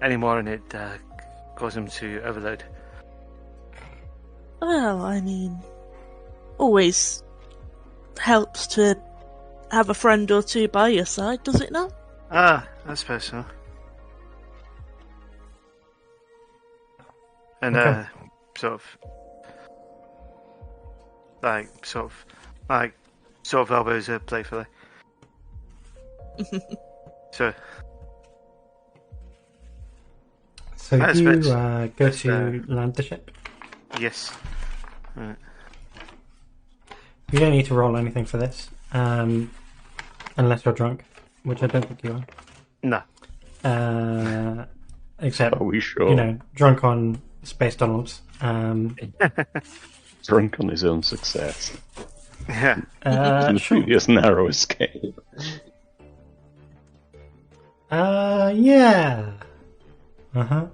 Any more and it caused them to overload. Well, I mean, always helps to have a friend or 2 by your side, does it not? I suppose so. And Okay. sort of elbows her playfully. So So you That's go that's, to land the ship. yes, right. You don't need to roll anything for this, unless you're drunk, which I don't think you No. are. Except, Are we sure? you know, drunk on Space Donalds. Drunk on his own success. Yeah. On the Sure. previous narrow escape. Yeah. Uh-huh.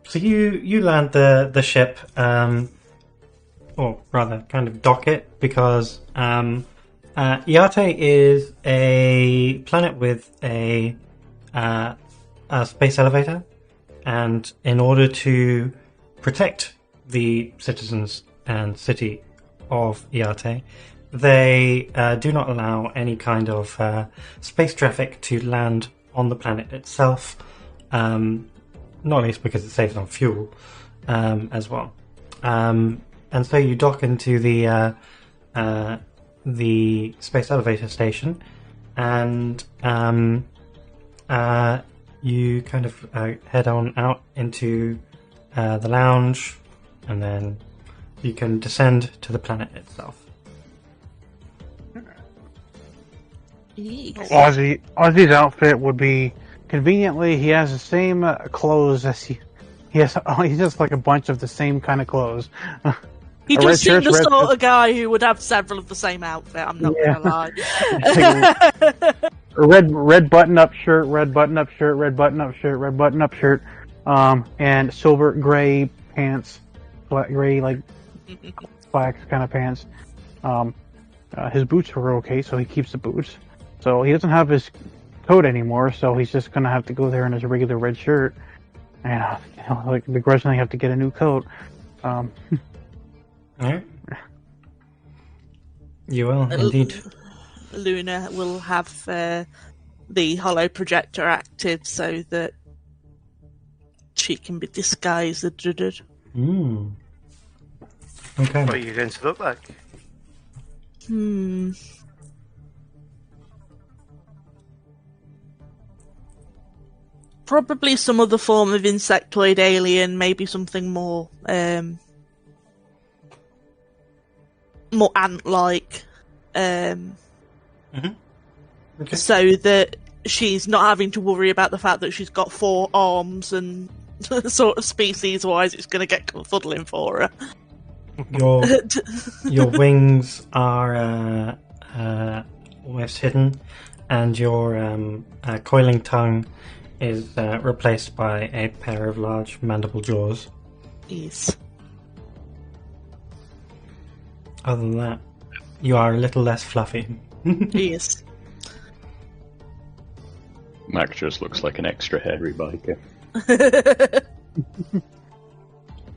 So you land the ship, or rather, kind of dock it, because Iate is a planet with a space elevator, and in order to protect the citizens and city of Iate, they do not allow any kind of space traffic to land on the planet itself, not least because it saves on fuel as well. And so you dock into the space elevator station, and you kind of head on out into the lounge, and then you can descend to the planet itself. Yes. Ozzy's outfit would be conveniently. He has the same clothes as he has. He's just like a bunch of the same kind of clothes. He A does red seem shirt, the red sort shirt. of guy who would have several of the same outfit, I'm not Yeah. gonna lie. red button-up shirt, red button-up shirt, red button-up shirt, red button-up shirt, and silver gray pants, black gray like slacks kind of pants. His boots were okay, so he keeps the boots. So he doesn't have his coat anymore, so he's just gonna have to go there in his regular red shirt, and like begrudgingly have to get a new coat. Alright. You will, indeed. Luna will have the hollow projector active so that she can be disguised. Okay. What are you going to look like? Probably some other form of insectoid alien, maybe something more more ant-like, Okay. so that she's not having to worry about the fact that she's got 4 arms and sort of species-wise it's going to get confuddling for her. Your wings are almost hidden, and your coiling tongue is replaced by a pair of large mandible jaws. Yes. Other than that, you are a little less fluffy. Yes. Mac just looks like an extra hairy biker.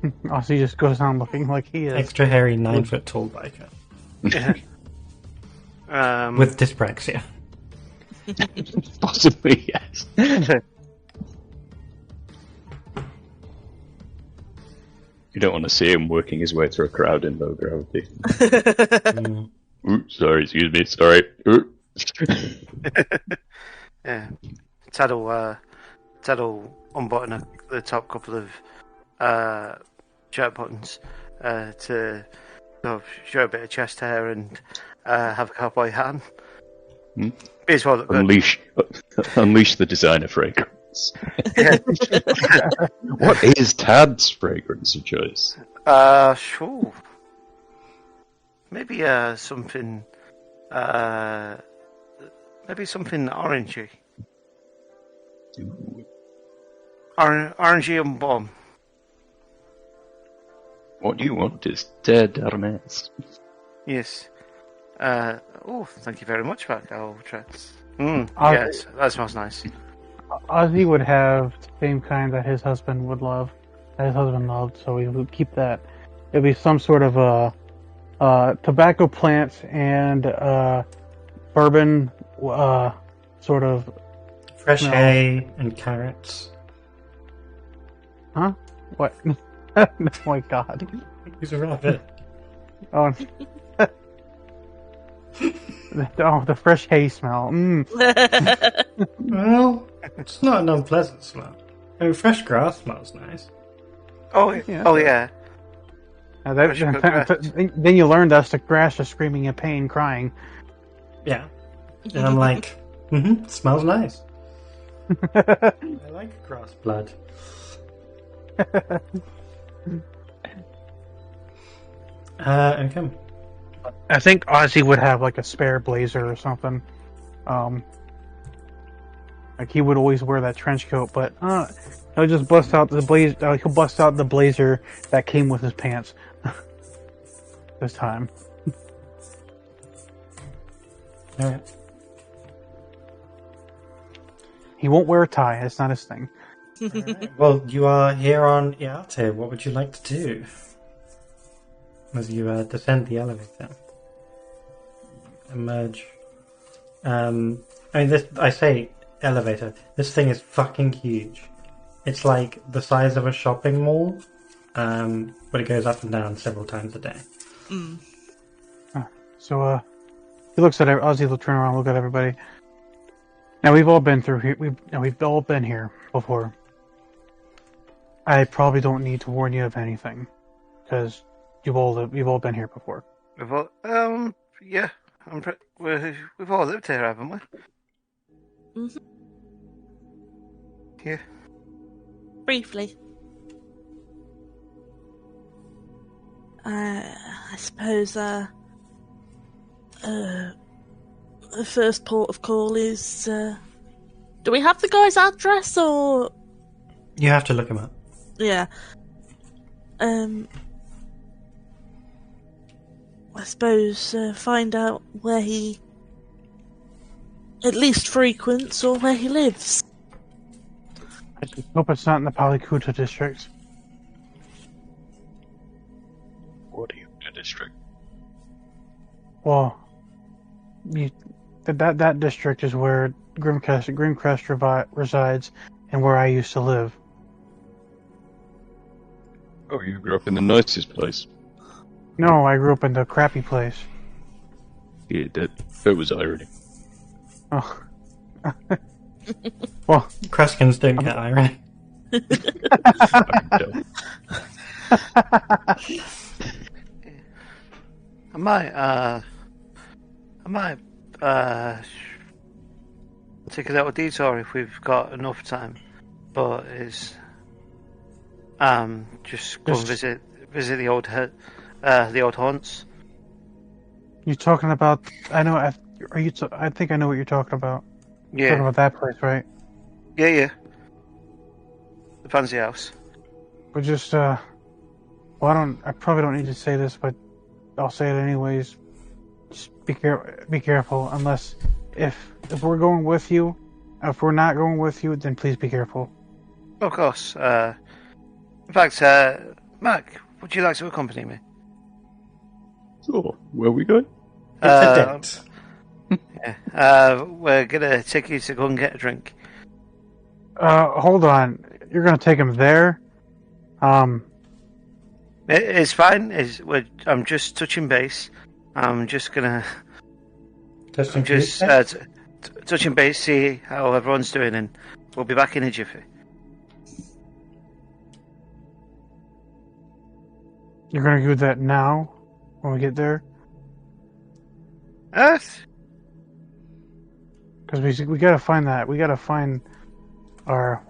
Ozzy just goes on looking like he is. Extra hairy 9-foot tall biker. With dyspraxia. Possibly, yes. You don't want to see him working his way through a crowd in low gravity. Ooh, sorry, excuse me, sorry. Ooh. Yeah. Ted'll unbutton the top couple of shirt buttons to sort of show a bit of chest hair and have a cowboy hat on. Hmm? Be as well look good. Unleash the designer fragrance. What is Tad's fragrance of choice? Sure. maybe something, maybe something orangey, Ooh. orangey and bomb. What you want is dead Hermes. Yes. Thank you very much, Mac. I'll try. I'll- Yes, that smells nice. Ozzy would have the same kind that his husband would love, that his husband loved, so we would keep that. It'd be some sort of tobacco plants and bourbon sort of. Fresh No. hay and carrots. Huh? What? Oh my god. He's a rabbit. Oh. Oh, the fresh hay smell. Well, it's not an unpleasant smell. I mean, fresh grass smells nice. Oh, Yeah. oh yeah. Fresh cut grass. Then you learn that's the grass just screaming in pain, crying. Yeah. And I'm like, smells nice. I like grass blood. Okay. I think Ozzy would have like a spare blazer or something. Like he would always wear that trench coat, but he'll just bust out the blazer. He'll bust out the blazer that came with his pants this time. Alright. He won't wear a tie. That's not his thing. Well, you are here on Iate. What would you like to do? As you descend the elevator. Emerge. I mean, I say elevator. This thing is fucking huge. It's like the size of a shopping mall, but it goes up and down several times a day. So he looks at Ozzy. Will turn around, and look at everybody. Now we've all been through here. We've all been here before. I probably don't need to warn you of anything, because you've all been here before. We've all, yeah. We've all lived here, haven't we? Mhm. Yeah. Briefly. I suppose the first port of call is. Do we have the guy's address or? You have to look him up. Yeah. I suppose find out where he at least frequents or where he lives. I just hope it's not in the Palikuta district. What are you in a district? Well, that district is where Grimcrest resides, and where I used to live. Oh, you grew up in the nicest place. No, I grew up in the crappy place. Yeah, that was irony. Oh. Well, Kreskins don't get irony. I might take a little detour if we've got enough time, but just go and visit the old haunts. you're talking about? I know. I think I know what you're talking about. You're talking Yeah, about that place, right? yeah. The fancy house. But just well, I probably don't need to say this, but I'll say it anyways. Just be careful. Unless if we're going with you, if we're not going with you, then please be careful. Of course. In fact, Mac, would you like to accompany me? So, where are we going? It's a date. Yeah. We're gonna take you to go and get a drink. Hold on. You're gonna take him there? It's fine. I'm just touching base. I'm just gonna Testing just Tuesday? touching base, see how everyone's doing, and we'll be back in a jiffy. You're gonna do that now when we get there? Because we gotta find that. We gotta find our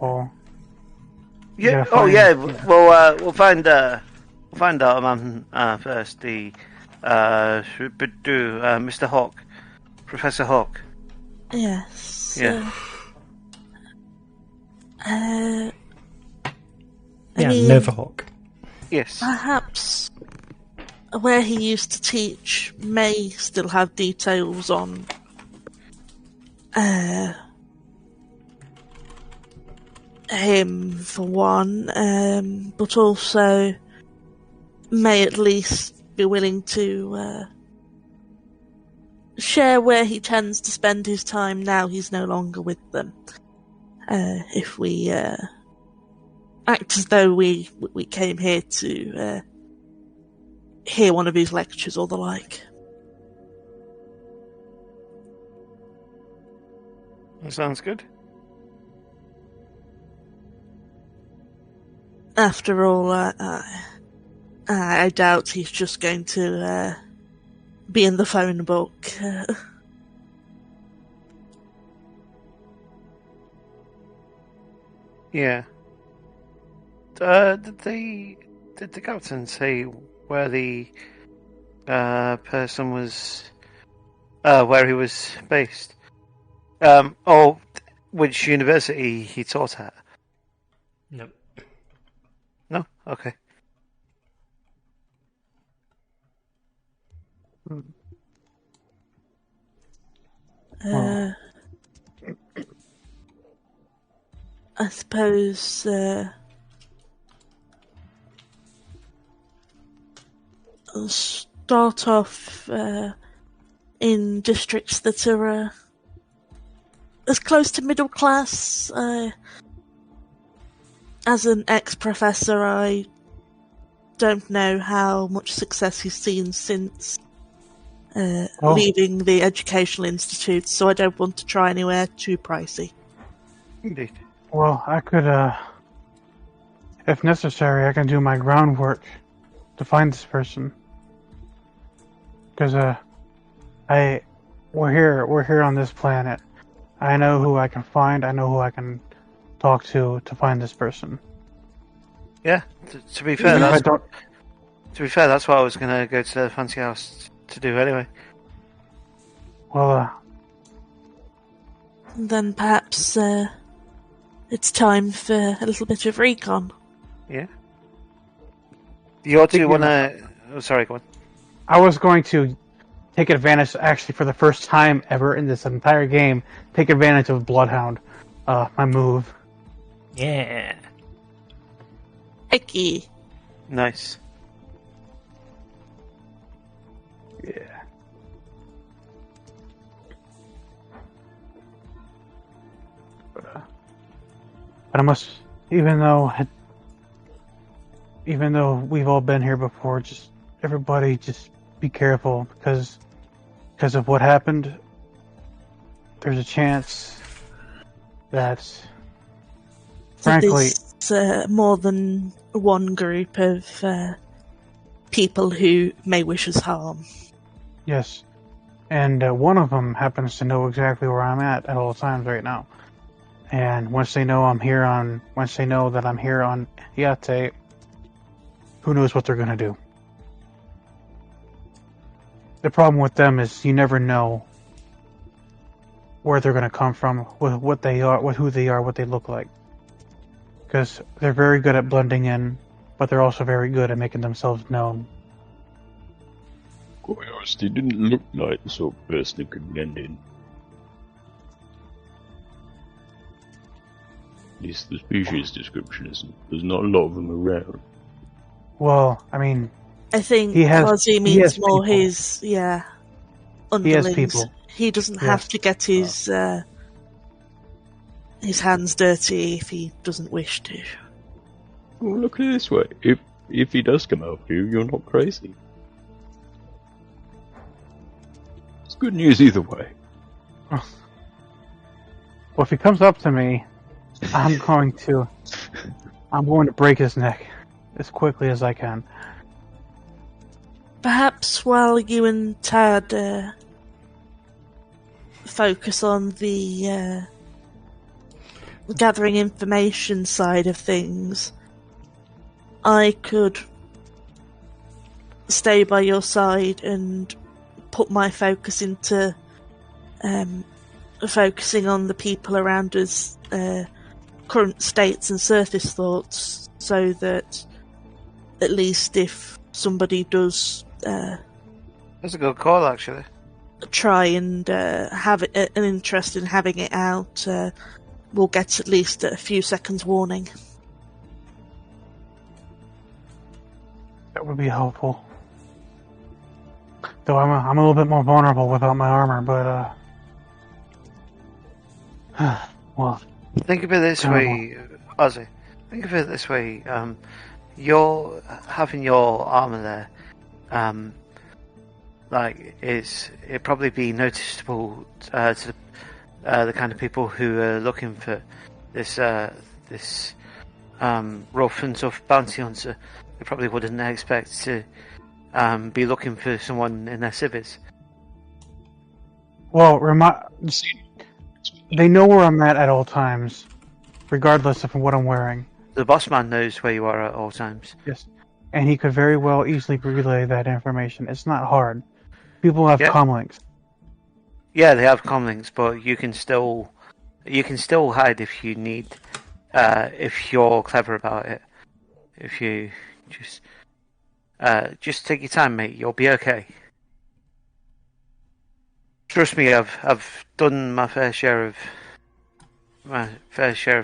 Yeah. gotta Oh find- yeah. yeah. We'll find our man first. The Mr. Hawk, Professor Hawk. Yes. Yeah. I Yeah, mean, Novahawk. Yes. perhaps where he used to teach may still have details on him, for one, but also may at least be willing to share where he tends to spend his time now he's no longer with them. If we act as though we came here to hear one of his lectures or the like. That sounds good. After all, I doubt he's just going to be in the phone book. Yeah. Did the captain say where the person was, where he was based? Or which university he taught at? Nope. No? Okay. I suppose I'll start off in districts that are as close to middle class. As an ex-professor, I don't know how much success he's seen since leaving the educational institute, so I don't want to try anywhere too pricey. Indeed. Well, I could, if necessary, I can do my groundwork to find this person. Because, we're here on this planet. I know who I can find, I know who I can talk to find this person. Yeah, to be fair, that's what I was going to go to the fancy house to do anyway. Well, Then perhaps it's time for a little bit of recon. Yeah. You two want to... Oh, sorry, go on. I was going to take advantage, actually, for the first time ever in this entire game, take advantage of Bloodhound, my move. Yeah. Icky. Nice. Yeah. But I must, even though we've all been here before, just everybody just be careful because of what happened. There's a chance that, frankly, there's more than one group of people who may wish us harm. yes, and one of them happens to know exactly where I'm at all times right now. And once they know that I'm here on Yate, who knows what they're gonna do? The problem with them is you never know where they're gonna come from, what they are, who they are, what they look like. Because they're very good at blending in, but they're also very good at making themselves known. Quite honest, he didn't look like the sort of person who could blend in. At least the species description isn't. There's not a lot of them around. Well, I mean, I think Quasi means more his, underlings. He has people. He doesn't have to get his hands dirty if he doesn't wish to. Well, look at it this way. If he does come after you, you're not crazy. It's good news either way. Well, if he comes up to me, I'm going to break his neck as quickly as I can. Perhaps while you and Tad focus on the gathering information side of things, I could stay by your side and put my focus into focusing on the people around us, current states and surface thoughts, so that at least if somebody does That's a good call, actually. try and have an interest in having it out, we'll get at least a few seconds warning. That would be helpful. Though I'm a little bit more vulnerable without my armor, but well, Think of it this way, Ozzy. Think of it this way. You're having your armor there. It'd probably be noticeable to the kind of people who are looking for this rough and tough bounty hunter. They probably wouldn't expect to be looking for someone in their civvies. well, they know where I'm at all times, regardless of what I'm wearing. The boss man knows where you are at all times. Yes, and he could very well easily relay that information. It's not hard. People have comlinks. Yeah, they have comlinks, but you can still hide if you need, if you're clever about it. If you just take your time, mate. You'll be okay. Trust me, I've done my fair share of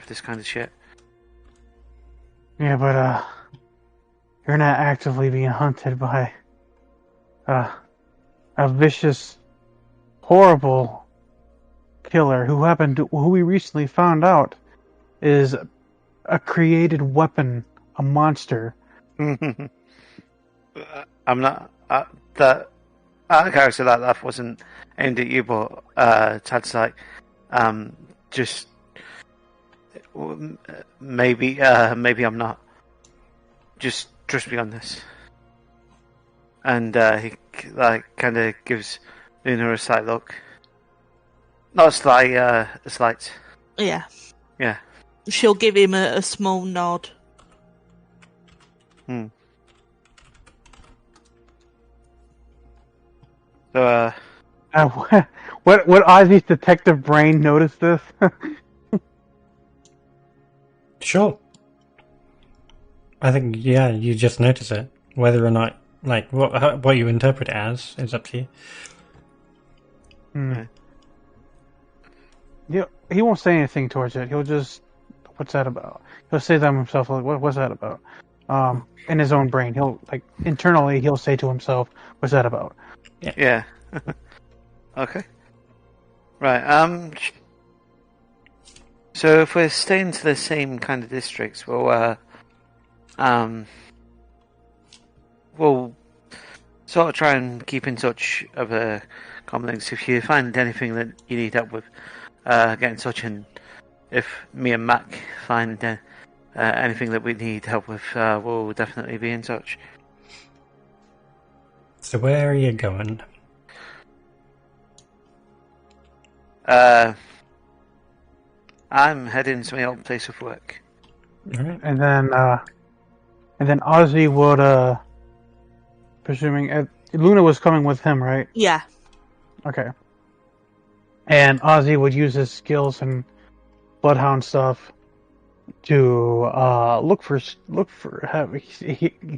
this kind of shit. Yeah, but you're not actively being hunted by a vicious, horrible killer who we recently found out is a created weapon, a monster. I'm not that character that wasn't aimed at you, but Tad's like just maybe I'm not. Just trust me on this. And he kind of gives Luna a slight look. Not a slight, a slight. Yeah. Yeah. She'll give him a small nod. So, what Ozzy's detective brain noticed this? Sure. I think, yeah, you just notice it. Whether or not, like, what you interpret it as is up to you. Yeah, he won't say anything towards it. He'll just, what's that about? He'll say that himself, like, what's that about? In his own brain, internally he'll say to himself, what's that about? Yeah. Okay. Right. So if we're staying to the same kind of districts, we'll sort of try and keep in touch over common links. If you find anything that you need help with, get in touch, and if me and Mac find anything that we need help with, we'll definitely be in touch. So where are you going? I'm heading to my old place of work. Alright. And then Ozzy would, presuming Luna was coming with him, right? Yeah. Okay. And Ozzy would use his skills and bloodhound stuff to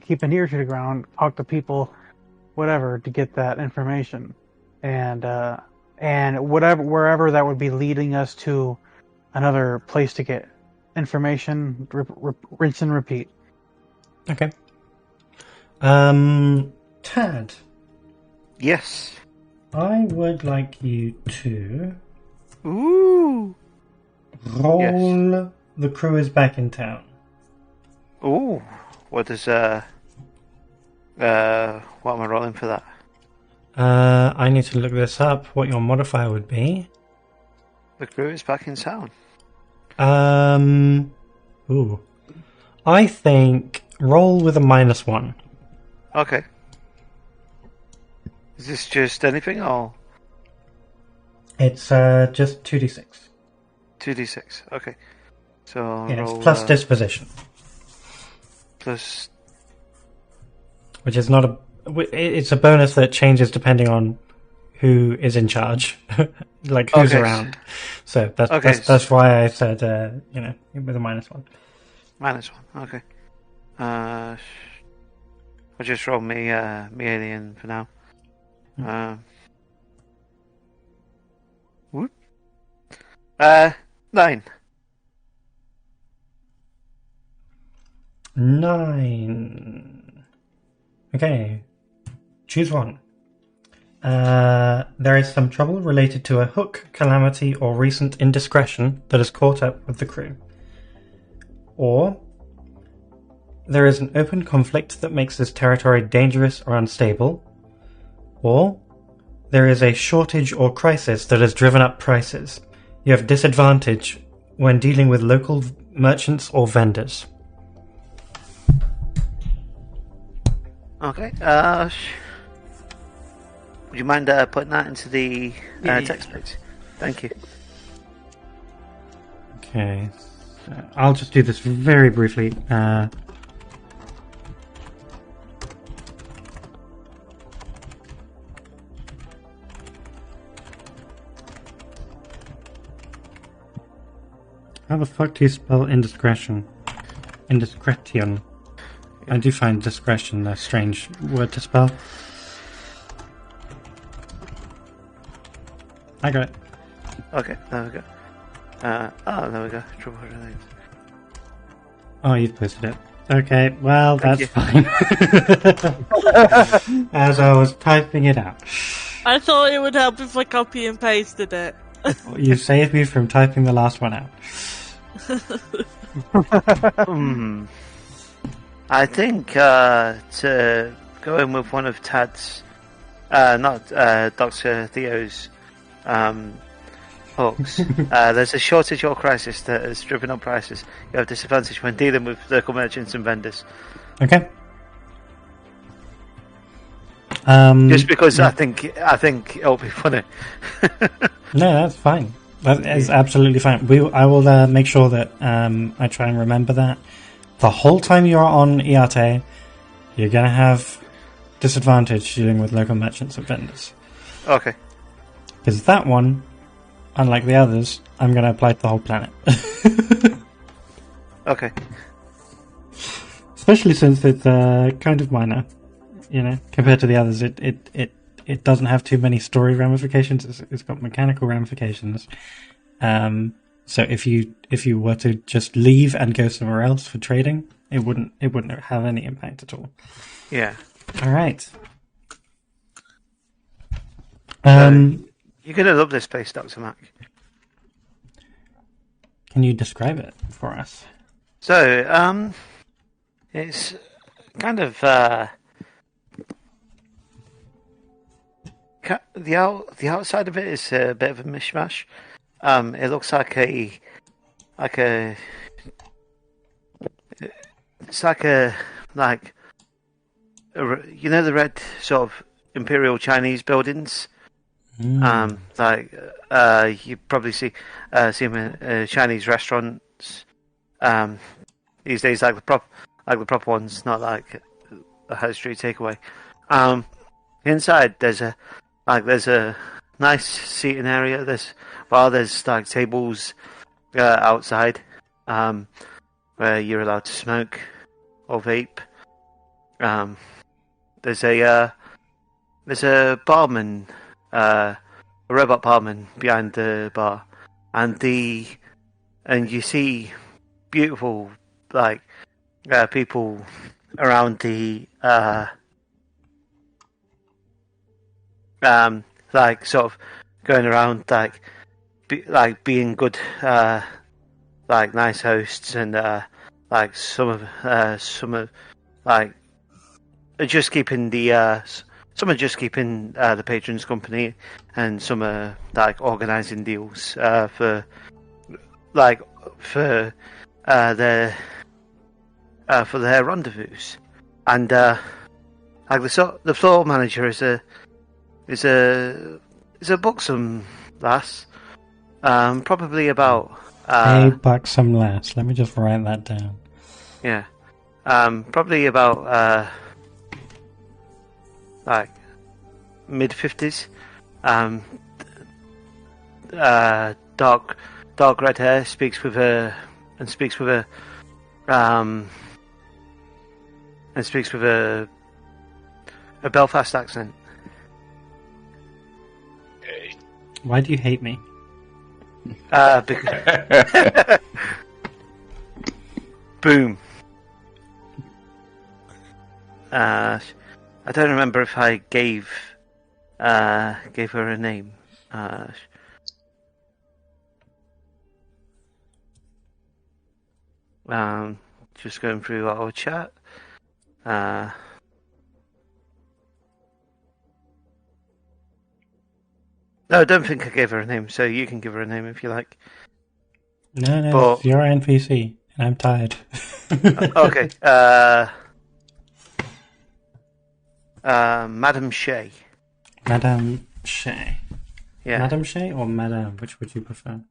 keep an ear to the ground, talk to people, whatever, to get that information, and wherever that would be leading us to another place to get information, rinse and repeat. Okay. Tad. Yes. I would like you to Ooh. roll The Crew is Back in Town. Ooh. What is what am I rolling for that? I need to look this up, what your modifier would be. The crew is back in town. Ooh. I think roll with a -1. Okay. Is this just anything or It's just 2d6. 2d6? Okay. So Yeah, roll, it's plus disposition, plus. which is not it's a bonus that changes depending on who is in charge, like who's around. So that's why I said with a -1. -1. Okay. I'll just roll me alien for now. Whoop. 9. 9. Okay. Choose one. There is some trouble related to a hook, calamity, or recent indiscretion that has caught up with the crew. Or there is an open conflict that makes this territory dangerous or unstable. Or there is a shortage or crisis that has driven up prices. You have disadvantage when dealing with local merchants or vendors. Okay. Would you mind putting that into the text page? Thank you. Okay. I'll just do this very briefly. How the fuck do you spell indiscretion? Indiscretion. I do find discretion a strange word to spell. I got it. Okay, there we go. There we go. Trouble related. Oh, you've posted it. Okay, well, that's fine. As I was typing it out. I thought it would help if I copy and pasted it. You saved me from typing the last one out. I think to go in with one of Tad's, not Dr. Theo's hooks, there's a shortage or crisis that has driven up prices. You have disadvantage when dealing with local merchants and vendors. Okay. Just because I think it'll be funny. No, that's fine. That is absolutely fine. I will make sure that I try and remember that. The whole time you're on Iate, you're going to have disadvantage dealing with local merchants and vendors. Okay. Because that one, unlike the others, I'm going to apply to the whole planet. Okay. Especially since it's kind of minor, compared to the others. It doesn't have too many story ramifications. It's got mechanical ramifications. So if you were to just leave and go somewhere else for trading, it wouldn't have any impact at all. Yeah. All right. You're gonna love this place, Dr. Mac. Can you describe it for us? So, it's kind of the outside of it is a bit of a mishmash. It looks like a the red sort of Imperial Chinese buildings. You probably see them in Chinese restaurants these days, like the proper ones, not like a high street takeaway. Inside there's a nice seating area. There's like tables outside where you're allowed to smoke or vape. There's a barman, a robot barman behind the bar, and you see beautiful people around the sort of going around being good nice hosts, and some are just keeping the patrons company, and some are organising deals for their rendezvous, and the floor manager is a buxom lass, probably about a buxom lass. Let me just write that down. Yeah, probably about like mid-50s. Dark red hair. Speaks with a Belfast accent. Why do you hate me? Because boom. I don't remember if I gave her a name. Just going through our chat. No, I don't think I gave her a name, so you can give her a name if you like. No, But- you're an NPC, and I'm tired. Okay. Madam Shay. Madame Shay. Yeah. Madame Shay or Madame? Which would you prefer?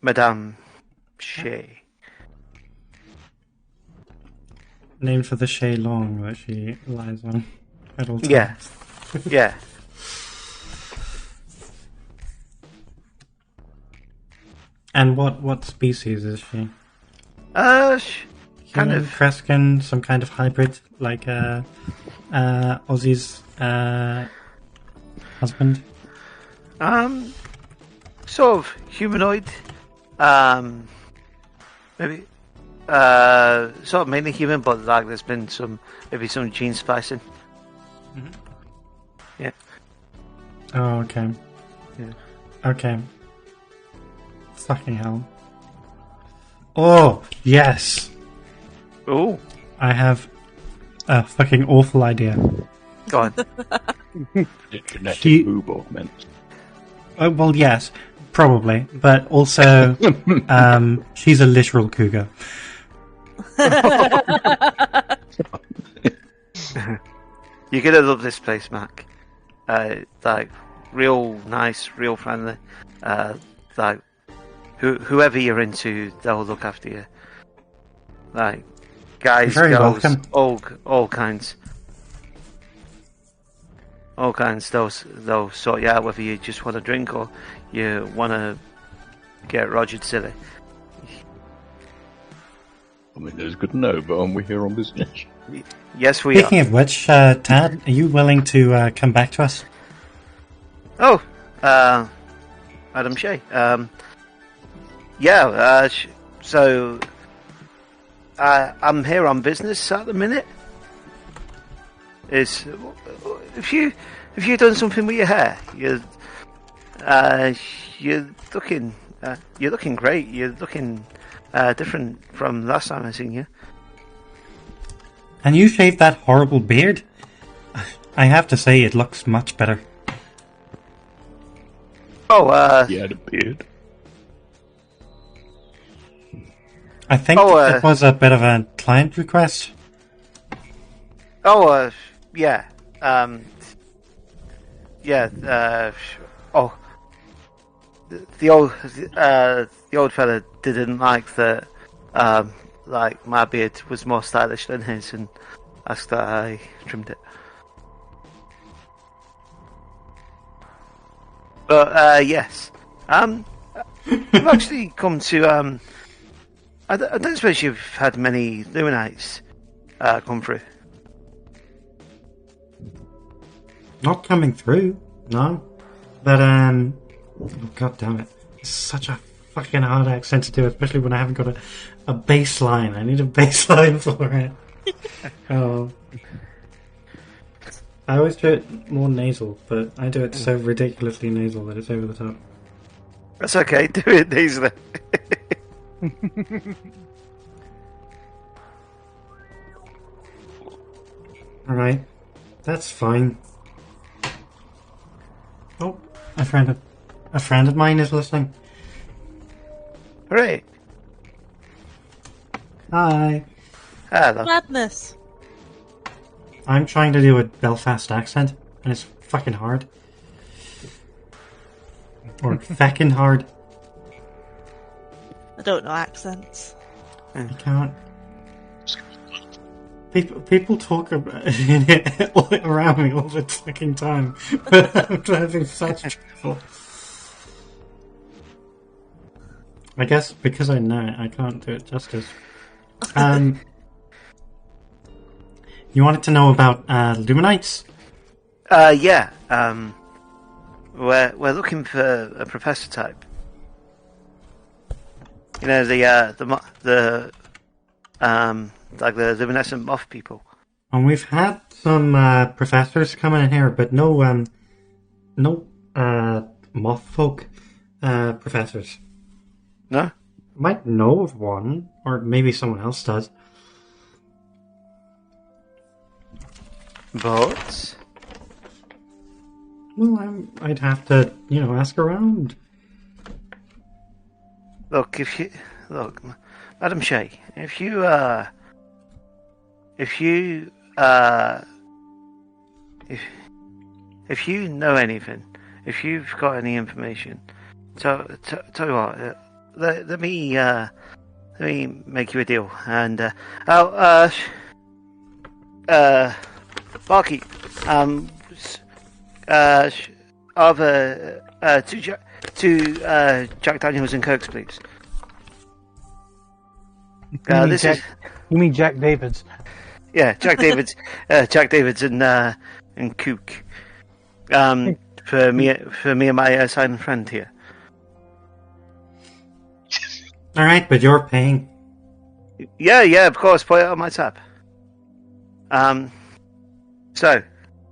Madame Shay. Named for the Shay Long that she lies on at all times. Yeah. Yeah. And what species is she? Kind Human, of. Kreskin, some kind of hybrid, like Ozzy's husband. Sort of humanoid. Maybe. Sort of mainly human, but like there's been some gene splicing. Mhm. Yeah. Oh, okay. Yeah. Okay. Fucking hell. Oh, yes! Oh, I have a fucking awful idea. go on. Genetic She- boob augment. Oh, well, yes, probably, but also, she's a literal cougar. You're gonna love this place, Mac. Like real nice, real friendly. Like whoever you're into, they'll look after you. Like guys, You're very girls, welcome. all kinds. All kinds. They'll sort you out whether you just want a drink or you want to get Rogered silly. I mean, it's good to know, but aren't we here on business? Yes, we Speaking are. of which, Tad, are you willing to come back to us? Oh, Madam Shay. Yeah. So I'm here on business at the minute. If you done something with your hair, you're looking great. You're looking different from last time I seen you. And you shaved that horrible beard? I have to say, it looks much better. Oh, He had a beard. I think it was a bit of a client request. yeah. The old fella didn't like that. Like my beard was more stylish than his, and asked that I trimmed it. But yes, I've actually come to. I don't suppose you've had many Luminites come through. Not coming through, no. But, oh, god damn it. It's such a fucking hard accent to do, especially when I haven't got a bass line. I need a bass line for it. Oh. I always do it more nasal, but I do it so ridiculously nasal that it's over the top. That's okay. Do it easily. Alright. That's fine. Oh, a friend of mine is listening. Hooray! Hi. Hello. Madness. I'm trying to do a Belfast accent, and it's fucking hard. Or feckin' hard. I don't know accents. I can't. People talk about it around me all the fucking time, but I'm having such trouble. I guess because I know it, I can't do it justice. You wanted to know about Luminites? Yeah. We're looking for a professor type. You know, the like the luminescent moth people. And we've had some professors coming in here, but no moth folk professors. No? Might know of one, or maybe someone else does. But Well, I'd have to, ask around. look, Madam Shay, if you know anything, if you've got any information, tell you what, let me make you a deal, and Barkeep, two Jack Daniels and Cokes, please. You mean Jack Davids? Yeah, Jack Davids, and Kook. For me and my silent friend here. All right, but you're paying. Yeah, of course. Put it on my tab. So,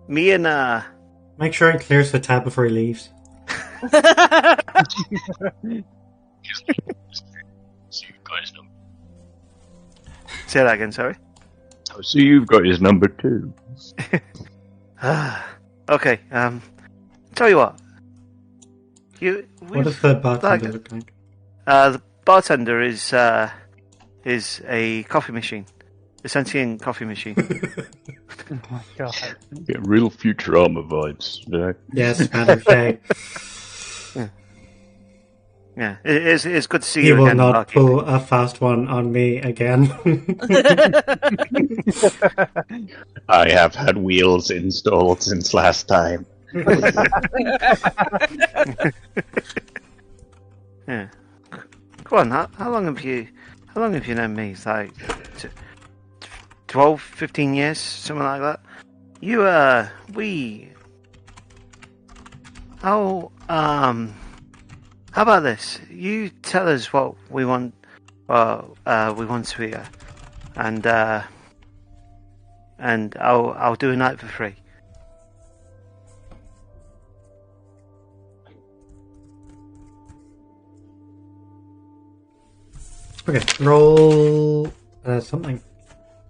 me and Make sure he clears the tab before he leaves. So you've got his number. say that again. Sorry. Oh, so you've got his number too. Okay. Tell you what. What does the bartender look like? The bartender is a coffee machine, a sentient coffee machine. Oh my god. Get real Futurama vibes. Yes, Madam Shay. Yeah, it's good to see He you will again. not Barkeep. pull a fast one on me again. I have had wheels installed since last time. Yeah. Go on. How long have you known me? It's like 12, 15 years, something like that. How about this? You tell us what we want. We want to hear, and I'll do a night for free. Okay, roll something.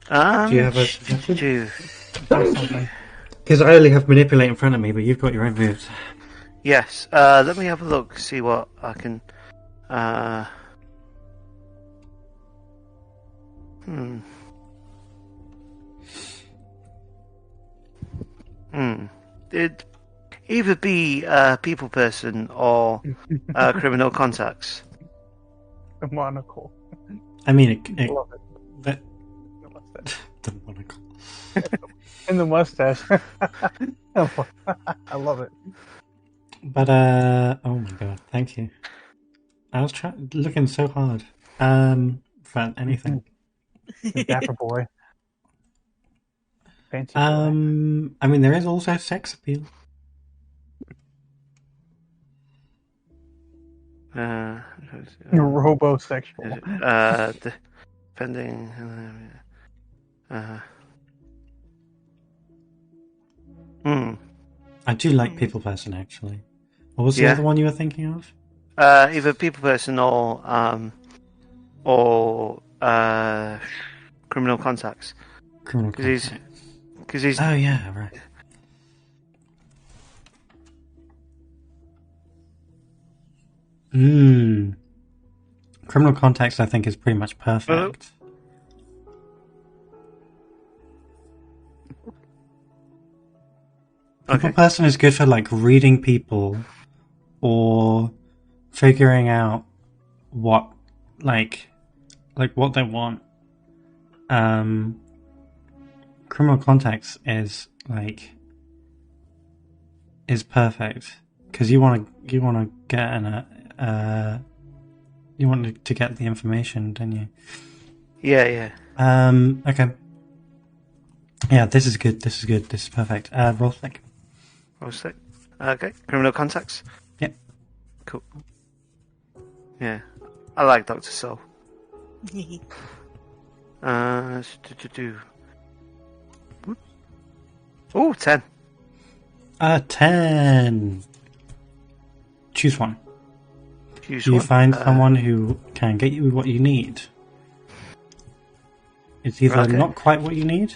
Do you have a suggestion? Something. Because I only have manipulate in front of me, but you've got your own moves. Yes. Let me have a look. See what I can. It'd either be a people person or criminal contacts. The monocle. I mean, Love it. the The mustache. monocle. And the mustache. I love it. But oh my god, thank you. I was looking so hard for anything. The dapper boy. Fancy boy. I mean, there is also sex appeal. Robosexual. Depending. I do like people person actually. What was the Yeah. other one you were thinking of? Either people person or criminal contacts. Criminal 'Cause he's- contacts. Because he's Oh yeah, right. Criminal contacts, I think, is pretty much perfect. People okay. person is good for like reading people or figuring out what like what they want. criminal contacts is perfect because you want to get you want to get the information, don't you? Yeah. Okay. Yeah, this is good. This is perfect. Roll thick. Okay. Criminal contacts. Yep. Cool. Yeah, I like Dr. Soul. Oh, 10. 10. Choose one. Choose Do you one. find someone who can get you what you need? It's either not quite what you need,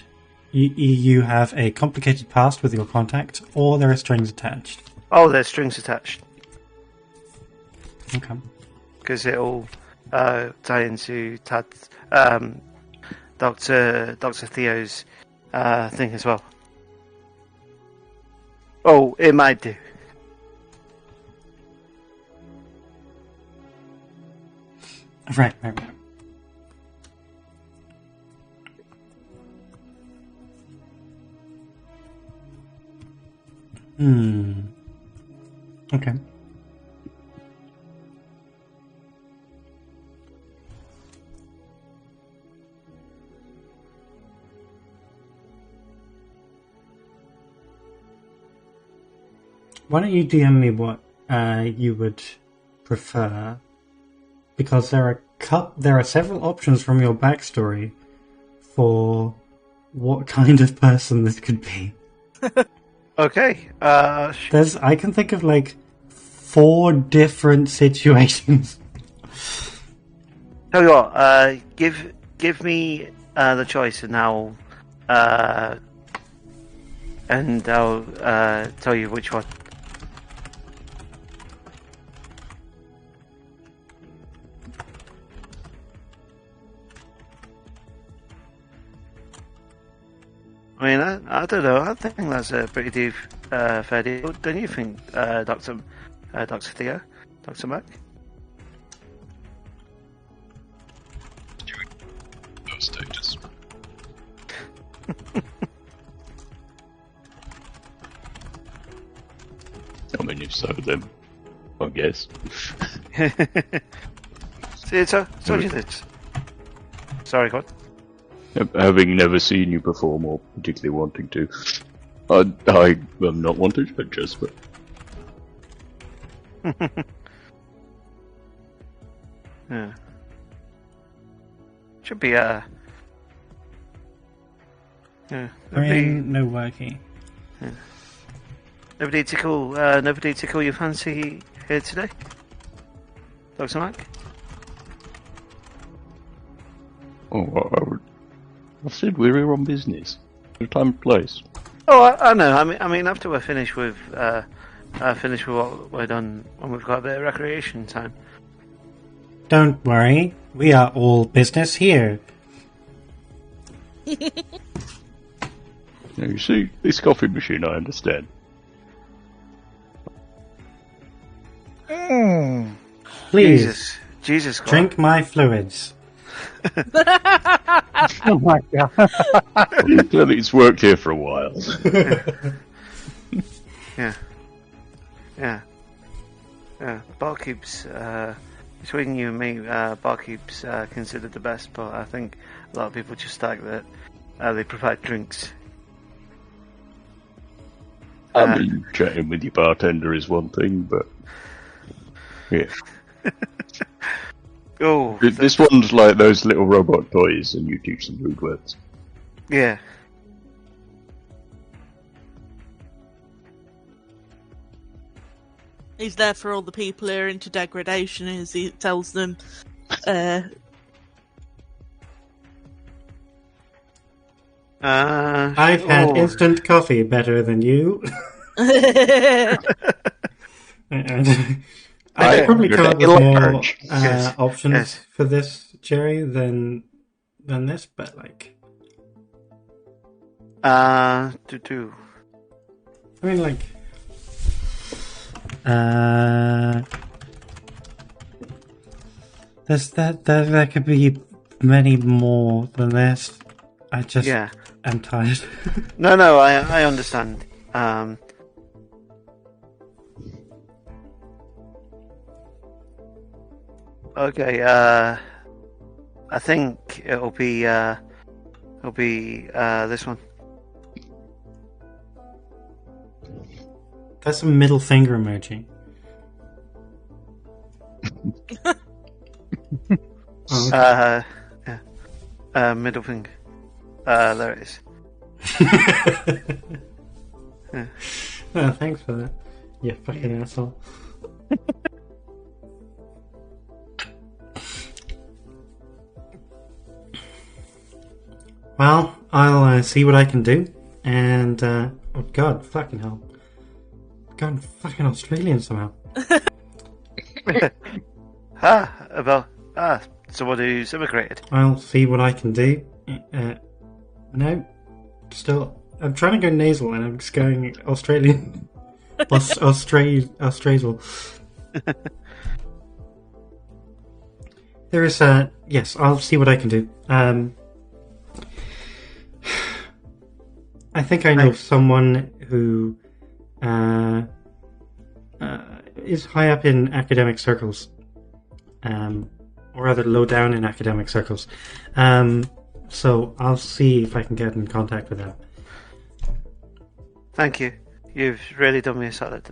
you have a complicated past with your contact, or there are strings attached. Oh, there's strings attached. Okay. Because it'll tie into Dr. Theo's thing as well. Oh, it might do. Right. Okay. Why don't you DM me what you would prefer? Because there are several options from your backstory for what kind of person this could be. Okay. I can think of 4 different situations. Tell you what. Give me the choice, and I'll tell you which one. I mean, I don't know. I think that's a pretty fair deal. Don't you think, Dr. Theo? Dr. Mac? No status. I mean, if so, then I guess. See, it's told you this. Sorry, God. Having never seen you perform or particularly wanting to, I am not one to judge us, but yeah, should be yeah. No working. Yeah. Nobody tickle your fancy here today, Dr. Mac? oh, I said we're here on business. No time and place. Oh, I know. I mean, after we're finished with what we're done, and we've got a bit of recreation time. Don't worry, we are all business here. Now, you see, this coffee machine, I understand. Please, Jesus, God. drink my fluids. Oh my god. Well, clearly it's worked here for a while. Yeah. Barkeep's between you and me, Barkeep's considered the best, but I think a lot of people just stack that they provide drinks. I mean, chatting with your bartender is one thing, but yeah. Oh, This one's like those little robot toys, and you teach them rude words. yeah. He's there for all the people who are into degradation, as he tells them. I've had instant coffee better than you. I probably come up with more options for this, Jerry, than this, but I mean, there could be many more than this. I just Yeah. am tired. No, I understand. Okay. I think it'll be this one. That's a middle finger emoji. Oh, okay. Yeah. Middle finger. There it is. Yeah. Oh, thanks for that. You fucking asshole. Well, I'll see what I can do. And, oh god, fucking hell. Gone fucking Australian somehow. Someone who's immigrated. I'll see what I can do. No, still, I'm trying to go nasal and I'm just going Australian. Austrasal. There is yes, I'll see what I can do. I think I know someone who is high up in academic circles, or rather low down in academic circles. So I'll see if I can get in contact with them. Thank you. You've really done me a solid.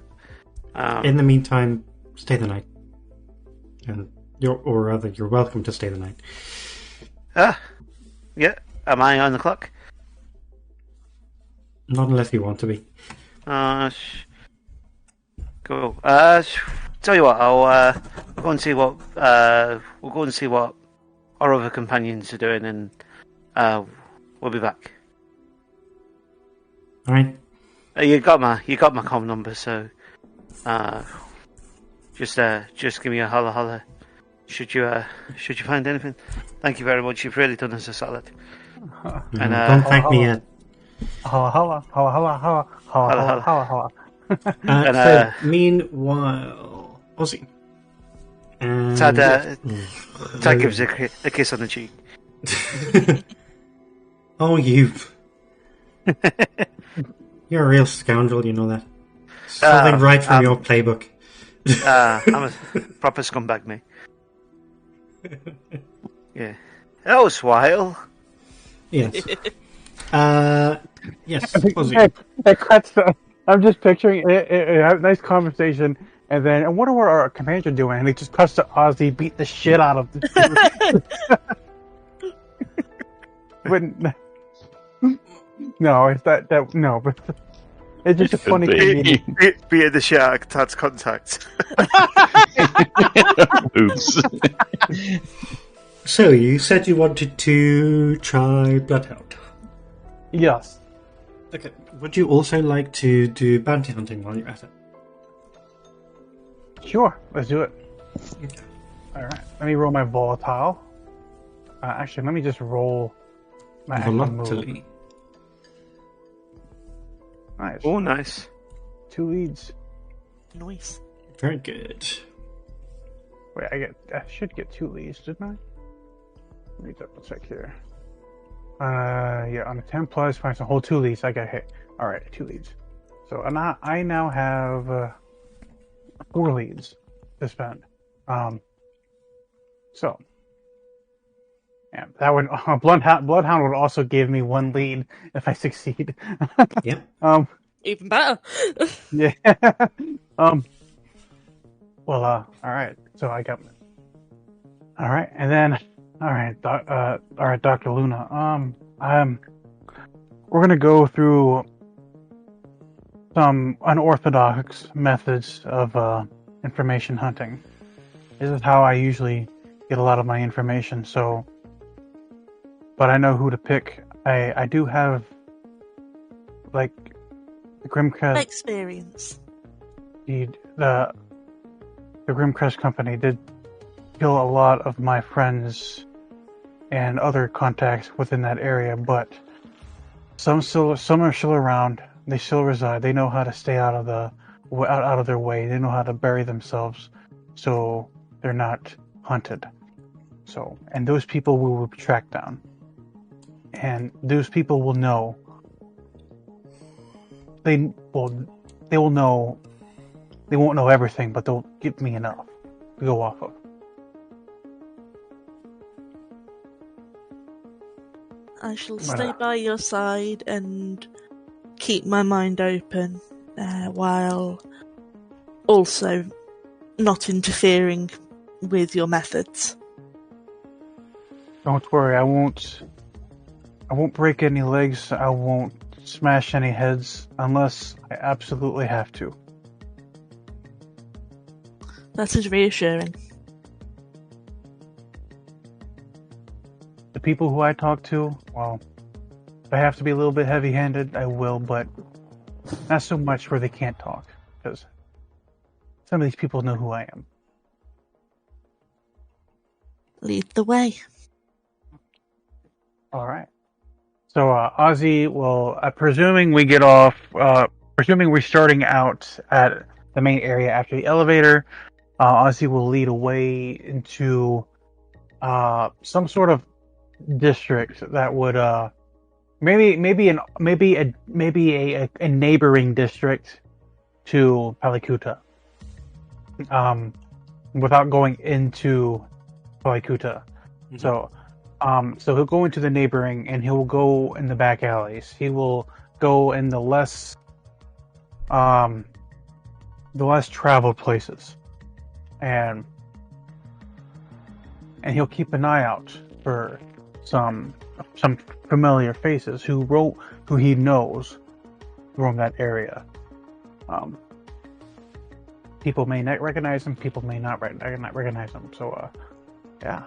In the meantime, stay the night, and you're welcome to stay the night. Yeah. Am I on the clock? Not unless you want to be. Cool. Tell you what, I'll go and see what we'll go and see what our other companions are doing, and we'll be back. All right. You got my comm number, so just give me a holler. Should you find anything? Thank you very much. You've really done us a solid. And Don't thank me yet. Holla. So, meanwhile, Ozzy. And Tad gives a kiss on the cheek. Oh, you're a real scoundrel, you know that. Something right from your playbook. I'm a proper scumbag, mate. Yeah. That was wild. Yes. Yes, Ozzy. I'm just picturing a nice conversation, and then and what are our companions doing? And it just cuts to Ozzy beat the shit out of the But no, it's that no, but it's just a funny comedian. Being the shit out of Tad's contact. Oops. So, you said you wanted to try Bloodhound. Yes. Okay. Would you also like to do bounty hunting while you're at it? Sure, let's do it. Okay. Alright, let me roll my volatile. Actually, let me just roll my actual move. Volatile. Nice. Oh, nice. 2 leads. Nice. Very good. Wait, I should get 2 leads, didn't I? Let me double check here. Yeah, on a 10 plus, find some whole 2 leads. I got hit. All right, 2 leads. So I now have 4 leads to spend. So yeah, that would Bloodhound would also give me 1 lead if I succeed. Yep. Even better. Yeah. Well, all right. So I got. All right, and then all right, Dr. Luna. We're gonna go through some unorthodox methods of information hunting. This is how I usually get a lot of my information. So, but I know who to pick. I do have like the Grimcrest Experience. the Grimcrest company did kill a lot of my friends and other contacts within that area, but some are still around. They still reside. They know how to stay out of their way. They know how to bury themselves, so they're not hunted. So, and those people we will track down. and those people will know. They will know. They won't know everything, but they'll give me enough to go off of. I shall stay by your side and keep my mind open while also not interfering with your methods. Don't worry, I won't break any legs, I won't smash any heads unless I absolutely have to. That is reassuring. The people who I talk to, well, if I have to be a little bit heavy-handed, I will, but not so much where they can't talk, because some of these people know who I am. Lead the way. Alright. So, Ozzy will, presuming we get off, presuming we're starting out at the main area after the elevator, Ozzy will lead away into some sort of district that would maybe a neighboring district to Palikuta. Without going into Palikuta. Mm-hmm. So he'll go into the neighboring, and he'll go in the back alleys. He will go in the less traveled places, and he'll keep an eye out for some familiar faces who he knows roam that area. People may not recognize him. People may not recognize him. So, yeah.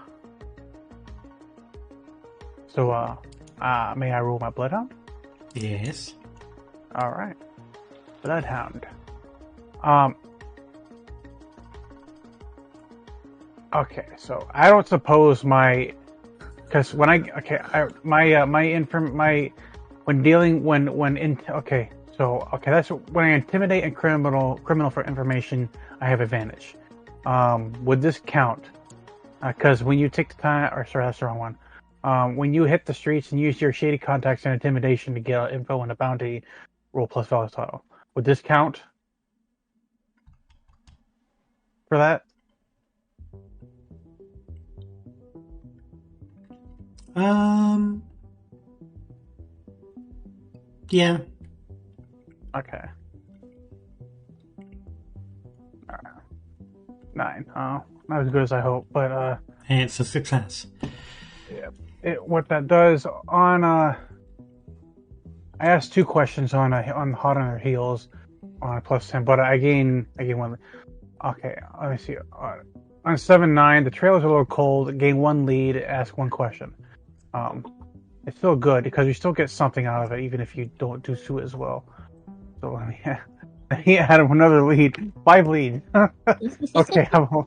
So, may I roll my Bloodhound? Yes. All right, Bloodhound. Okay, so I don't suppose because when that's when I intimidate a criminal for information, I have advantage. Would this count? Because when you take the time, or sorry, that's the wrong one. When you hit the streets and use your shady contacts and intimidation to get info on a bounty, roll plus volatile. Would this count for that? Yeah. Okay. 9. Not as good as I hope, but Hey, it's a success. Yeah. What that does on I asked 2 questions on Hot on Her Heels on a plus 10, but I gain 1. Okay, let me see. On 7-9, the trailers are a little cold. Gain 1 lead. Ask 1 question. It's still good because you still get something out of it, even if you don't do so as well. So he added another lead. 5 lead. Okay. All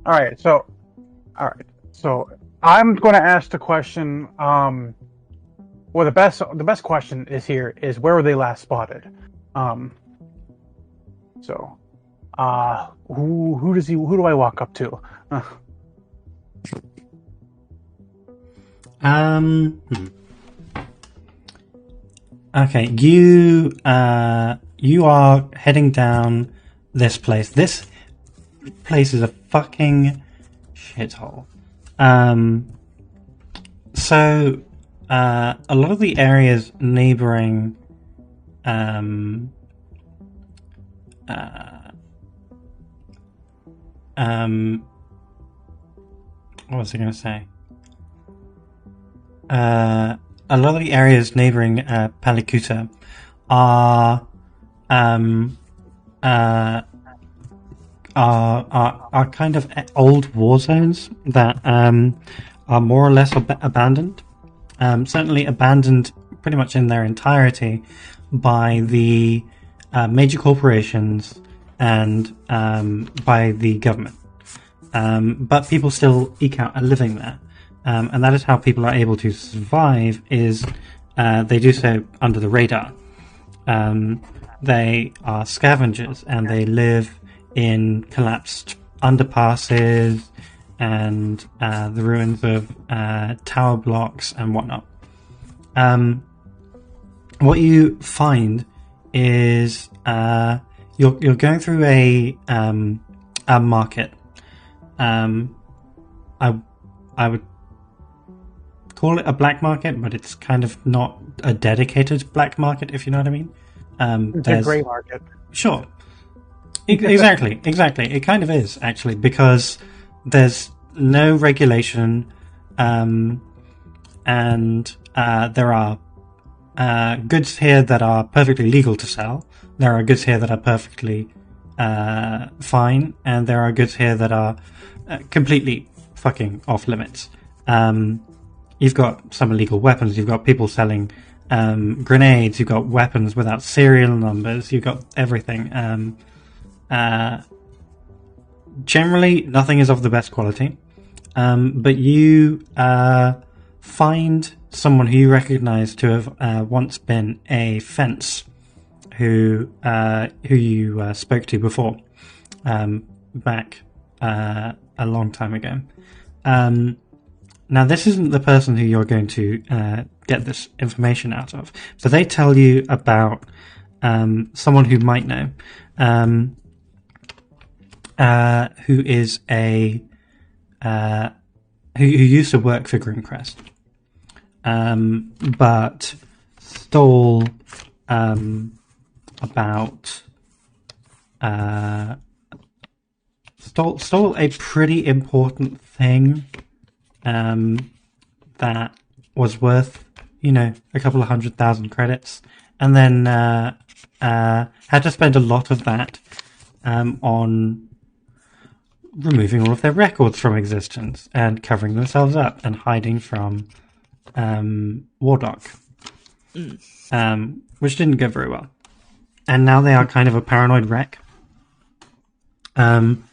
right. So I'm going to ask the question. Well, the best question is where were they last spotted? So, who do I walk up to? Okay, you are heading down this place. This place is a fucking shithole. So a lot of the areas neighboring what was I going to say? A lot of the areas neighboring Palikuta are kind of old war zones that are more or less abandoned. Certainly abandoned pretty much in their entirety by the major corporations and by the government. But people still eke out a living there. And that is how people are able to survive, is they do so under the radar. They are scavengers, and they live in collapsed underpasses, and the ruins of tower blocks and whatnot. What you find is you're going through a market. I would call it a black market, but it's kind of not a dedicated black market, if you know what I mean. It's a grey market. Sure. Exactly. It kind of is, actually, because there's no regulation, and there are goods here that are perfectly legal to sell. There are goods here that are perfectly fine, and there are goods here that are completely fucking off limits. You've got some illegal weapons, you've got people selling grenades, you've got weapons without serial numbers, you've got everything. Generally, nothing is of the best quality, but you find someone who you recognize to have once been a fence who you spoke to before, back a long time ago. Now, this isn't the person who you're going to get this information out of. So they tell you about someone who might know, who is who used to work for Grimcrest, but stole stole a pretty important thing that was worth, a couple of 100,000 credits, and then had to spend a lot of that on removing all of their records from existence and covering themselves up and hiding from Wardok, which didn't go very well. And now they are kind of a paranoid wreck. And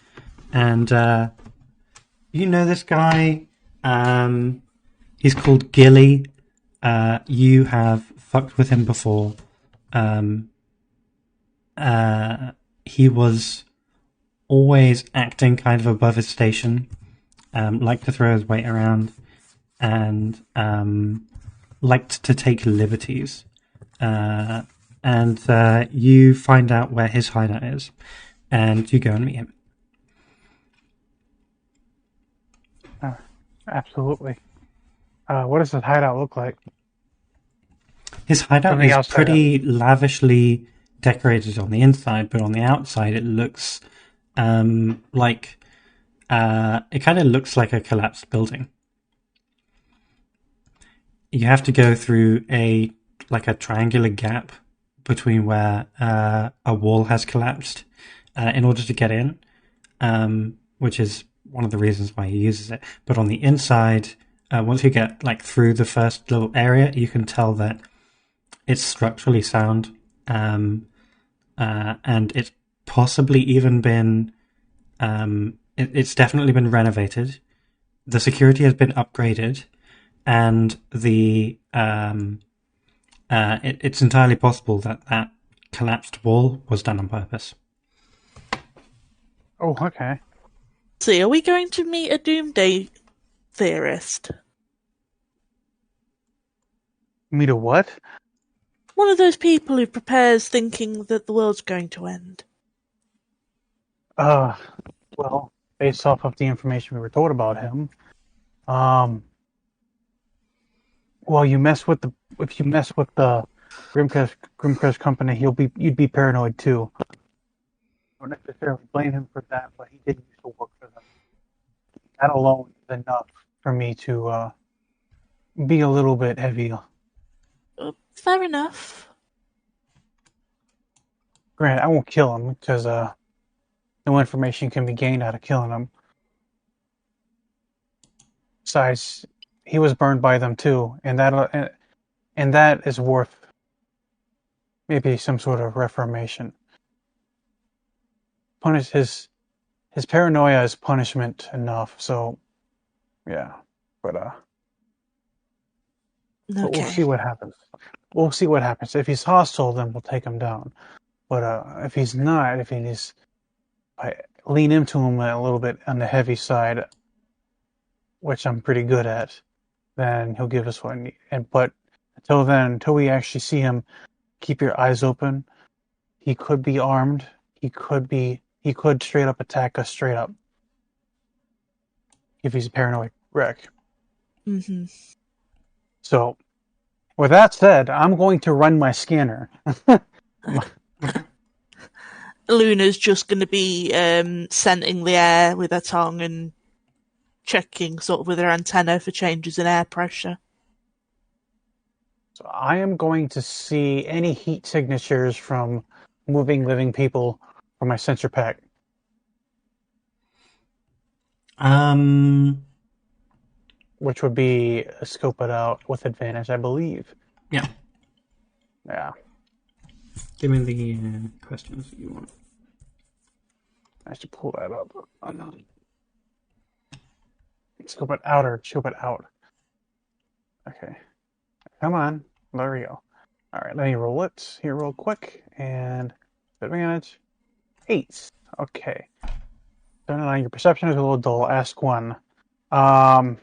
this guy, he's called Gilly. You have fucked with him before. He was always acting kind of above his station, liked to throw his weight around, and liked to take liberties. And you find out where his hideout is, and you go and meet him. Absolutely. What does his hideout look like? His hideout is pretty lavishly decorated on the inside, but on the outside it looks like it kind of looks like a collapsed building. You have to go through a triangular gap between where a wall has collapsed in order to get in, which is one of the reasons why he uses it. But on the inside, once you get through the first little area, you can tell that it's structurally sound, and it's possibly even been it's definitely been renovated. The security has been upgraded, and the it's entirely possible that collapsed wall was done on purpose. Oh, okay. See, are we going to meet a doomsday theorist? Meet a what? One of those people who prepares thinking that the world's going to end. Well, based off of the information we were told about him, well, if you mess with the Grimcrest company, you'd be paranoid too. I don't necessarily blame him for that, but he did used to work for them. That alone is enough for me to be a little bit heavy. Fair enough. Granted, I won't kill him because no information can be gained out of killing him. Besides, he was burned by them too, and that is worth maybe some sort of reformation. Punish his paranoia is punishment enough. So, yeah, but Okay. we'll see what happens. We'll see what happens. If he's hostile, then we'll take him down. But if he's not, I lean into him a little bit on the heavy side, which I'm pretty good at, then he'll give us one. But until then, until we actually see him, keep your eyes open. He could be armed. He could straight up attack us straight up if he's a paranoid wreck. Mm-hmm. So, with that said, I'm going to run my scanner. Luna's just going to be scenting the air with her tongue and checking sort of with her antenna for changes in air pressure. So I am going to see any heat signatures from moving living people from my sensor pack. Which would be scope it out with advantage, I believe. Yeah. Yeah. Give me the questions that you want. I should pull that up. Scope it out or scope it out. Okay. Come on. There we go. All right, let me roll it here real quick. And advantage. 8. Okay. 79. Your perception is a little dull. Ask one. I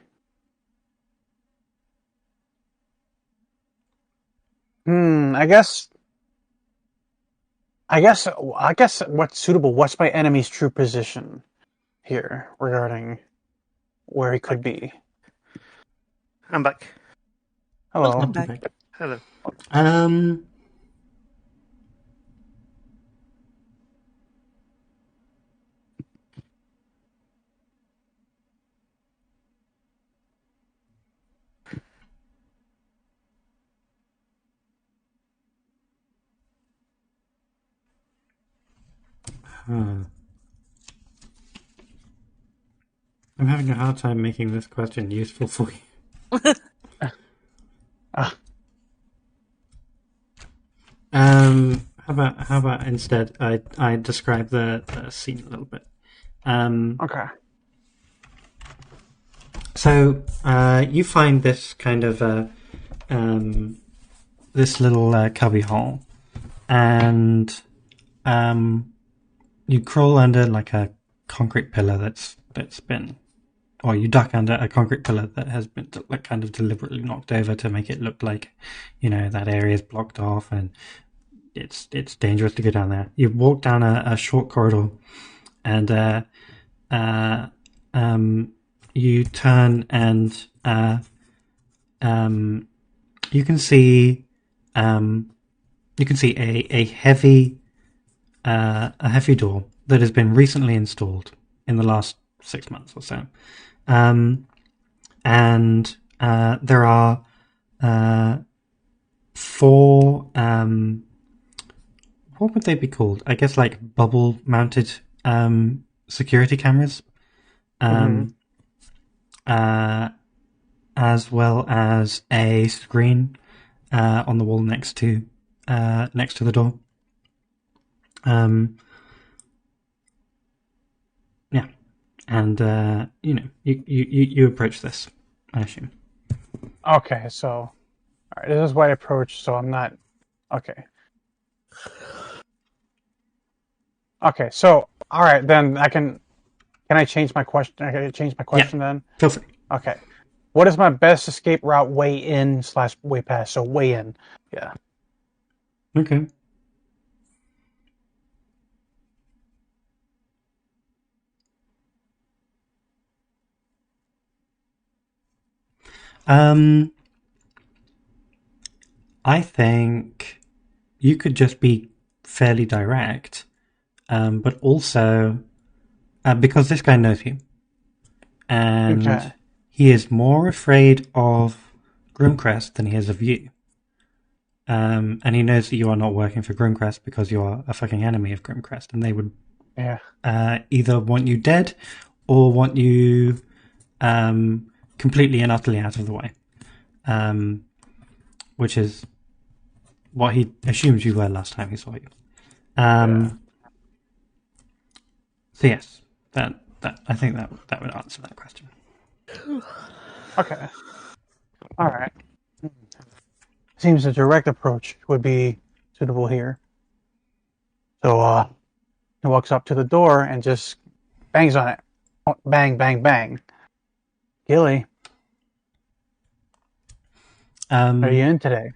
guess what's suitable, what's my enemy's true position here regarding where he could be? I'm back. Hello. Welcome back. Hello. I'm having a hard time making this question useful for you. How about instead I describe the scene a little bit. Okay. So you find this kind of this little cubby hole, and you crawl under like a concrete pillar that's been, or you duck under a concrete pillar that has been like kind of deliberately knocked over to make it look like, that area is blocked off and it's dangerous to go down there. You walk down a short corridor, and you turn and you can see a heavy door that has been recently installed in the last 6 months or so, and there are 4 what would they be called? I guess like bubble mounted security cameras, as well as a screen on the wall next to the door. Yeah, and you approach this, I assume. Okay, so all right, this is why I approach. So I'm not okay. Okay, so all right, then can I change my question? I can change my question then. Feel free. Okay, what is my best escape route? Way in / way past. So way in. Yeah. Okay. I think you could just be fairly direct, but also because this guy knows you, and he is more afraid of Grimcrest than he is of you. And he knows that you are not working for Grimcrest because you are a fucking enemy of Grimcrest, and they would either want you dead or want you completely and utterly out of the way, which is what he assumes you were last time he saw you. So yes, that I think that would answer that question. Okay. All right. Seems a direct approach would be suitable here. So he walks up to the door and just bangs on it. Bang, bang, bang. Gilly, are you in today?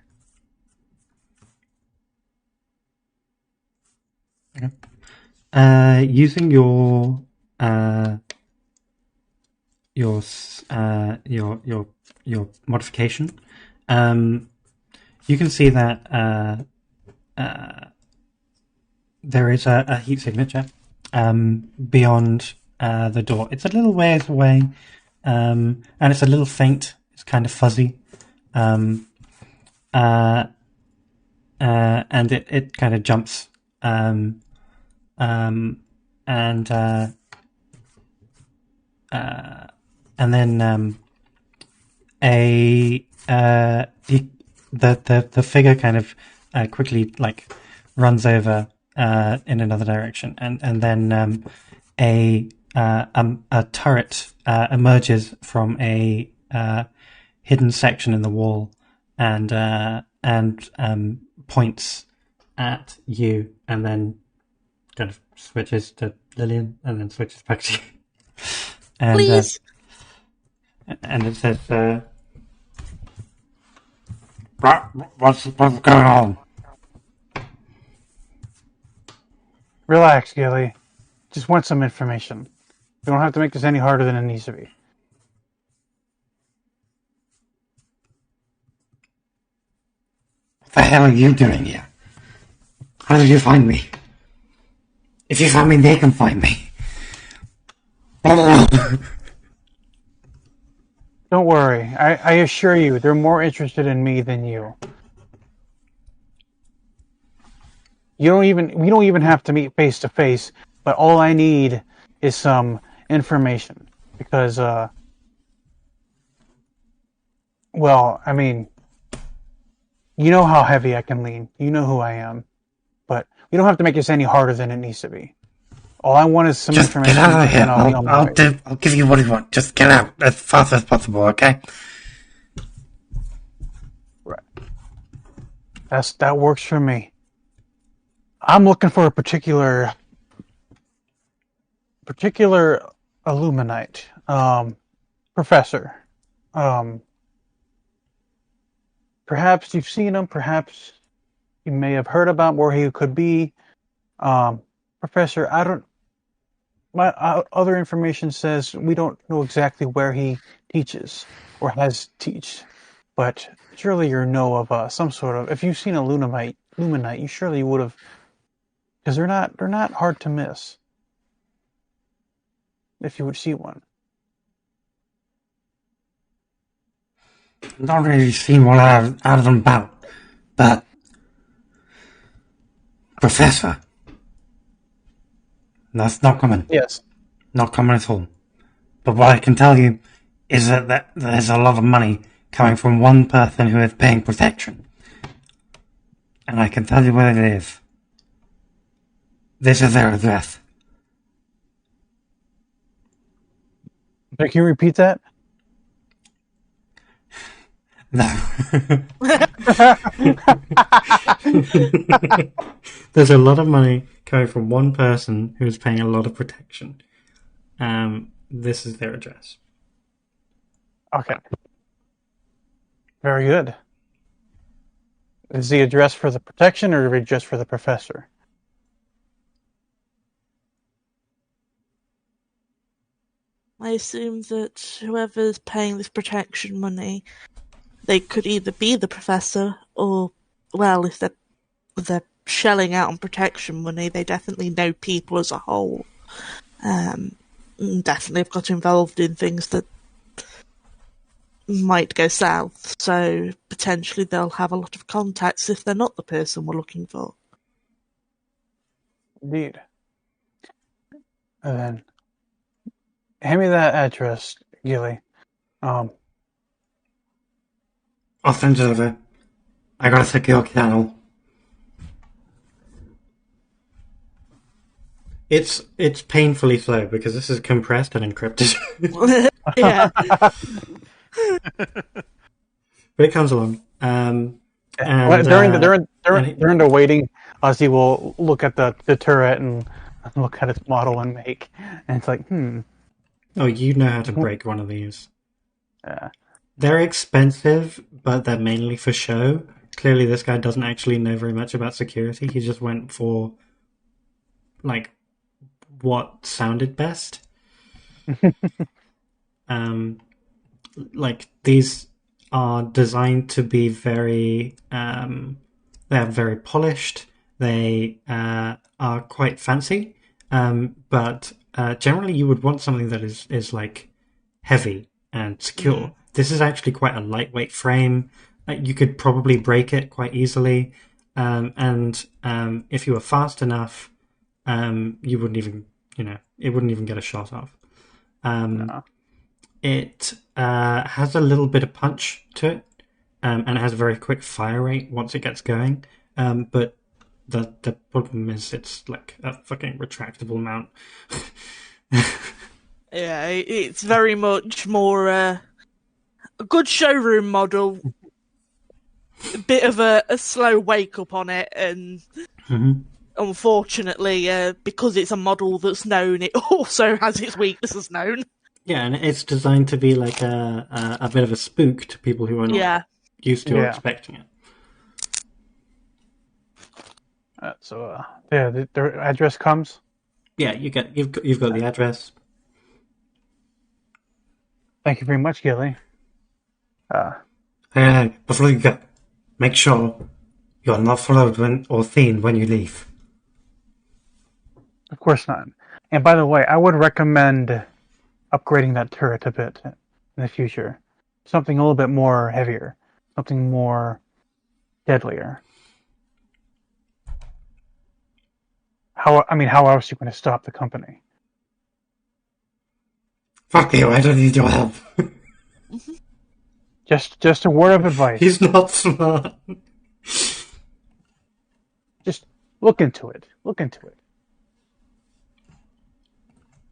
Using your modification, you can see that there is a heat signature beyond the door. It's a little ways away, and it's a little faint. It's kind of fuzzy, and it kind of jumps, and then the figure kind of quickly like runs over in another direction, and then a turret emerges from a hidden section in the wall and points at you, and then kind of switches to Lillian, and then switches back to you. And, Please. And it says, what's going on? Relax, Gilly. Just want some information. You don't have to make this any harder than it needs to be. What the hell are you doing here? How did you find me? If you find me, they can find me. Don't worry. I assure you, they're more interested in me than you. We don't even have to meet face to face, but all I need is some information. Because, well, I mean, you know how heavy I can lean. You know who I am. But we don't have to make this any harder than it needs to be. All I want is some information. Get out of here. I'll give you what you want. Just get out as fast as possible, okay? Right. That works for me. I'm looking for a particular Illuminite professor. Perhaps you've seen him. Perhaps you may have heard about where he could be. Professor, my other information says we don't know exactly where he teaches or has teached, but surely you know of some sort of. If you've seen a Illuminite, you surely would have, because they're not hard to miss. If you would see one. Not really seen what out of them about, but Professor. That's not common. Yes. Not common at all. But what I can tell you is that there's a lot of money coming from one person who is paying protection. And I can tell you what it is. This is their address. Can you repeat that? No. There's a lot of money coming from one person who's paying a lot of protection. This is their address. Okay. Very good. Is the address for the protection or the address for the professor? I assume that whoever's paying this protection money, they could either be the professor or, well, if they're shelling out on protection money, they definitely know people as a whole. Definitely have got involved in things that might go south, so potentially they'll have a lot of contacts if they're not the person we're looking for. Indeed. And then, hand me that address, Gilly. I'll send it over. I got a secure channel. It's painfully slow because this is compressed and encrypted. Yeah. But it comes along. During the waiting, Ozzy will look at the turret and look at its model and make, and it's like, Oh, you know how to break one of these. Yeah. They're expensive, but they're mainly for show. Clearly, this guy doesn't actually know very much about security. He just went for, like, what sounded best. Like, these are designed to be very, they're very polished. They are quite fancy, but generally you would want something that is like heavy and secure. This is actually quite a lightweight frame. You could probably break it quite easily, and if you were fast enough, you wouldn't even, it wouldn't even get a shot off. No. It has a little bit of punch to it, and it has a very quick fire rate once it gets going. But the problem is it's like a fucking retractable mount. Yeah, it's very much more a good showroom model. A bit of a slow wake up on it, and unfortunately, because it's a model that's known, it also has its weaknesses known. Yeah, and it's designed to be like a bit of a spook to people who are not used to or expecting it. So their address comes. Yeah, you've got the address. Thank you very much, Gilly. Hey, before you go, make sure you're not followed or seen when you leave. Of course not. And by the way, I would recommend upgrading that turret a bit in the future. Something a little bit more heavier. Something more deadlier. How else are you going to stop the company? Fuck you, I don't need your help. Just a word of advice. He's not smart. Just look into it. Look into it.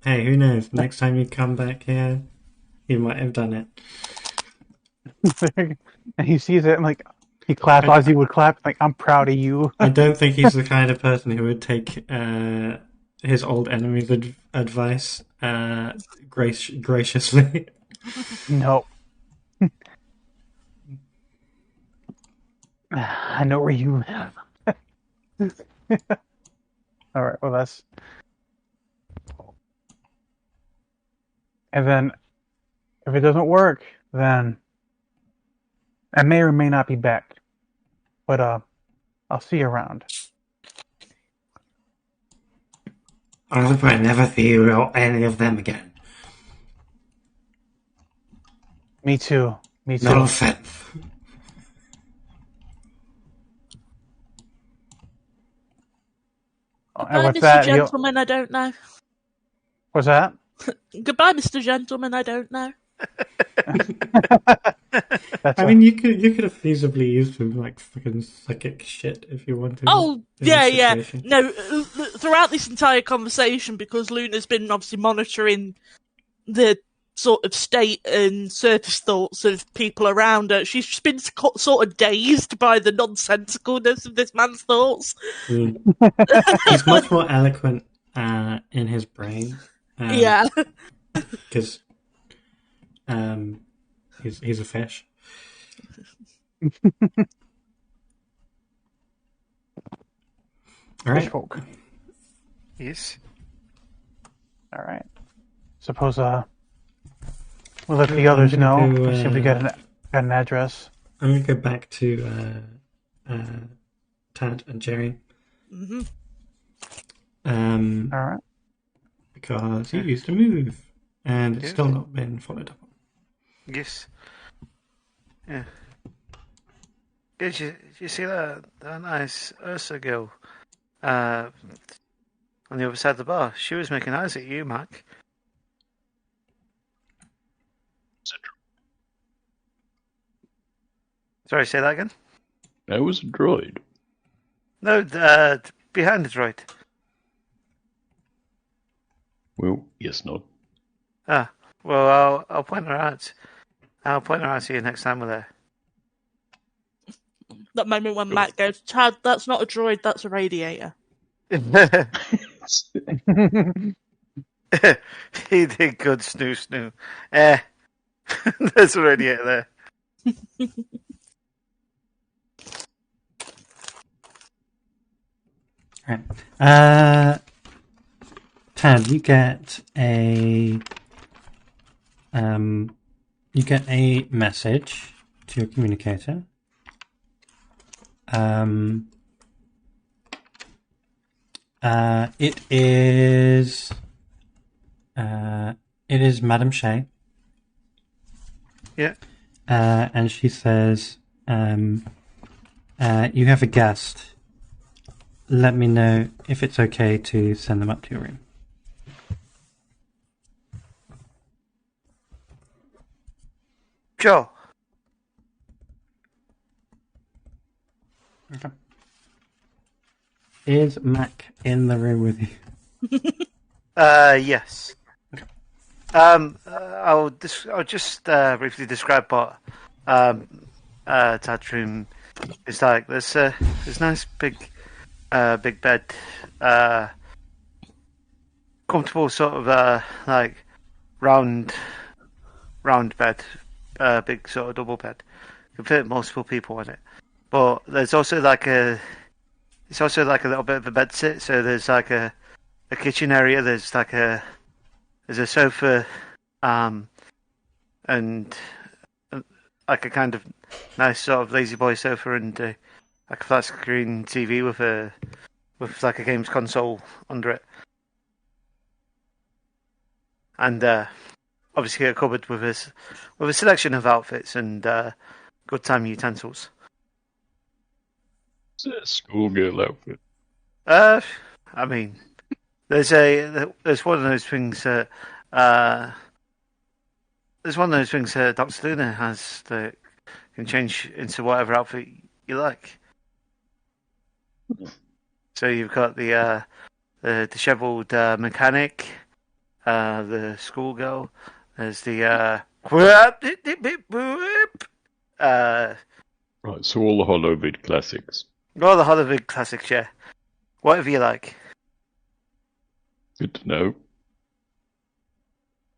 Hey, who knows? Next time you come back here, you might have done it. And he sees it and like he claps as he would clap. Like, I'm proud of you. I don't think he's the kind of person who would take his old enemy's advice graciously. No. I know where you live. All right. Well, that's. And then, if it doesn't work, then I may or may not be back. But I'll see you around. I hope I never see you or any of them again. Me too. Me too. No offense. And with Mr. that, Gentleman, I don't know. What's that? Goodbye, Mr. Gentleman, I don't know. I mean, you could have feasibly used him like fucking psychic shit if you wanted. Oh, yeah. No, throughout this entire conversation, because Luna's been obviously monitoring the sort of state and surface thoughts of people around her, she's just been sort of dazed by the nonsensicalness of this man's thoughts. He's much more eloquent in his brain. Yeah. Because he's a fish. All right. Folk. Yes. All right. Suppose we'll let the others know. See if we got an address. I'm going to go back to Tad and Jerry. Mm-hmm. All right. Because he used to move, and it's still not been followed up on. Yes. Yeah. Did you see that nice Ursa girl on the other side of the bar? She was making eyes at you, Mac. Sorry, say that again? I was a droid. No, behind the droid. Well, yes, not. Ah, well, I'll point her out. I'll point her out to you next time we're there. That moment when Matt goes, Chad, that's not a droid, that's a radiator. He did good, snoo. There's a radiator there. Right. Tad, you get a message to your communicator. It is Madame Shea. Yeah. And she says, you have a guest. Let me know if it's okay to send them up to your room. Sure. Okay. Is Mac in the room with you? Yes. Okay. I'll just briefly describe what Tad's room is like. There's a nice big bed, comfortable sort of like round bed, big sort of double bed. Can fit multiple people on it. But there's also it's also like a little bit of a bed sit. So there's like a kitchen area. There's a sofa, and like a kind of nice sort of lazy boy sofa, and like a flat screen TV with like a games console under it, and obviously a cupboard with a selection of outfits and good time utensils. It's a schoolgirl outfit. I mean, there's one of those things that Dr. Luna has that can change into whatever outfit you like. So you've got the dishevelled mechanic, the schoolgirl. There's the Right, so all the Holovid classics. all the Hollywood classics, yeah. Whatever you like. Good to know.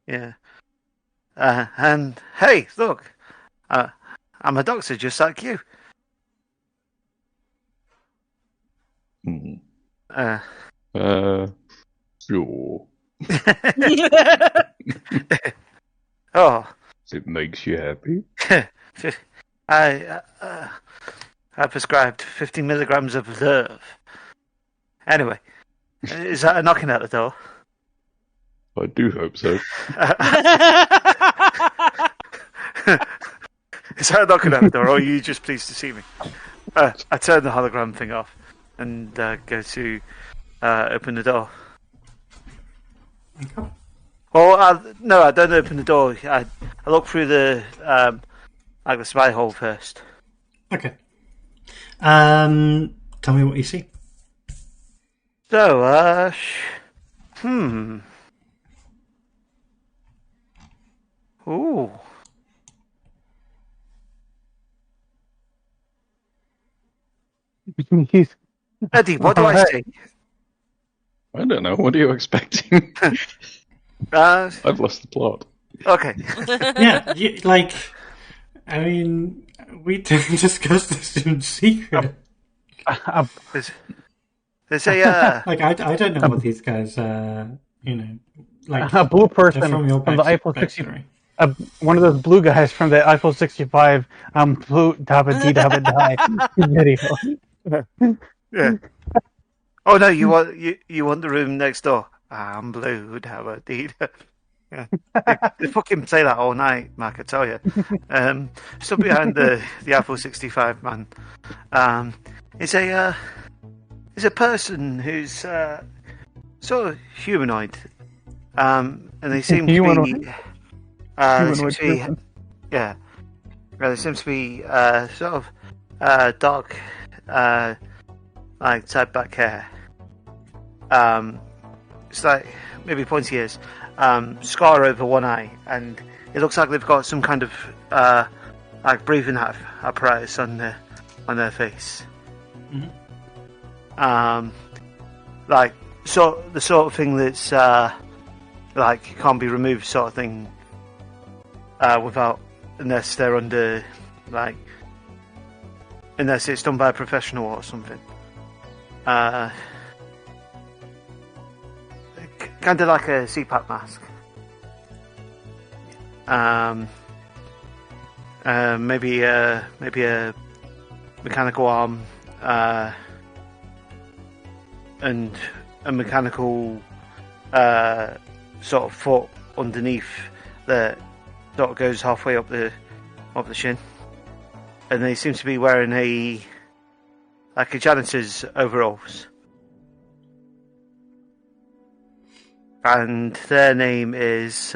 Yeah. And hey, look, I'm a doctor just like you. Hmm. Sure. Oh, It makes you happy. I prescribed 50 milligrams of Verve. Anyway, is that a knocking at the door? I do hope so. Is that a knocking at the door, or are you just pleased to see me? I turn the hologram thing off and go to open the door. Okay. Well, no, I don't open the door. I look through the like the spy hole first. Okay. Tell me what you see. So, Ooh. Eddie, what do I Alright. see? I don't know. What are you expecting? I've lost the plot. Okay. Yeah, I mean, we didn't discuss this in secret. There's a Like, I don't know what these guys, like, a blue person they're from your from the Eiffel 60. backstory. One of those blue guys from the Eiffel 65. Blue dabba dee dabba die video. yeah. Oh no, you want the room next door? I'm blue, dabba dee. Yeah, they fucking say that all night, Mark. I tell you. Stood behind the Apple 65 man. It's a person who's sort of humanoid, and they seem to be. Yeah. There seems to be sort of dark, like tied back hair. It's like maybe pointy ears. Scar over one eye, and it looks like they've got some kind of like breathing apparatus on their face. Mm-hmm. Like the sort of thing that's like can't be removed, sort of thing. unless they're under, like, unless it's done by a professional or something. Kind of like a CPAP mask. Maybe a mechanical arm, and a mechanical sort of foot underneath that sort of goes halfway up the shin, and they seem to be wearing a janitor's overalls, and their name is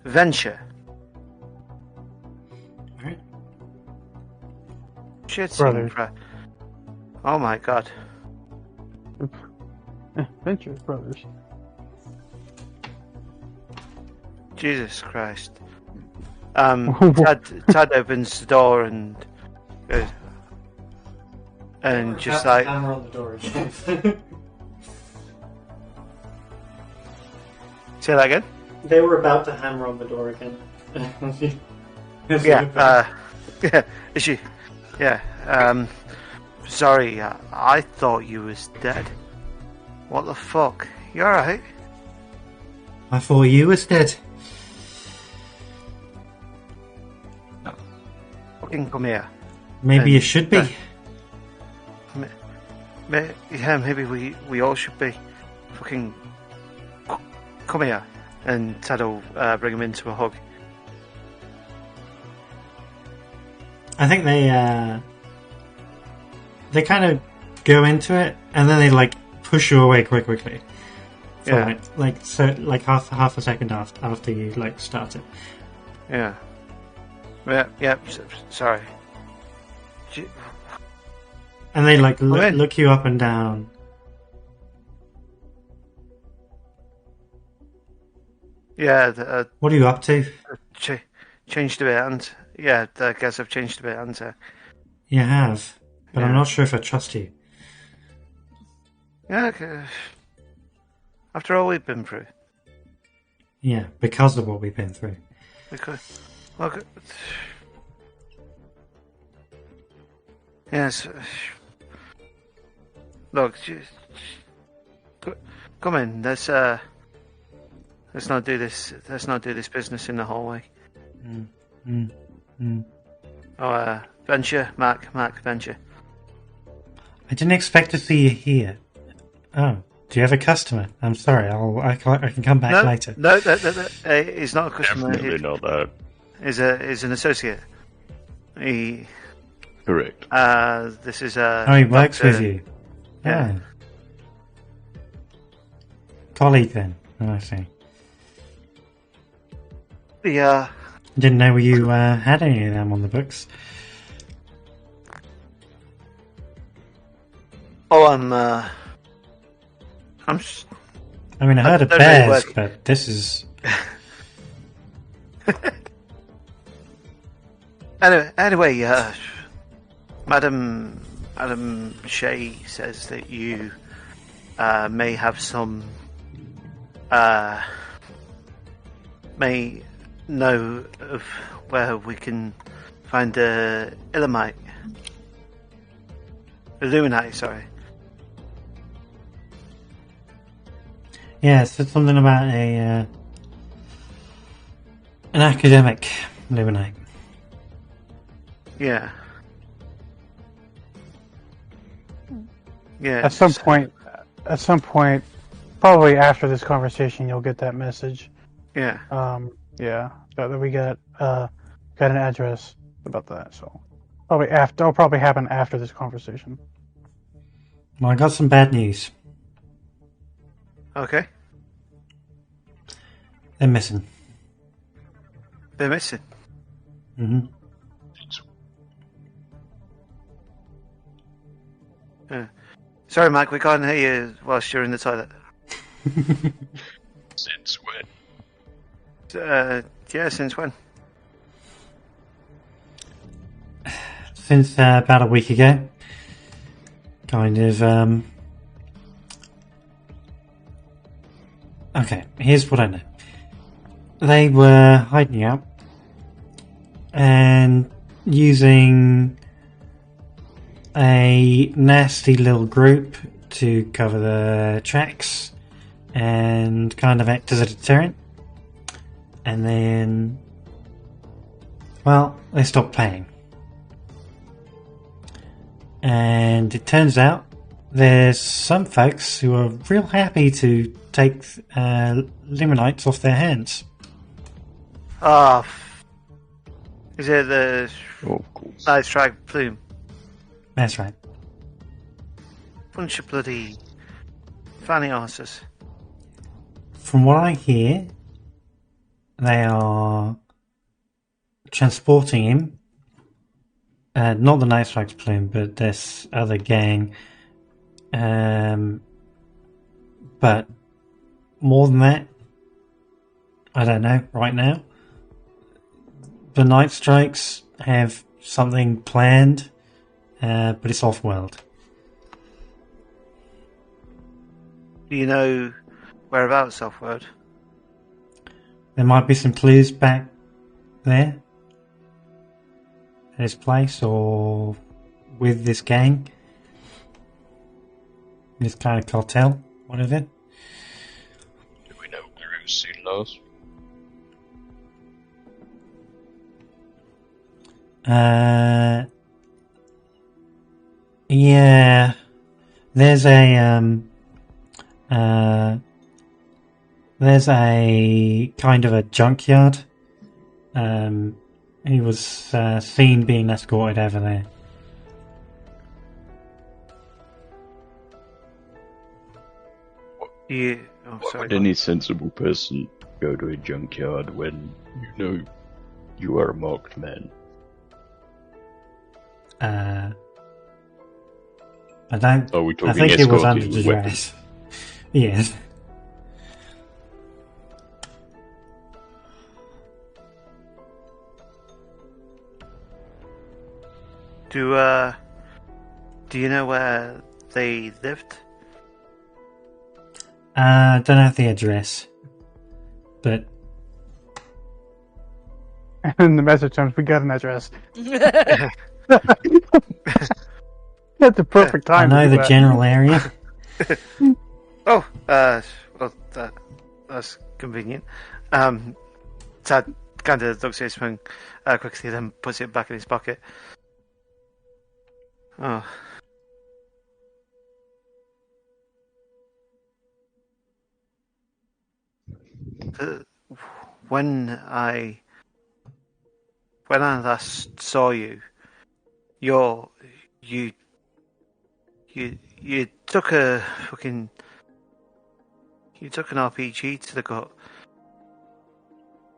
Venture. Alright. Shit, Brothers. Oh my god. Venture Brothers. Jesus Christ. Tad opens the door and goes, and just like hammer on the door. say that again. They were about to hammer on the door again. Yeah. Yeah. Is she? Yeah. Sorry. I thought you was dead. What the fuck? You alright? I thought you was dead. Fucking come here. Maybe you should be. Yeah, maybe we all should be. Fucking come here. And Tad will bring him into a hug. I think they kind of go into it, and then they like push you away quickly. For Yeah. like half a second after you like start it. Yeah. Yeah. Sorry. And they like Come in. look you up and down. Yeah. What are you up to? Changed a bit, and yeah, I guess I've changed a bit, and You have, but I'm Yeah. not sure if I trust you. yeah. Okay. After all we've been through, Yeah, because of what we've been through. because look. Yes. Look, come in. Let's not do this. Let's not do this business in the hallway. Oh, Venture, Mac, Venture. I didn't expect to see you here. Oh, do you have a customer? I'm sorry. I can come back later. No. He's not a customer. Definitely not that. He's an associate. He. Correct. This is Oh, he works with you. Yeah. Oh. Colleague then. Oh, I see. The Didn't know you had any of them on the books. I'm I mean, I heard of don't really bears, work. but this is... Anyway, Madam Shea says that you may have some may know of where we can find the Illuminati, sorry. Yeah, it said something about an academic Illuminati. Yeah. Yeah. At some point, probably after this conversation, you'll get that message. Yeah. Yeah, that we got an address about that. So it'll probably happen after this conversation. Well, I got some bad news. Okay. They're missing. They're missing. Mm-hmm. Sorry, Mike, we can't hear you whilst you're in the toilet. Since when? Yeah, since when? Since about a week ago. Kind of, Okay, here's what I know. They were hiding out and using a nasty little group to cover the tracks and kind of act as a deterrent. And then, well, they stopped paying. And it turns out there's some folks who are real happy to take Limonites off their hands. Ah, is it the Oh, of course. Night Strike Plume? That's right. Bunch of bloody fanny arses. From what I hear, they are transporting him. Not the Night Strikes Plume, but this other gang. But more than that, I don't know right now. The Night Strikes have something planned, but it's off-world. Do you know whereabouts off-world? There might be some clues back there at his place or with this gang. This kind of cartel, whatever. Do we know where it was seen last? Yeah. There's a kind of a junkyard. He was seen being escorted over there. Oh, Why sorry. would any sensible person go to a junkyard when you know you are a marked man? I don't. Are we I talking think it was under escorted with weapons? duress. Yes. Do you know where they lived? I don't have the address, but And the message comes, we got an address. That's the perfect I time. to know do the that. general area. Oh, well, that's convenient. Tad kind of looks at his phone quickly, then puts it back in his pocket. Oh. When I last saw you, you took a fucking you took an RPG to the gut.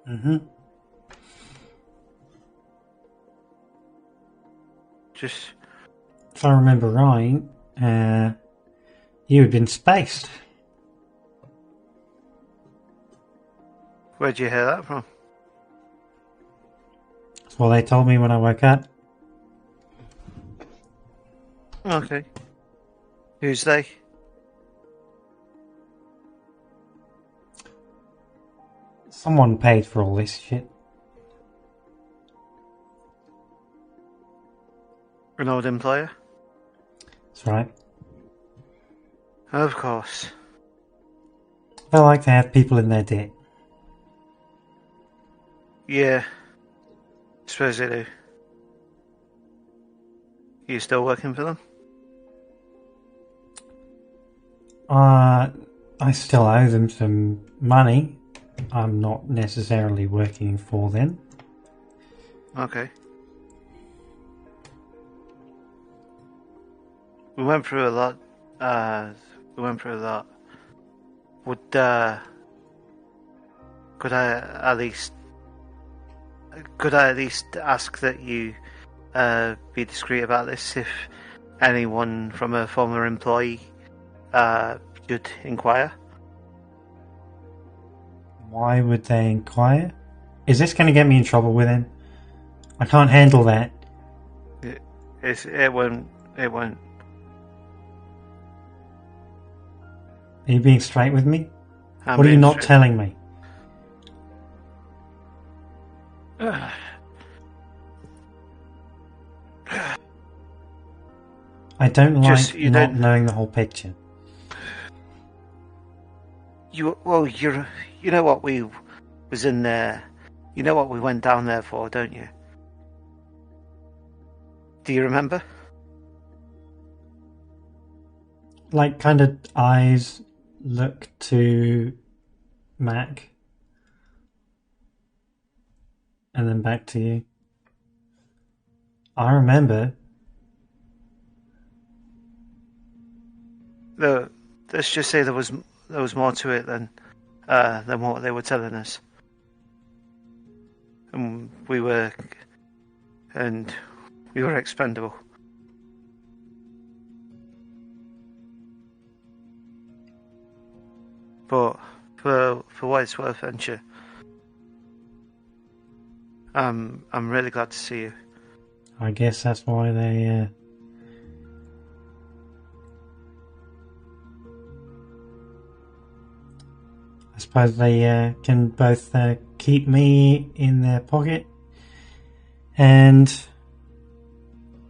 Mm-hmm. Just If I remember right, you had been spaced. where'd you hear that from? That's what they told me when I woke up. Okay. Who's they? Someone paid for all this shit. An old employer? That's right. Of course. They like to have people in their debt. Yeah. Suppose they do. You still working for them? I still owe them some money. I'm not necessarily working for them. Okay. We went through a lot. Would could I at least ask that you be discreet about this? If anyone from a former employee should inquire. Why would they inquire? Is this going to get me in trouble with him? I can't handle that. It won't. It won't. Are you being straight with me? I'm What are you being not straight. telling me? I don't like Just- you not don't- knowing the whole picture. You know what we was in there. You know what we went down there for, don't you? Do you remember? Like, kind of eyes look to Mac. And then back to you. I remember. Let's just say there was more to it than what they were telling us. And we were expendable. But for what it's worth, Venture, I'm really glad to see you. I guess that's why they. I suppose they can both keep me in their pocket and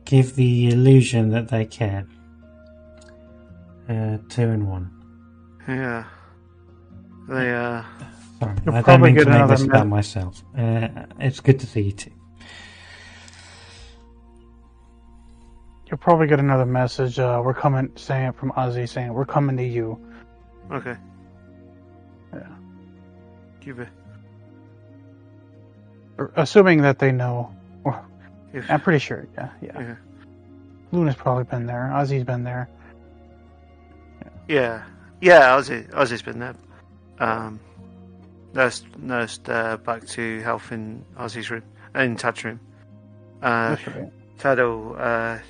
give the illusion that they care. 2 in 1. Yeah. They Sorry, You'll I don't probably mean to get make another this about myself. It's good to see you too. You'll probably get another message. We're coming, saying from Ozzy saying we're coming to you. okay. Yeah. Keep it. Assuming that they know. Well, If, I'm pretty sure. Yeah. yeah. Luna's probably been there. Ozzy's been there. Yeah. Ozzy's been there. Nursed back to health in Ozzy's room, in Tad's room. That's right. Tado,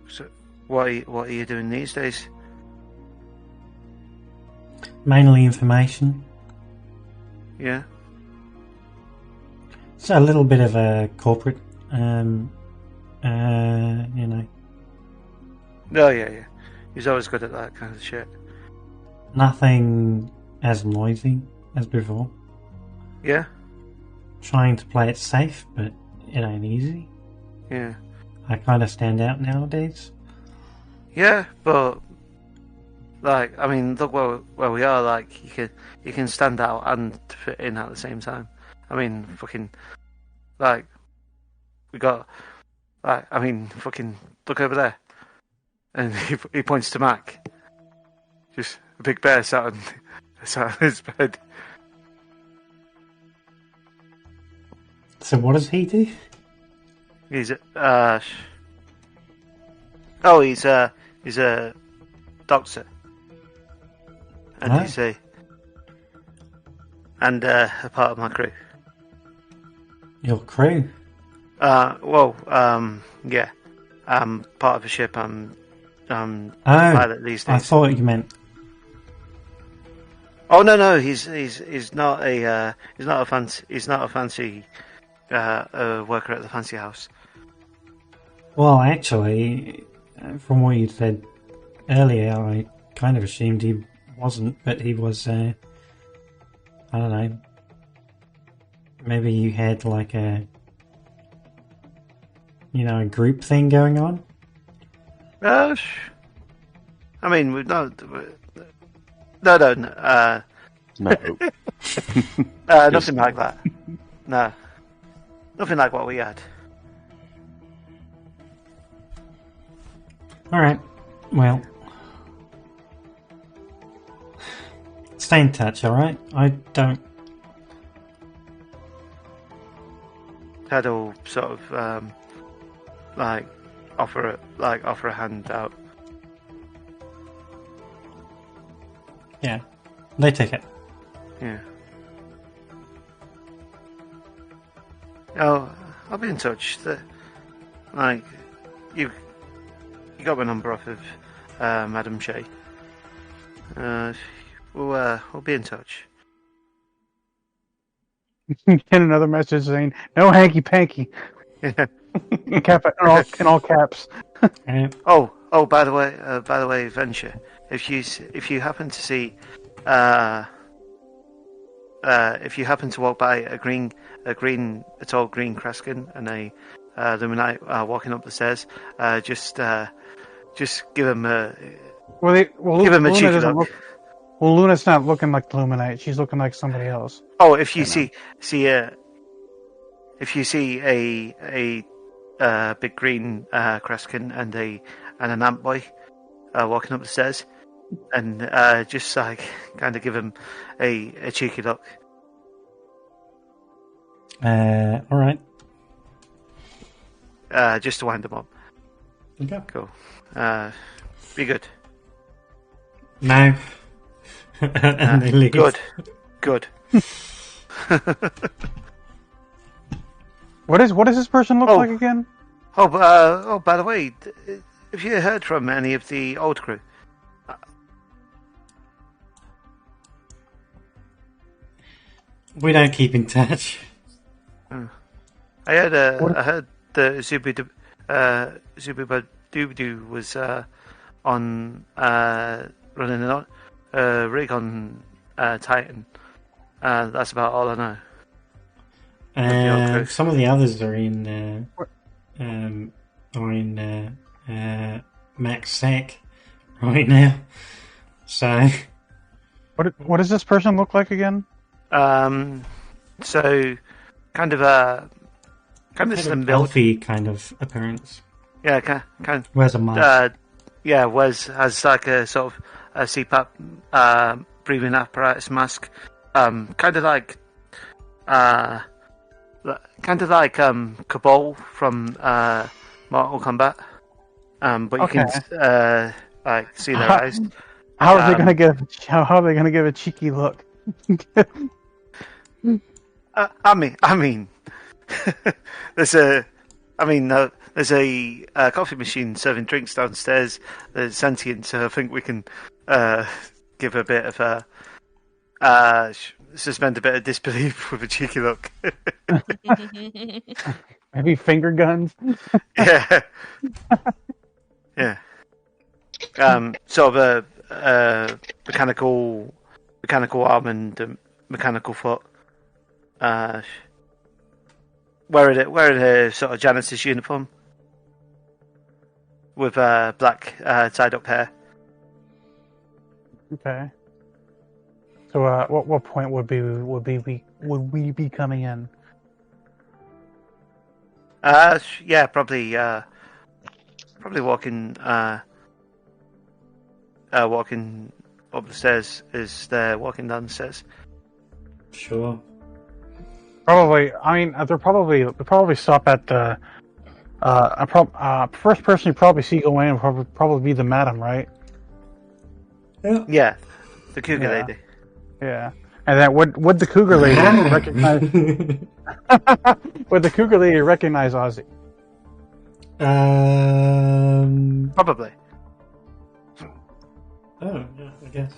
so what are you doing these days? Mainly information. Yeah. It's a little bit of a corporate, you know, Oh yeah. He's always good at that kind of shit. nothing as noisy as before. Yeah. Trying to play it safe, but it ain't easy. Yeah. I kind of stand out nowadays. Yeah, but like, I mean, look where we are. Like, you can stand out and fit in at the same time. I mean, fucking, like, we got, like, I mean, fucking, look over there, and he points to Mac. Just a big bear sat on his bed. So what does he do? He's he's a doctor, and Oh. he's a part of my crew. Your crew? Yeah, I'm part of a ship. I'm Oh, pilot these I days. thought you meant. Oh no, he's not a fancy worker at the fancy house. Well, actually, from what you said earlier, I kind of assumed he wasn't, but he was. I don't know. Maybe you had like a, a group thing going on. I mean, no. No. Nothing like that. No, nothing like what we had. All right. Well, stay in touch. All right. I don't. Ted will sort of offer a hand out. Yeah. They take it. Yeah. Oh, I'll be in touch. Like, you got my number off of Madam Shea. We'll be in touch. Get another message saying, "No hanky panky." in all caps. Right. Oh, by the way, Venture, if you happen to see, if you happen to walk by a tall green Kreskin and a Luminite walking up the stairs, just give him a give him a cheeky look. Well, Luna's not looking like the Luminite. She's looking like somebody else. Oh, if you see a big green Kreskin and an ant boy walking up the stairs, and just like kind of give him a cheeky look. All right. Just to wind them up. Okay. Cool. Be good. No. And they leave. Good. What does this person look like again? By the way, have you heard from any of the old crew? We don't keep in touch. I heard the Zubibadoobadoo was on running a rig on Titan. That's about all I know. Some of the others are in Max Sec right now. So, what does this person look like again? So kind of slim build, healthy kind of appearance. Yeah, kind. Wears a mask. Has like a sort of a CPAP breathing apparatus mask. Kind of like Cabal from Mortal Kombat. But you can like see their eyes. How are they going to give a cheeky look? I mean, there's a coffee machine serving drinks downstairs. There's sentient, so I think we can give a bit of suspend a bit of disbelief with a cheeky look. Maybe finger guns. Yeah. Sort of a mechanical arm and a mechanical foot. Wearing a sort of janitor's uniform with black tied up hair. Okay. So, what point would we be coming in? Yeah, probably walking up the stairs as they're walking down the stairs. Sure. Probably. I mean, they'll probably stop at the. First person you probably see go in will probably be the madam, right? Yeah, the cougar lady. Yeah, and then would the cougar lady recognize? Would the cougar lady recognize Ozzy? Probably. Oh, yeah, I guess.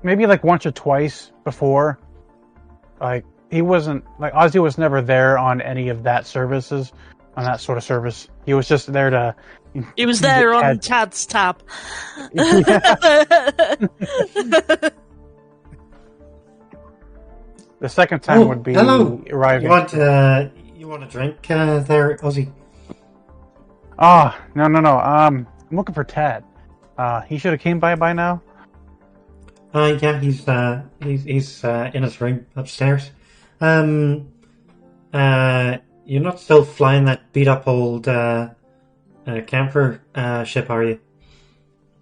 Maybe like once or twice before. Like he wasn't like Ozzy was never there on any of that services, on that sort of service. He was just there to. He was there on Chad's tab. The second time would be arriving. You want a drink there, Ozzy? Oh, no. I'm looking for Tad. He should have came by now. Yeah, he's in his room upstairs. You're not still flying that beat up old camper ship, are you?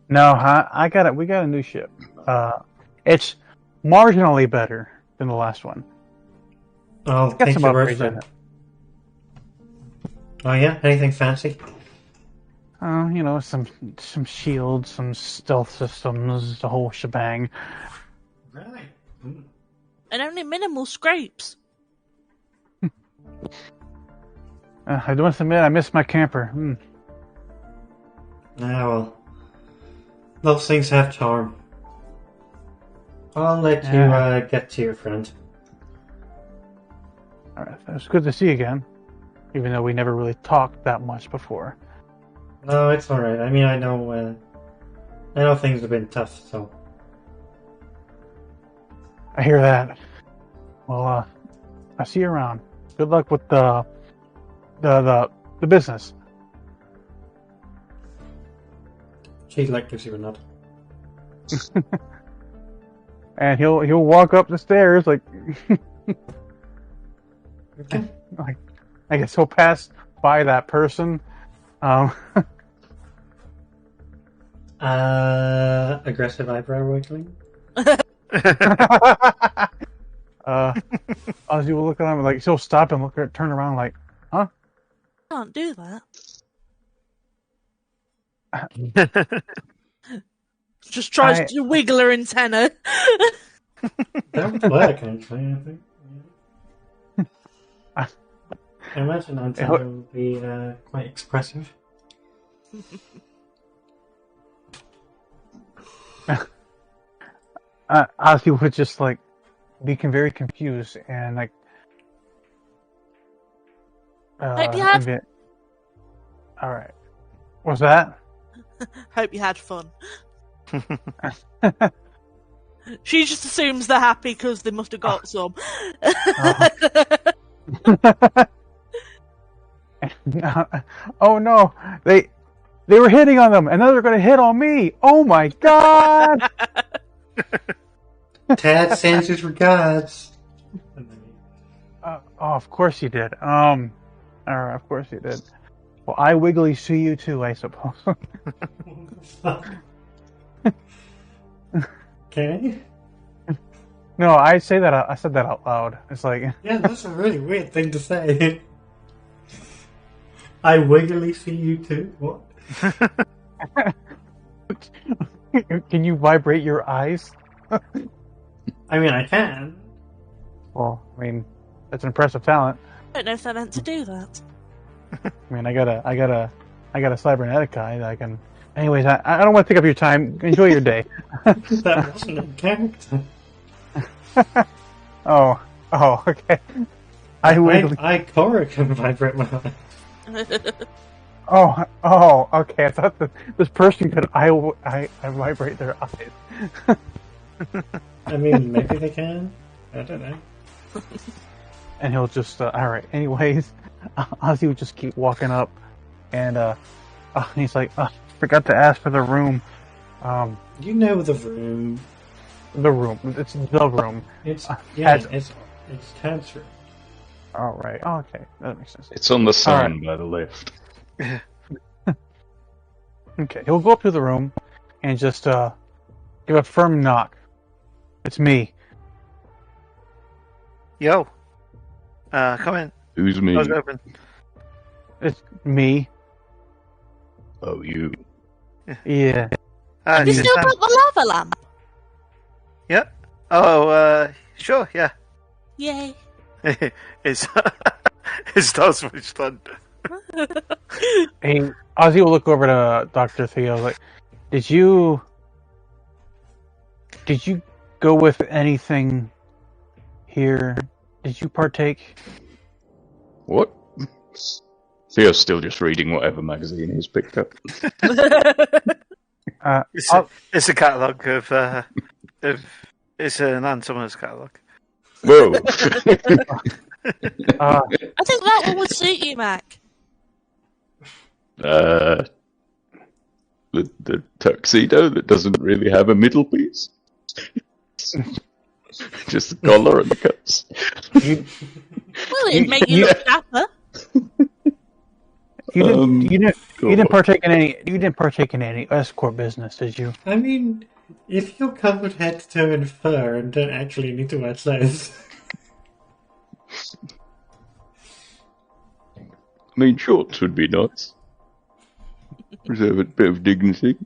No, we got a new ship. It's marginally better than the last one. I'll take your word for it. Oh yeah, anything fancy? Some shields, some stealth systems, the whole shebang. Really? And only minimal scrapes. I must admit, I miss my camper. Ah, well. Those things have charm. I'll let you get to your friend. All right, it's good to see you again, even though we never really talked that much before. No, it's alright. I mean, I know things have been tough, so... I hear that. Well, I'll see you around. Good luck with the business. She gives you a nod. And he'll walk up the stairs like Okay. like I guess he'll pass by that person. Aggressive eyebrow wiggling. Ozzy will look at him like he'll stop and turn around like, huh? Can't do that. Just tries to wiggle her antenna. That would work, actually, I think. I imagine antenna would be quite expressive. Ozzy would just like be very confused and like. Hope you had. All right. What's that? Hope you had fun. She just assumes they're happy because they must have got some. Oh no! They were hitting on them, and now they're going to hit on me. Oh my god! Tad sends his regards. Of course you did. Alright, of course you did. Well, I wiggly see you too, I suppose. Okay. No, I said that out loud. It's like, yeah, that's a really weird thing to say. I wiggly see you too. What? Can you vibrate your eyes? I mean, I can. Well, I mean, that's an impressive talent. I don't know if they're meant to do that. I mean, I got a cybernetic eye that I can. Anyways, I don't want to take up your time. Enjoy your day. That wasn't a character. Oh, okay. I Cora can vibrate my eye. Oh, okay. I thought that this person could I vibrate their eyes. I mean, maybe they can. I don't know. And he'll just all right. Anyways, Ozzy would just keep walking up, and he's like, forgot to ask for the room. You know the room. The room. It's the room. It's it's Tad's room. All right. Oh, okay, that makes sense. It's on the sign by the lift. Okay, he'll go up to the room and just give a firm knock. It's me. Yo. Come in. Who's me? Door's open. It's me. Oh, you. Yeah. You still got the lava lamp? Yeah. Oh, sure, yeah. Yay. It's not so much fun. Hey, Ozzy will look over to Dr. Theo like, did you go with anything here? Did you partake? What? Theo's still just reading whatever magazine he's picked up. It's a catalogue of it's an Ann Summers catalogue. Whoa! I think that one would suit you, Mac. The tuxedo that doesn't really have a middle piece. Just the collar and the cuts. Well, it'd make you look dapper. You didn't partake in any escort business, did you? I mean, if you're covered head to toe in fur and don't actually need to wear clothes. I mean, shorts would be nice. Preserve a bit of dignity.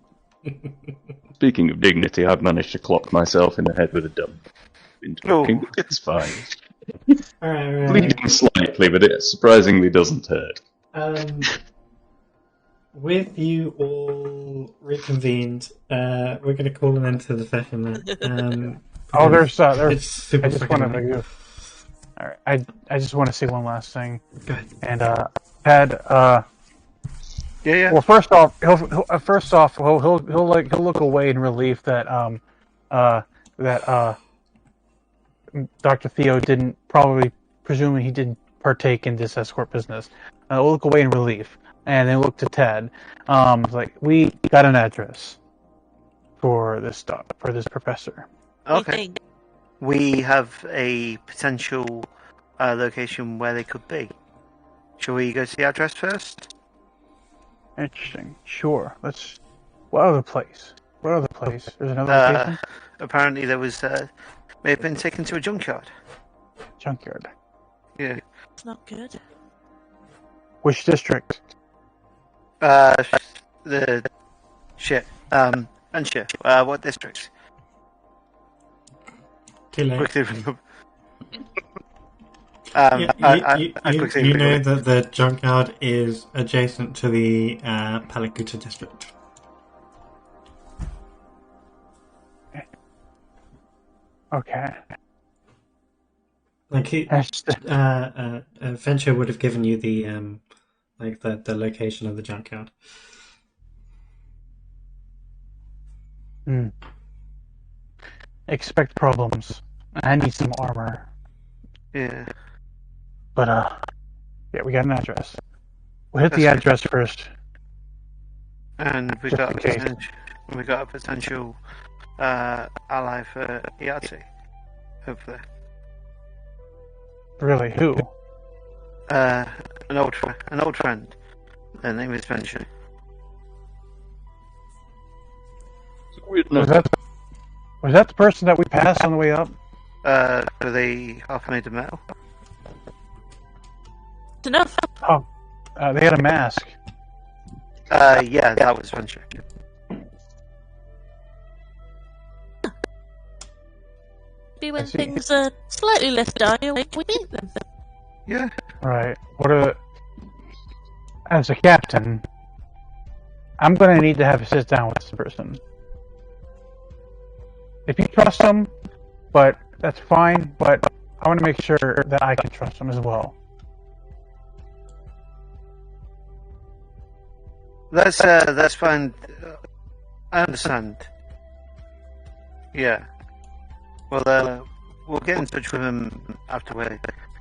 Speaking of dignity, I've managed to clock myself in the head with a dump. Been talking, it's fine. Alright. Bleeding slightly, but it surprisingly doesn't hurt. With you all reconvened, we're going to call an end to the session then. There's It's super I just fucking wanted to annoying. do. All right, I just want to say one last thing. Go ahead. And Ted, Yeah. well, first off, he'll look away in relief that Dr. Theo didn't, probably presuming he didn't partake in this escort business. We'll look away in relief, and then look to Ted. Like, we got an address for this professor. Okay. We have a potential location where they could be. Shall we go to the address first? Interesting. Sure. What other place? There's another location? Apparently there was may have been taken to a junkyard. Junkyard. Yeah. It's not good. Which district? The shit. Unsure. What district? Too late. Quickly remember. You know that the junkyard is adjacent to the Palakuta district. Okay. Like Venture would have given you the the location of the junkyard. Expect problems. I need some armor. Yeah. But yeah, we got an address. We'll hit the address first. And we got a potential ally for Iati over there. Really, who? An old friend. Their name is Venture. Was that the person that we passed on the way up? For the half-made of metal. It's enough. Oh, they had a mask. Yeah, that was Venture. Maybe when things are slightly less dire, we meet them. Yeah. Right. As a captain, I'm going to need to have a sit down with this person. If you trust him, but that's fine. But I want to make sure that I can trust him as well. That's fine. I understand. Yeah. Well, we'll get in touch with him after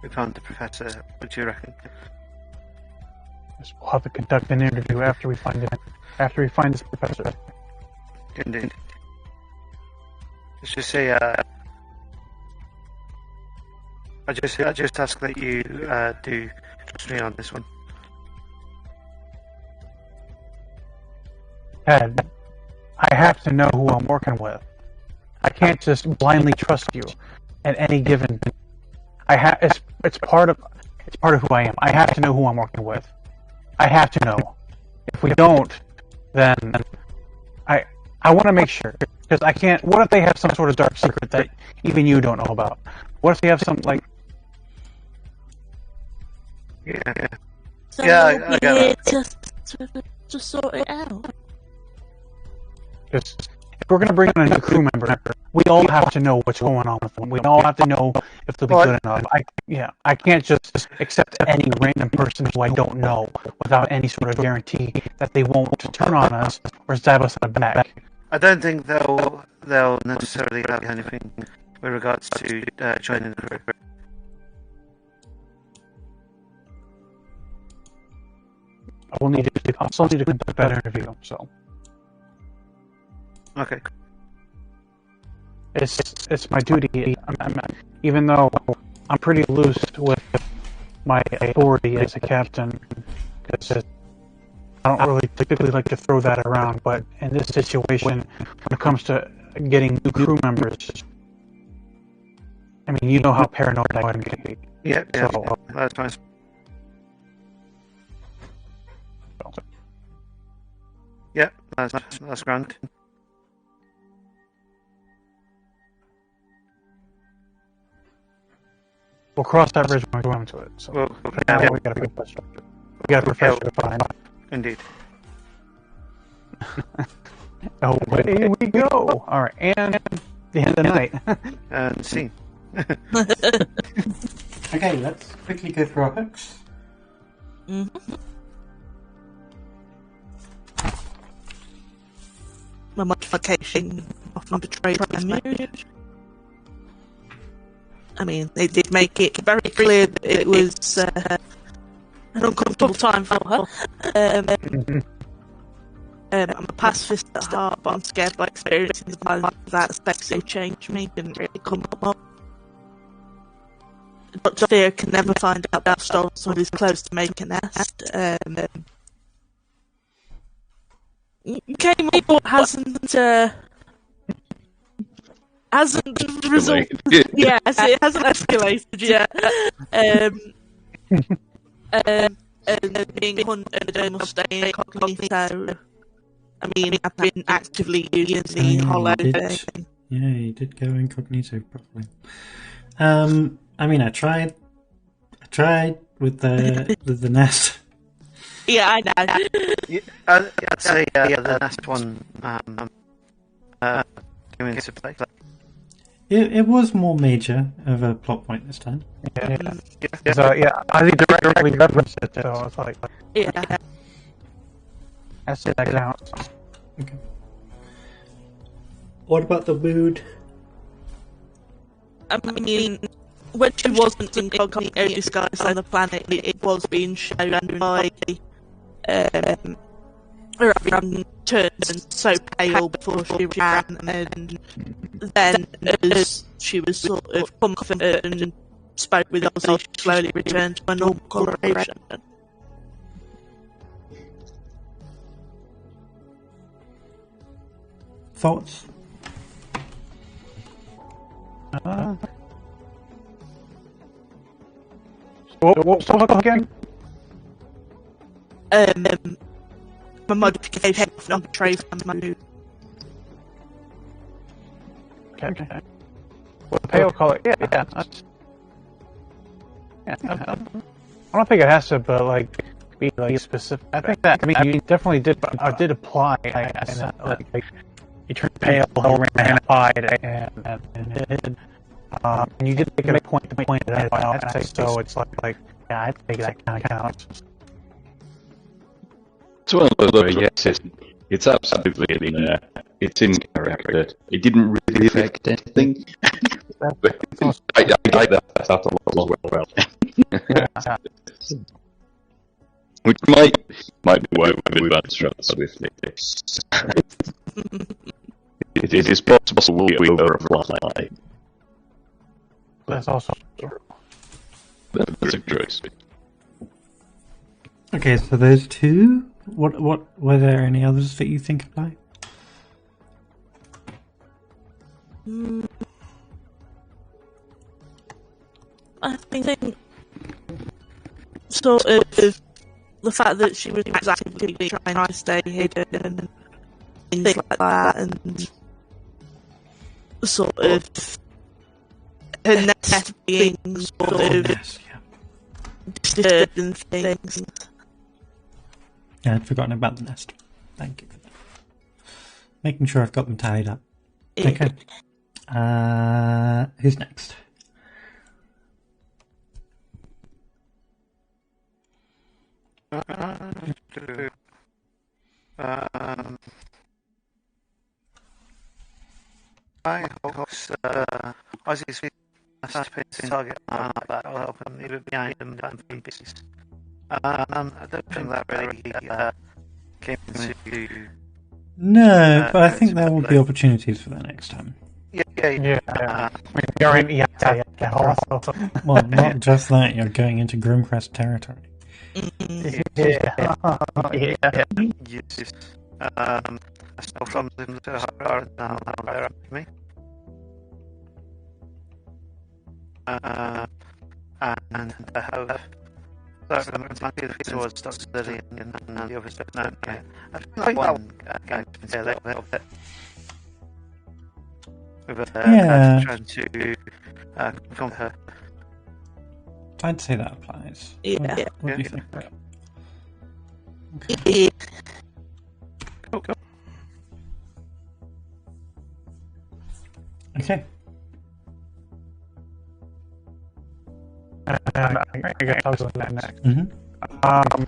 we found the professor. What do you reckon? We'll have to conduct an interview after we find this professor. Indeed. Let's just say, I just ask that you do trust me on this one. Ted, I have to know who I'm working with. I can't just blindly trust you at any given. It's part of who I am. I have to know who I'm working with. I have to know. If we don't, then I want to make sure, because I can't. What if they have some sort of dark secret that even you don't know about? What if they have some like? Yeah. So Yeah, we'll I be got here that. to sort it out. Because if we're going to bring on a new crew member, we all have to know what's going on with them. We all have to know if they'll be good enough. I can't just accept any random person who I don't know without any sort of guarantee that they won't turn on us or stab us in the back. I don't think they'll necessarily have anything with regards to joining the crew. I'll still need to conduct that interview. So Okay. it's my duty. Even though I'm pretty loose with my authority as a captain, because I don't really typically like to throw that around. But in this situation, when it comes to getting new crew members, I mean, you know how paranoid I can be. Yeah, So, that's fine. Yeah, that's grand. we'll cross that bridge when we come to it. So Well, for now, we got a good structure. got a professor to find. Indeed. Away we go. All right, and the end of the night. And scene. Okay, let's quickly go through our hooks. My modification often betrays my mood. I mean, they did make it very clear that it was an uncomfortable time for her. I'm a pacifist at heart, but I'm scared by experiencing the violence that aspects of change me didn't really come up. Dr. Fear can never find out that I've stolen somebody's clothes to make a nest. Came up, but hasn't resulted. Yes, it hasn't escalated yet. And being hunted, I must stay incognito. I mean, I've been actively using the hollow thing. Yeah, you did go incognito properly. I mean, I tried with the nest. Yeah, I know. Yeah, I'd say the last one came into play. It was more major of a plot point this time. Yeah. So I think directly referenced it, so it's like, Yeah. that's it. That counts. Okay. What about the mood? I mean, when she wasn't incognito disguised on the planet, it was being shown by her having turned so pale before she ran, and then as she was sort of comforted and spoke with Ozzy, she slowly returned to her normal coloration. Thoughts? What was the look again? My modification from betrays my mood. Okay. Well, the pale color. Yeah. That's, yeah. I don't think it has to, but like be like specific. I think that. I mean, you definitely did. I did apply. Like you turned pale, magnified, and you did make a point to point it out. I'd say so. It's like yeah, I think that kind of counts. It's one of those, yes, it's absolutely it's in character. It didn't really affect anything. But I like that a lot as well. Which might be why we went swiftly. It is possible we overfly. That's also That's a choice. Okay, so those two. What were there any others that you think apply? I think sort of the fact that she was actively trying to stay hidden and things like that, and sort of her nest being sort of disturbed and things. Yeah, I'd forgotten about the nest. Thank you for that. Making sure I've got them tallied up. Okay. Who's next? I host Ozzy's target like that. I'll help him leave it behind him and in pieces. I don't think that really came into. No, but I think there will be opportunities for that next time. yeah. Well, not just that, you're going into Grimcrest territory. Yeah. Yes. I stole from them to her now they're up to me. And I have automatically towards Dr. Lily and the others don't know. I think one guy can say a little bit. With trying to confront her. I'd say that applies. Yeah. What do you think? Yeah. Go. Okay. I guess I was doing that next. Mm-hmm.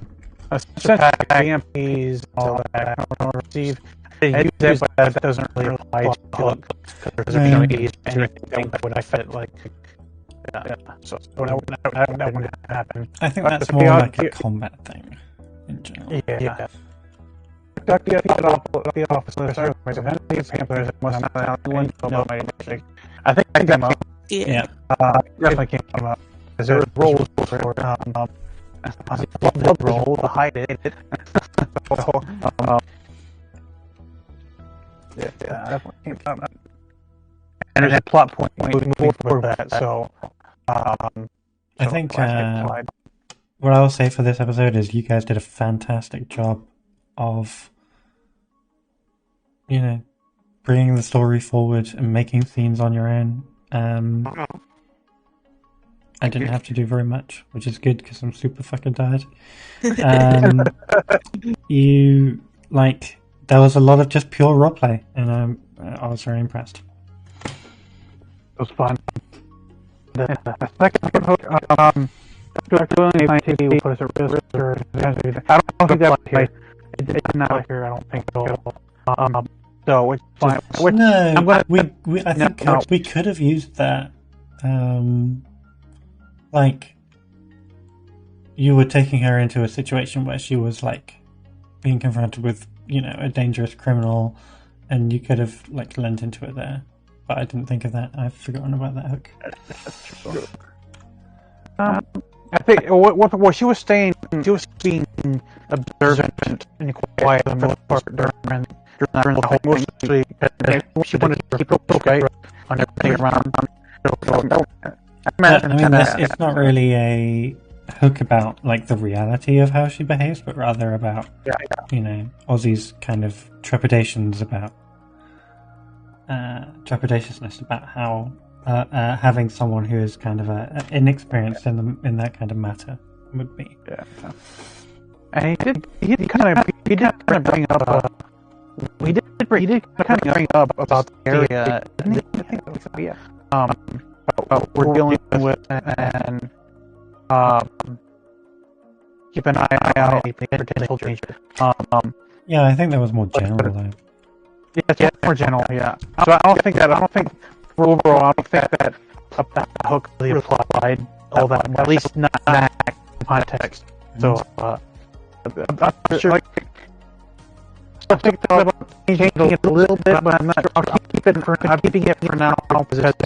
Essential pack, EMPs, all that. I don't receive. They use it, but that doesn't really apply to Hook because there's EMPs and anything that would affect like. Yeah. So that wouldn't happen. I think that's more like a combat thing in general. Yeah. The officer, I think I came up. Yeah. Definitely came up. Because there was rolls for the roll to hide it. Yeah, definitely came up. And there's a plot point moving forward for that, so I think what I'll say for this episode is you guys did a fantastic job of, bringing the story forward and making scenes on your own. I didn't have to do very much, which is good because I'm super fucking tired. There was a lot of just pure roleplay, and I was very impressed. It was fun. The second hook, I don't think that here. It did not here, I don't think at all. So it's fine. I think we could have used that. You were taking her into a situation where she was being confronted with, a dangerous criminal, and you could have lent into it there. But I didn't think of that. I've forgotten about that hook. I think what she was saying, she was being observant and quiet for the most part during the whole mostly. She wanted to keep it okay on everything around. It's not really a hook about the reality of how she behaves, but rather about Ozzy's kind of trepidations about trepidatiousness about how having someone who is kind of inexperienced in that kind of matter would be. Yeah. And he did kind of bring up about the area. I think that was we're dealing with and keep an eye out on any potential danger. Yeah, I think that was more general though. Yeah, more general. Yeah. So I don't think overall, I don't think that hook really applied all that, at least not in that context. So, I'm not sure. I think about changing it a little bit, but I'm not sure. I'm keeping it for now because it's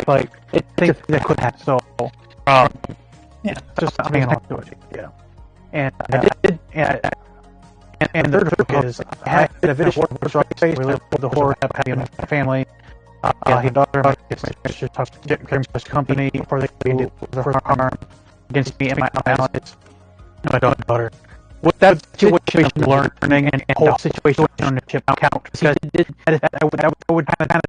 things that could happen. So, just hanging on to it. Yeah. And I did. And the third hook is I had a vision where we live with the horror of having a family. His daughter gets to company before they do the first harm against me and my allies and my daughter. With that situation, learning and whole situation on the ship count because I would kind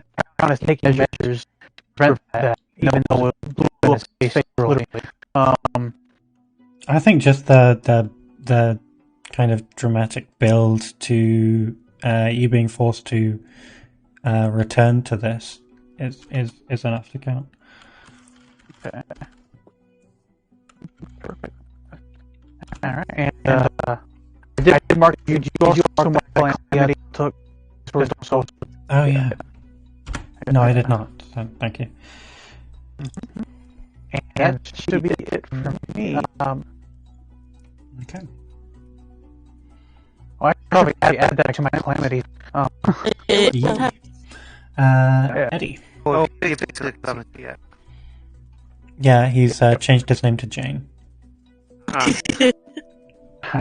of take measures to prevent that, even though it blew up space early. I think just the kind of dramatic build to you being forced to return to this is enough to count. Okay. Perfect. All right, and I did mark you also mark Calamity took. Oh yeah. No, I did not. So, thank you. Mm-hmm. And that should be it from me. Okay. Well, I probably add that to my Calamity. Eddie. Oh, Calamity, yeah. Yeah, he's changed his name to Jane.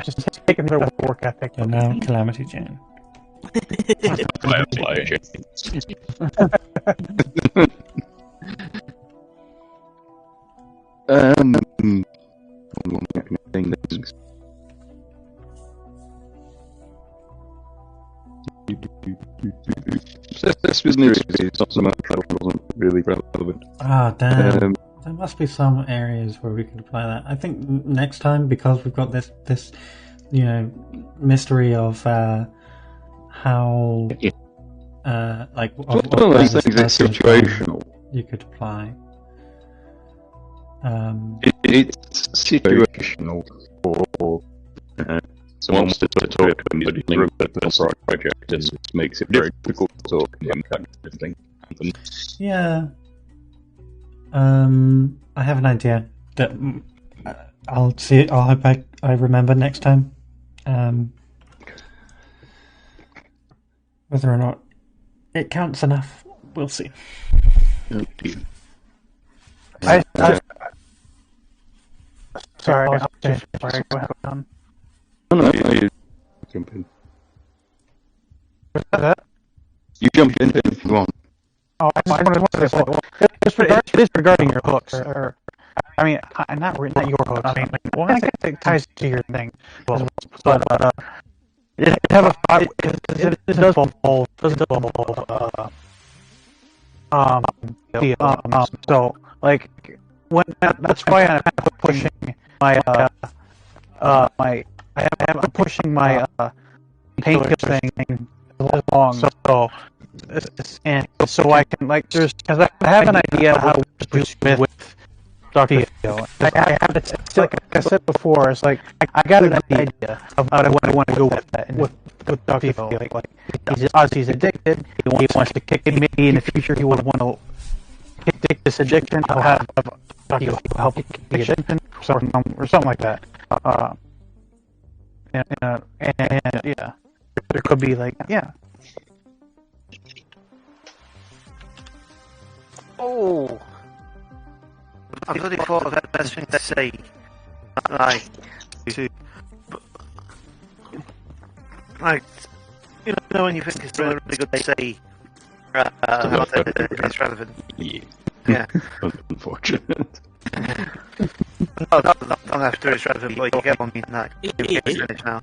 Just taking their work ethic. You're now Calamity Jane. This was near something that wasn't really relevant. Ah, damn. There must be some areas where we could apply that. I think next time, because we've got this mystery of how like It's one of those things. It's situational. You could apply. It's situational for someone wants to talk to anybody through a personal project, and it makes it very difficult to talk about that kind of thing. Yeah. I have an idea that I'll see. I'll hope I remember next time. Whether or not it counts enough, we'll see. Sorry, go ahead. No, you jump in. What's that? You jump in if you want. Oh, I just wanted to say, it is regarding your hooks. Or, I mean, not your hooks. I mean, well, I guess it ties to your thing. But it have a it does involve so like when that's why I'm pushing my I'm pushing my painkiller thing along. So I can because I have an idea of how to proceed with Dr. Theo. I have it, like I said before. It's like I got an idea of what I want to go with that with Dr. Theo. Like he's addicted. He wants to kick me in the future. He would want to kick this addiction. He'll have Dr. Theo help kick the addiction or something like that. And yeah, there could be Oh, I've already thought of the best thing to say. When you think it's a really good to say, it's relevant. Yeah. Unfortunate. No, not after it's relevant, but you get what I mean. Like, you finish now.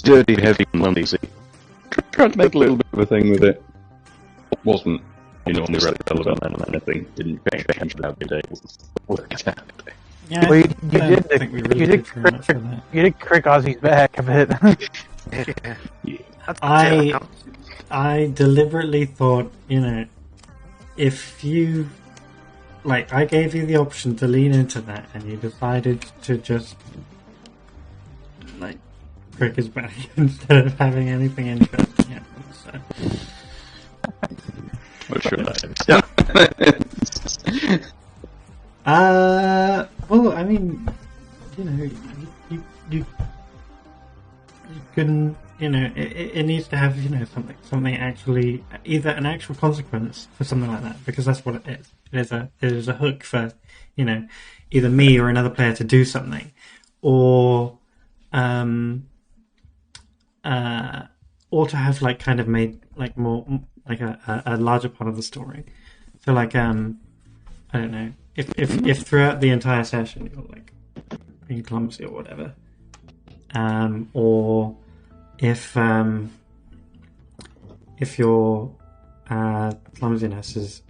Dirty, heavy, and clumsy. Tried to make a little bit of a thing with it. Wasn't enormously relevant and anything. Didn't change how the day worked out. Yeah, well, you did crick Ozzy's back a bit. Yeah. I deliberately thought, if you I gave you the option to lean into that, and you decided to just crick his back instead of having anything interesting happen. So. What should I? Well, I mean, you can, it needs to have, something actually, either an actual consequence for something like that, because that's what it is. It is a hook for, either me or another player to do something, or to have kind of made more a larger part of the story. So I don't know, if throughout the entire session you're being clumsy or whatever, or if your clumsiness is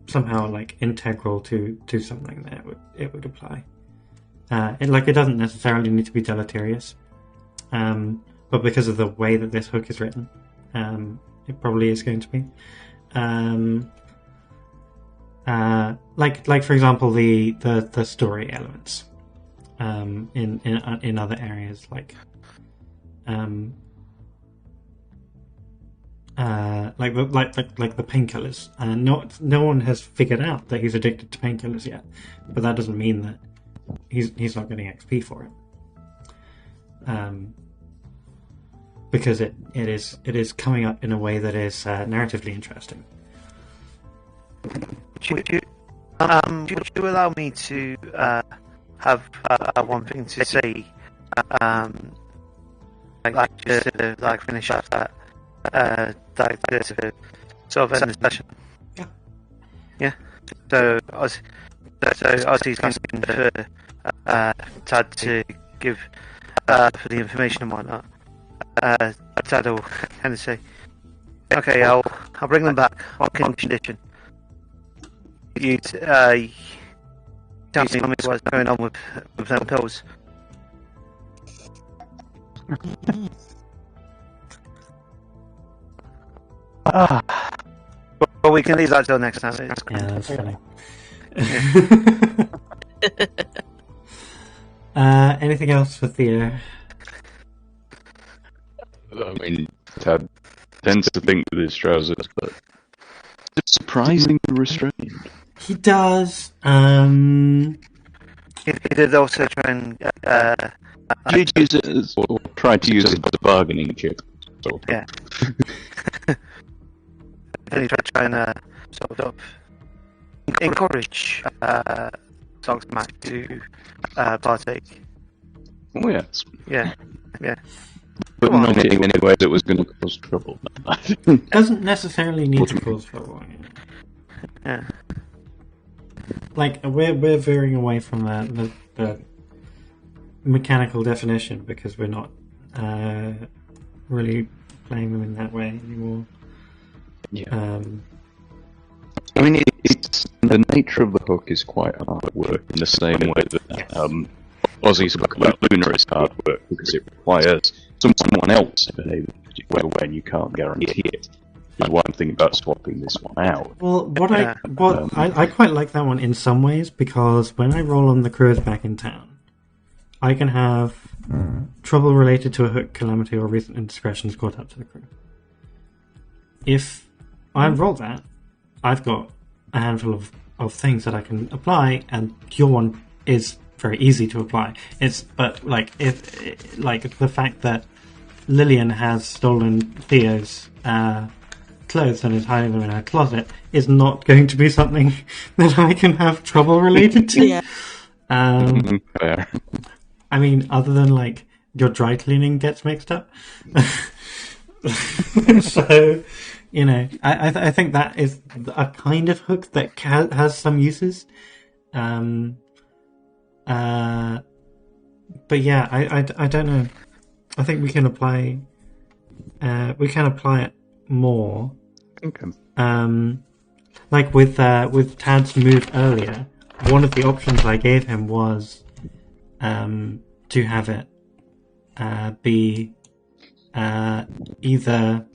somehow integral to something, that it would apply. It doesn't necessarily need to be deleterious, but because of the way that this hook is written, it probably is going to be. For example, the story elements in other areas, like the painkillers. No one has figured out that he's addicted to painkillers yet, but that doesn't mean that he's not getting XP for it. Because it is coming up in a way that is narratively interesting. Would you allow me to have one thing to say? Just to finish up that this sort of end the session. Yeah. Yeah. So Ozzy's asking for Tad to give for the information and whatnot. Tad will kind of say, "Okay, I'll bring them back on condition." you tell me what's going on with them pills. Well, we can leave that till next time. Yeah, that's funny. Anything else for Theo? I mean, Tad tends to think with his trousers, but it's surprisingly restrained. He does. He did also try and You'd use it as, or try to use it as a bargaining chip. Sort of. yeah. And he tried to try and sort of encourage Sogsmack to partake. Oh yes. Yeah. But not in any way that was going to cause trouble. Doesn't necessarily need to cause trouble. Yeah. Like we're veering away from the mechanical definition because we're not really playing them in that way anymore. Yeah. I mean, it's the nature of the hook is quite hard work in the same way that Ozzy spoke about Luna is hard work because it requires someone else to behave in a particular way and you can't guarantee it. There's one thing about swapping this one out. Well, I quite like that one in some ways because when I roll on the crews back in town, I can have trouble related to a hook, calamity, or recent indiscretions caught up to the crew. If I roll that, I've got a handful of things that I can apply, and your one is very easy to apply. But the fact that Lillian has stolen Theo's clothes and is hiding them in her closet is not going to be something that I can have trouble related to. Yeah. Fair. I mean, other than like your dry cleaning gets mixed up. So, you know, I think that is a kind of hook that has some uses. But yeah, I don't know. I think we can apply it more. Okay. Like with Tad's move earlier, one of the options I gave him was to have it be either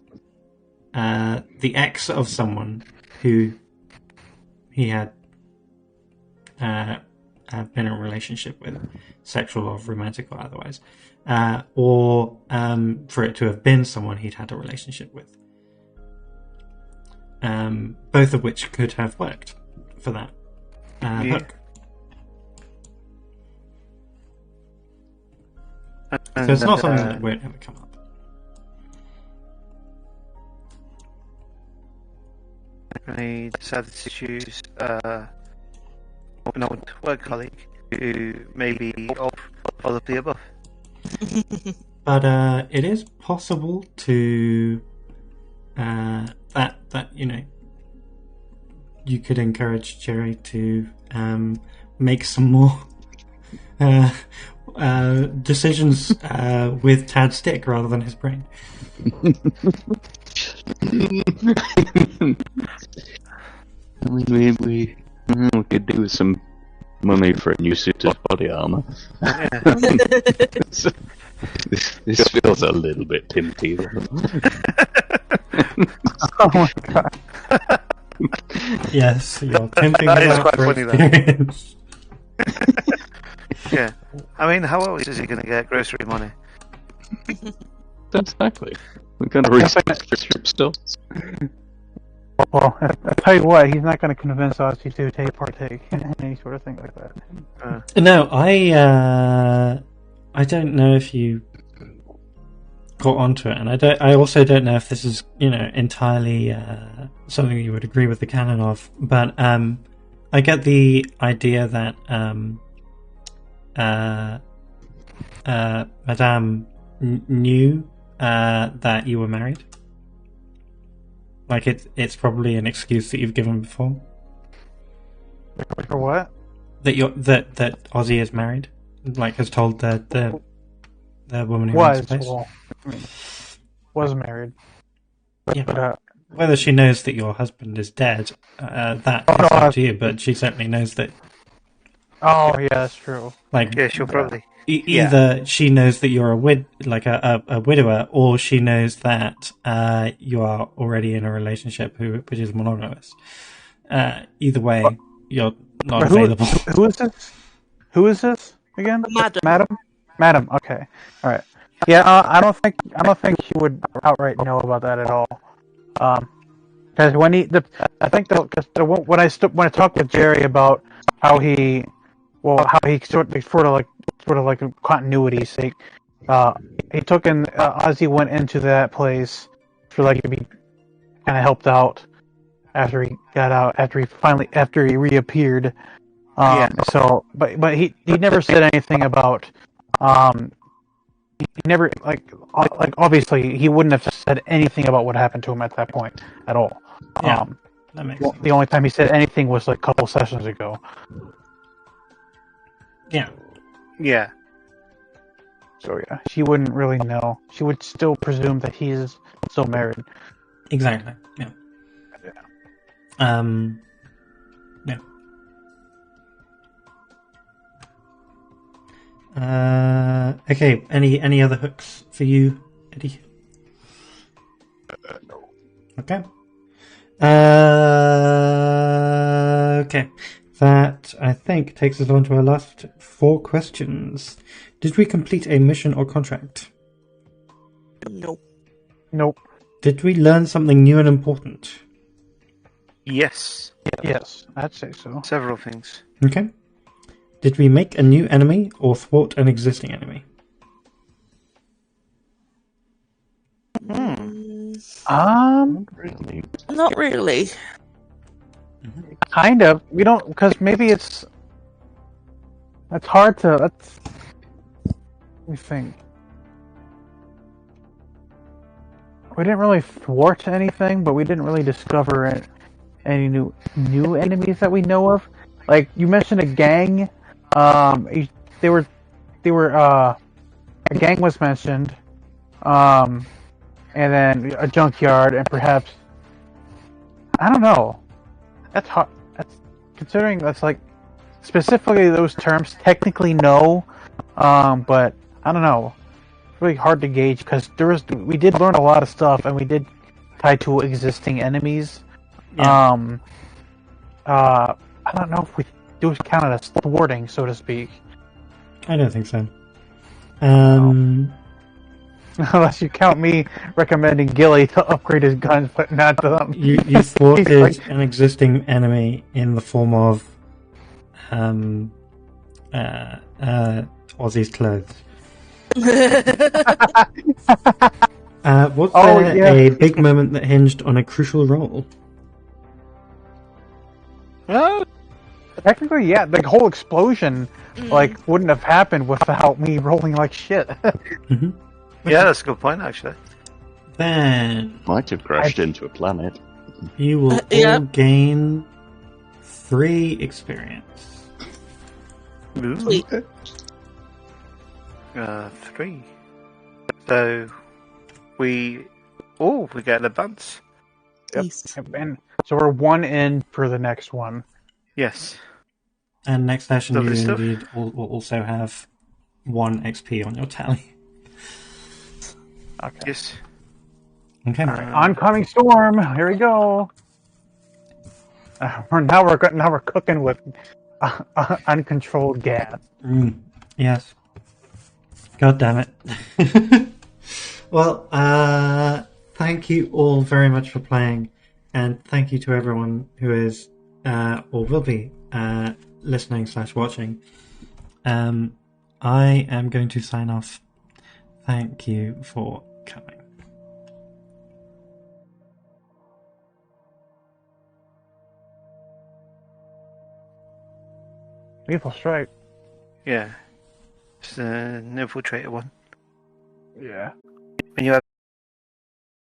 the ex of someone who he had been in a relationship with, sexual or romantic or otherwise, or for it to have been someone he'd had a relationship with. Both of which could have worked for that hook. So it's not something that won't ever come up. I decided to choose an old work colleague who may be all of the above. But it is possible to that you know, you could encourage Jerry to make some more decisions with Tad's stick rather than his brain. I mean, we could do with some money for a new suit of body armor. This feels a little bit tempting. Oh my god. Yes, you're tempting That is him out quite for funny, though. experience. Yeah. I mean, how else is he going to get grocery money? Exactly. We're going to research strip stores. Well, I'll tell you what, he's not going to convince Ozzy to partake in any sort of thing like that. No, I don't know if you got onto it, and I also don't know if this is, you know, entirely something you would agree with the canon of, but I get the idea that Madame knew that you were married. Like it's probably an excuse that you've given before. For what? That Ozzy is married, like has told the woman who runs the place. Was married. Yeah. But Whether she knows that your husband is dead, that is up to you. But she certainly knows that. Oh yeah, that's true. Like, Yeah, she'll probably. either she knows that you're a widower, or she knows that you are already in a relationship which is monogamous. Either way, you're not available. Who is this? Who is this again? Madam. Okay. All right. Yeah. I don't think he would outright know about that at all. Because when when I talked to Jerry about how he sort of like a continuity sake, he took in Ozzy went into that place for like to be kind of helped out after he got out after he reappeared. So, but he never said anything about he never like obviously he wouldn't have said anything about what happened to him at that point at all. Yeah, that makes sense. The only time he said anything was like a couple sessions ago. Yeah. Yeah. So yeah, she wouldn't really know. She would still presume that he is still married. Exactly. Yeah. Yeah. Okay. Any other hooks for you, Eddie? No. Okay. Okay. That, I think, takes us on to our last 4 questions. Did we complete a mission or contract? Nope. Did we learn something new and important? Yes. Yes, I'd say so. Several things. Okay. Did we make a new enemy or thwart an existing enemy? Really? Not really. Kind of. We don't, because maybe it's hard to. Let me think. We didn't really thwart anything, but we didn't really discover any new enemies that we know of. Like you mentioned, a gang. They were. A gang was mentioned. And then a junkyard, and perhaps. I don't know. That's hard. That's considering that's like specifically those terms. Technically, no. But I don't know. It's really hard to gauge because we did learn a lot of stuff, and we did tie to existing enemies. Yeah. I don't know if we do count it as thwarting, so to speak. I don't think so. Unless you count me recommending Gilly to upgrade his guns, but not them. You thwarted an existing enemy in the form of Ozzy's clothes. Was there a big moment that hinged on a crucial role? Technically, yeah. The whole explosion, wouldn't have happened without me rolling like shit. Mm-hmm. Yeah, that's a good point, actually. Then Might have crashed into a planet. you will all gain 3 experience. Sweet. 3. So we get an advance. Yep. Nice. And so we're 1 in for the next one. Yes. And next session, Lovely you stuff. indeed will also have 1 XP on your tally. Okay. Yes. Okay. Oncoming storm. Here we go. We're cooking with uncontrolled gas. Yes. God damn it. Well, thank you all very much for playing, and thank you to everyone who is or will be listening/watching. I am going to sign off. Thank you for coming. Lethal strike. Yeah. It's an infiltrator one. Yeah.